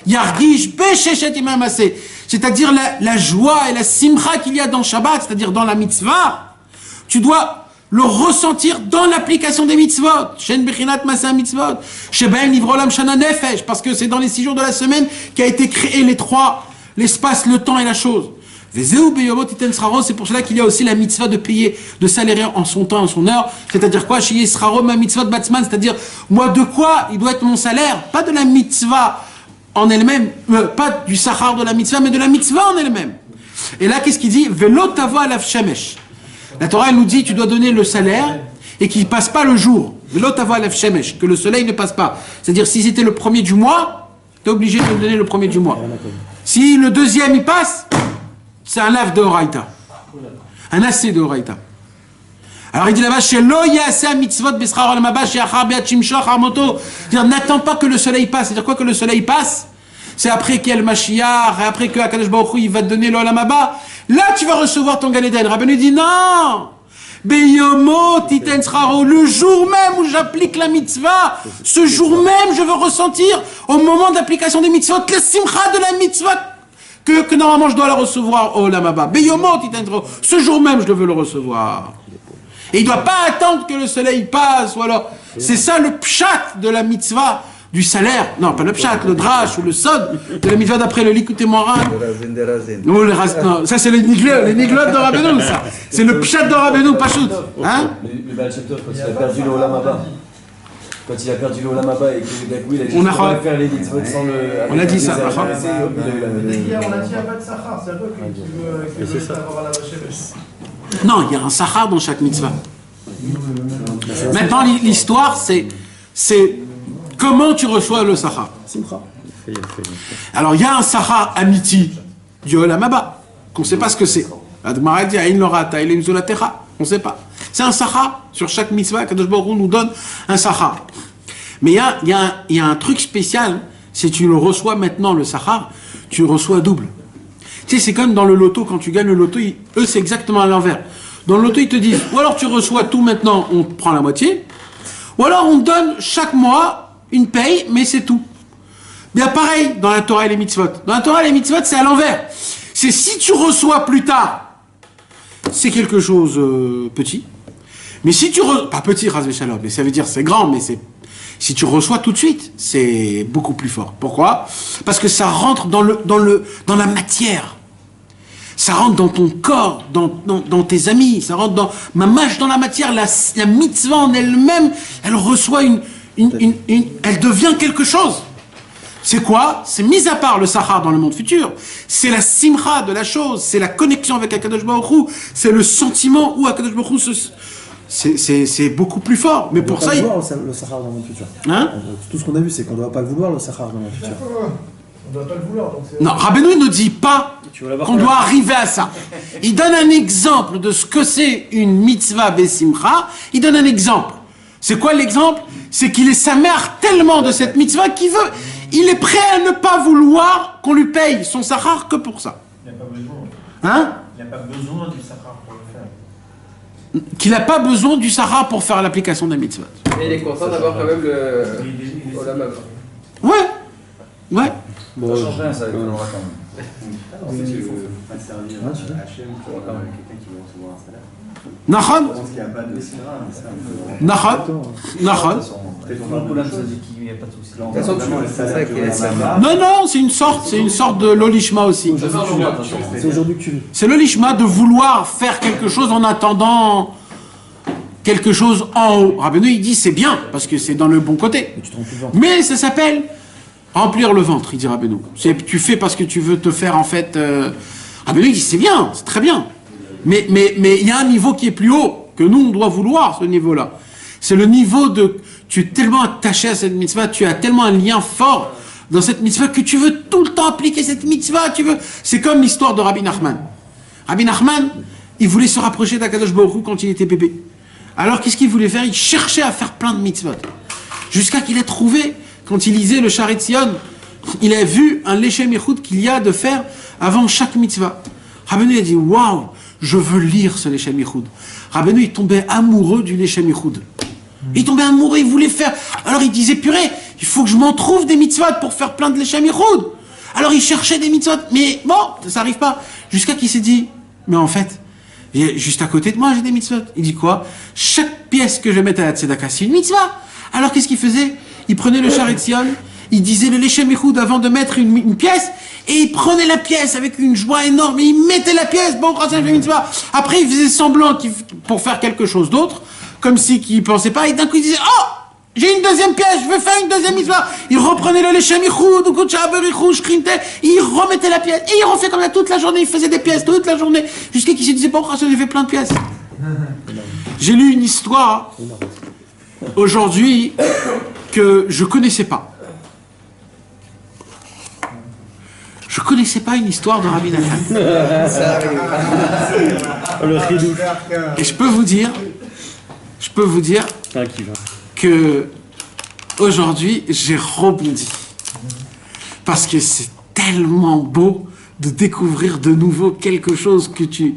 Yargish Besheshet Yamim Aseh. C'est-à-dire la joie et la simcha qu'il y a dans Shabbat, c'est-à-dire dans la mitzvah, tu dois le ressentir dans l'application des mitzvot. Shen Bechinat Masa Mitzvot. Sheben Nivrolam Shana Nefesh. Parce que c'est dans les 6 jours de la semaine qu'a été créé les 3, l'espace, le temps et la chose. Vezeu Beyomot Iten Sraro, c'est pour cela qu'il y a aussi la mitzvah de payer, de salérer en son temps, en son heure. C'est-à-dire quoi? Chez Yisraro, ma mitzvah de Batsman, c'est-à-dire, moi, de quoi il doit être mon salaire? Pas de la mitzvah en elle-même, pas du sachar de la mitzvah, mais de la mitzvah en elle-même. Et là, qu'est-ce qu'il dit? Velo tavo alav shemesh. La Torah, elle nous dit, tu dois donner le salaire et qu'il ne passe pas le jour. Velo tavo alav shemesh, que le soleil ne passe pas. C'est-à-dire, si c'était le premier du mois, tu es obligé de le donner le premier du mois. Si le deuxième, il passe, c'est un lave de Horaïta. Un assez de Horaïta. Alors il dit là-bas, c'est-à-dire n'attends pas que le soleil passe. C'est-à-dire quoi que le soleil passe? C'est après qu'il y a le Mashiach, et après que Akadosh Baruch Hu, il va te donner l'Olam Haba. Là tu vas recevoir ton Gan Eden. Rabbeinu dit non. Beyomo titen sraro, le jour même où j'applique la mitzvah, ce jour même je veux ressentir au moment d'application des mitzvot la simcha de la mitzvah que normalement je dois la recevoir au Olam Haba. Beyomo titen sraro, ce jour même je veux le recevoir. Et il ne doit pas attendre que le soleil passe, ou alors... C'est ça le pshat de la mitzvah du salaire. Non, pas le pshat, le drash ou le sod de la mitzvah d'après le Likutei Moharan. Non, ça c'est les niglotes de Rabbeinu, ça. C'est le pshat de Rabbeinu, pas shoot. Hein? Le Baal Shem Tov, quand il a perdu le Olam Haba. Quand il a perdu le Olam Haba et que le Gagou, il a dit qu'il pourrait faire les mitzvot sans le... On a dit ça, on a dit il n'y a pas de sachar, c'est un peu qui veut avoir la vache. Non, il y a un sachar dans chaque mitzvah. Maintenant, l'histoire, c'est comment tu reçois le sachar. Alors, il y a un sachar amiti du Olam Haba, qu'on ne sait pas ce que c'est. On ne sait pas. C'est un sachar sur chaque mitzvah. Kadosh Baruch Hu nous donne un sachar. Mais il y a un truc spécial, si tu le reçois maintenant, le sachar, tu le reçois double. Tu sais, c'est comme dans le loto, quand tu gagnes le loto, eux, c'est exactement à l'envers. Dans le loto, ils te disent, ou alors tu reçois tout maintenant, on te prend la moitié, ou alors on te donne chaque mois une paye, mais c'est tout. Bien pareil dans la Torah et les mitzvot. Dans la Torah et les mitzvot, c'est à l'envers. C'est si tu reçois plus tard, c'est quelque chose petit. Mais si tu reçois, pas petit, Ras V'Shalom, mais ça veut dire c'est grand, mais c'est... Si tu reçois tout de suite, c'est beaucoup plus fort. Pourquoi? Parce que ça rentre dans la matière. Ça rentre dans ton corps, dans tes amis. Ça rentre dans mamash, dans la matière. La mitzvah en elle-même, elle reçoit elle devient quelque chose. C'est quoi? C'est mis à part le sachar dans le monde futur. C'est la simcha de la chose. C'est la connexion avec Akadosh Baruch Hu. C'est le sentiment où Akadosh Baruch Hu c'est beaucoup plus fort. Mais pour ça, il ne doit pas vouloir le sachar dans le monde futur. Hein? Tout ce qu'on a vu, c'est qu'on ne doit pas le vouloir, le sachar dans le monde futur. On ne doit pas le vouloir. Non, Rabbeinu ne dit pas qu'on doit arriver à ça. Il donne un exemple de ce que c'est une mitzvah besimcha. Il donne un exemple. C'est quoi l'exemple? C'est qu'il est sa mère tellement de cette mitzvah qu'il veut. Il est prêt à ne pas vouloir qu'on lui paye son sachar que pour ça. Il n'y a pas besoin. Hein? Il n'y a pas besoin du sachar pour le faire. Qu'il n'a pas besoin du sachar pour faire l'application d'un mitzvah. Mais il est content d'avoir quand même le Olam Haba. Ouais. Ouais. Ça change rien, ça, avec le Torah quand même. En fait, il faut pas servir Hachem pour quelqu'un qui veut recevoir un salaire. Nachon. Je pense qu'il n'y a pas de sira, mais ça, Nachon. Non, c'est une sorte de l'olishma aussi. C'est aujourd'hui que tu vis. C'est l'olishma de vouloir faire quelque chose en attendant quelque chose en haut. Rabbeinu, il dit c'est bien, parce que c'est dans le bon côté. Mais ça s'appelle remplir le ventre, il dit Rabbeinu. Tu fais parce que tu veux te faire en fait Rabbeinu il dit c'est bien, c'est très bien. Mais il y a un niveau qui est plus haut, que nous on doit vouloir ce niveau-là. C'est le niveau de, tu es tellement attaché à cette mitzvah, tu as tellement un lien fort dans cette mitzvah que tu veux tout le temps appliquer cette mitzvah, c'est comme l'histoire de Rabbi Nachman. Rabbi Nachman, il voulait se rapprocher d'Akadosh Baruch Hu quand il était bébé. Alors qu'est-ce qu'il voulait faire? Il cherchait à faire plein de mitzvot. Jusqu'à qu'il ait trouvé, quand il lisait le Sharet Zion, il a vu un Leshem Yichud qu'il y a de faire avant chaque mitzvah. Rabbeinu a dit, waouh, je veux lire ce Leshem Yichud. Rabbeinu il tombait amoureux du Leshem Yichud. Il tombait amoureux, il voulait faire. Alors il disait, purée, il faut que je m'en trouve des mitzvot pour faire plein de Leshem Yichud. Alors il cherchait des mitzvot, mais bon, ça n'arrive pas. Jusqu'à qu'il s'est dit, mais en fait, juste à côté de moi, j'ai des mitzvot. Il dit quoi? Chaque pièce que je mette à la tzedaka, c'est une mitzvah. Alors qu'est-ce qu'il faisait? Il prenait le Sharet Zion, il disait le Leshem Yichud avant de mettre une pièce, et il prenait la pièce avec une joie énorme, et il mettait la pièce, bon, grâce à la mitzvah. Après, il faisait semblant pour faire quelque chose d'autre, comme si qu'il pensait pas, et d'un coup il disait, oh, j'ai une deuxième pièce, je veux faire une deuxième mitzvah. Il reprenait le Leshem Yichud, il remettait la pièce, et il refait comme ça toute la journée, il faisait des pièces toute la journée, jusqu'à qu'il se disait, bon, j'ai fait plein de pièces. J'ai lu une histoire, aujourd'hui, que je connaissais pas. Je connaissais pas une histoire de Rabbi Nathan. Et je peux vous dire que aujourd'hui j'ai rebondi parce que c'est tellement beau de découvrir de nouveau quelque chose que tu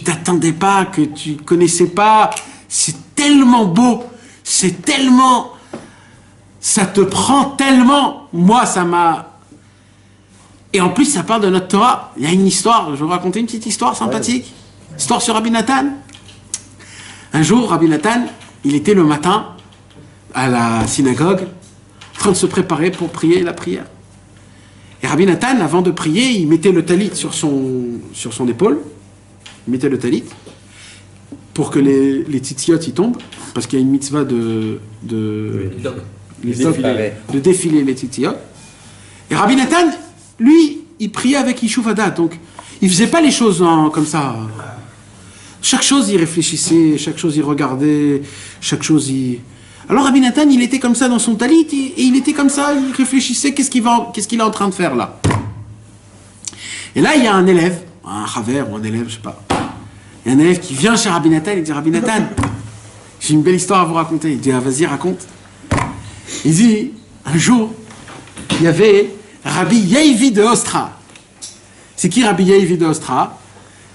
t'attendais pas, que tu connaissais pas. C'est tellement beau, c'est tellement, ça te prend tellement. Moi ça m'a. Et en plus, ça parle de notre Torah. Il y a une histoire, je vais vous raconter une petite histoire sympathique. Histoire sur Rabbi Nathan. Un jour, Rabbi Nathan, il était le matin à la synagogue, en train de se préparer pour prier la prière. Et Rabbi Nathan, avant de prier, il mettait le talit sur son épaule. Il mettait le talit pour que les tzitziot y tombent, parce qu'il y a une mitzvah de défiler les tzitziot. Et Rabbi Nathan, lui, il priait avec Yishuv Hadat, donc il faisait pas les choses comme ça. Chaque chose, il réfléchissait, chaque chose, il regardait, chaque chose, il... Alors Rabbi Nathan, il était comme ça dans son talit, et il était comme ça, il réfléchissait, qu'est-ce qu'il est en train de faire là. Et là, il y a un élève, un chaver ou un élève, je sais pas. Il y a un élève qui vient chez Rabbi Nathan, il dit, Rabbi Nathan, j'ai une belle histoire à vous raconter. Il dit, ah, vas-y, raconte. Il dit, un jour, il y avait Rabbi Yehivi de Ostra. C'est qui Rabbi Yehivi de Ostra?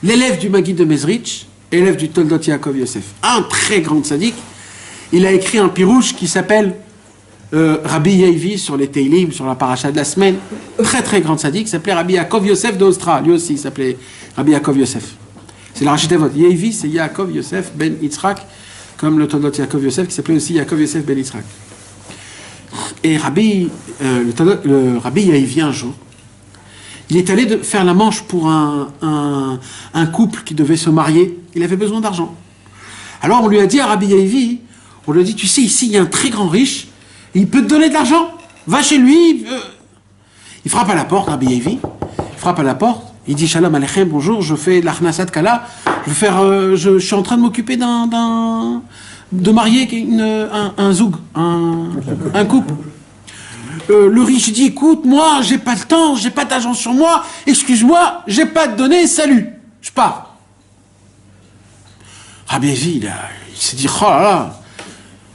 L'élève du Maguid de Mezrich, élève du Toldot Yaakov Yosef. Un très grand tzaddik. Il a écrit un pirouche qui s'appelle Rabbi Yehivi sur les Teilim, sur la paracha de la semaine. Très très grand tzaddik, il s'appelait Rabbi Yaakov Yosef de Ostra. Lui aussi, il s'appelait Rabbi Yaakov Yosef. C'est la Rachid Avot. Yehivi, c'est Yaakov Yosef ben Yitzhak, comme le Toldot Yaakov Yosef, qui s'appelait aussi Yaakov Yosef ben Yitzhak. Et le Rabbi Yehivi, un jour, il est allé faire la manche pour un couple qui devait se marier. Il avait besoin d'argent. Alors on lui a dit à Rabbi Yehivi, on lui a dit, tu sais, ici, il y a un très grand riche, il peut te donner de l'argent. Va chez lui. Il frappe à la porte, Rabbi Yehivi. Il frappe à la porte. Il dit, Shalom Aleichem, bonjour, je fais l'Achnasat Kala. Je suis en train de m'occuper de marier un zoug, un couple. Le riche dit, écoute, moi, j'ai pas le temps, j'ai pas d'argent sur moi, excuse-moi, j'ai pas à te donner, salut, je pars. Rabbi Yehivi, il s'est dit, oh là là,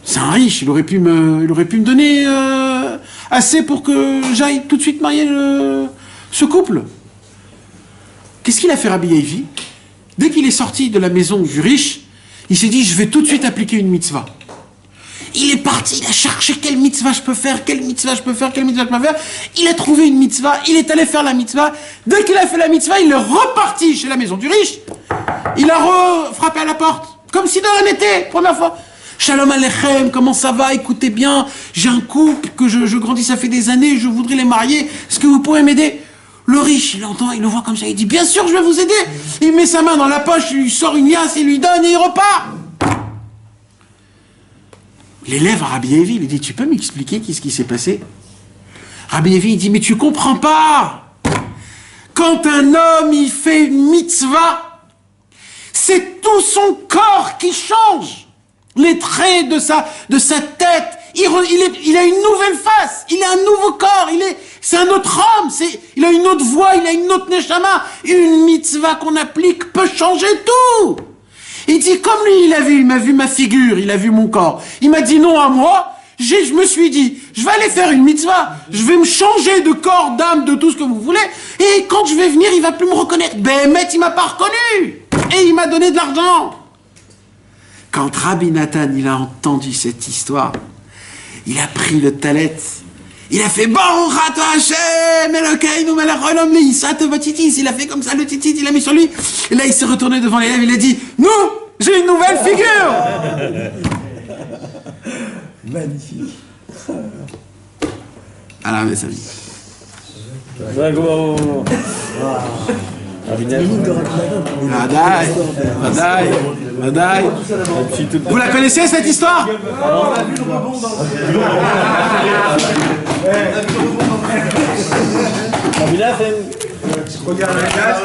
c'est un riche, il aurait pu me donner assez pour que j'aille tout de suite marier ce couple. Qu'est-ce qu'il a fait, Rabbi Yehivi? Dès qu'il est sorti de la maison du riche, il s'est dit, je vais tout de suite appliquer une mitzvah. Il est parti, il a cherché quelle mitzvah je peux faire, quelle mitzvah je peux faire. Il a trouvé une mitzvah, il est allé faire la mitzvah. Dès qu'il a fait la mitzvah, il est reparti chez la maison du riche. Il a frappé à la porte, comme si de rien n'était, première fois. Shalom Aleichem, comment ça va? Écoutez bien, j'ai un couple que je grandis, ça fait des années, je voudrais les marier. Est-ce que vous pourrez m'aider? Le riche, il entend, il le voit comme ça, il dit, bien sûr, je vais vous aider. Il met sa main dans la poche, il lui sort une liasse, il lui donne et il repart. L'élève à Rabbi Yehivi, il dit, tu peux m'expliquer qu'est-ce qui s'est passé? Rabbi Yehivi, il dit, mais tu comprends pas. Quand un homme, il fait une mitzvah, c'est tout son corps qui change. Les traits de sa tête, il a une nouvelle face, il a un nouveau corps, c'est un autre homme, il a une autre voix, il a une autre neshama. Une mitzvah qu'on applique peut changer tout. Il dit, comme lui, il m'a vu ma figure, il a vu mon corps. Il m'a dit non à moi. Je me suis dit, je vais aller faire une mitzvah, je vais me changer de corps, d'âme, de tout ce que vous voulez, et quand je vais venir, il va plus me reconnaître. Béhémet, il m'a pas reconnu, et il m'a donné de l'argent. Quand Rabbi Nathan, il a entendu cette histoire, il a pris le talet, il a fait Baruch Atah Hashem, Elokeinu melech haolam le'isat v'titis. Il a fait comme ça, le titit, il a mis sur lui, et là il s'est retourné devant l'élève, il a dit, nous, j'ai une nouvelle figure. Magnifique. Alors mes amis. Vadaï. Vous la connaissez cette histoire? Regarde la glace.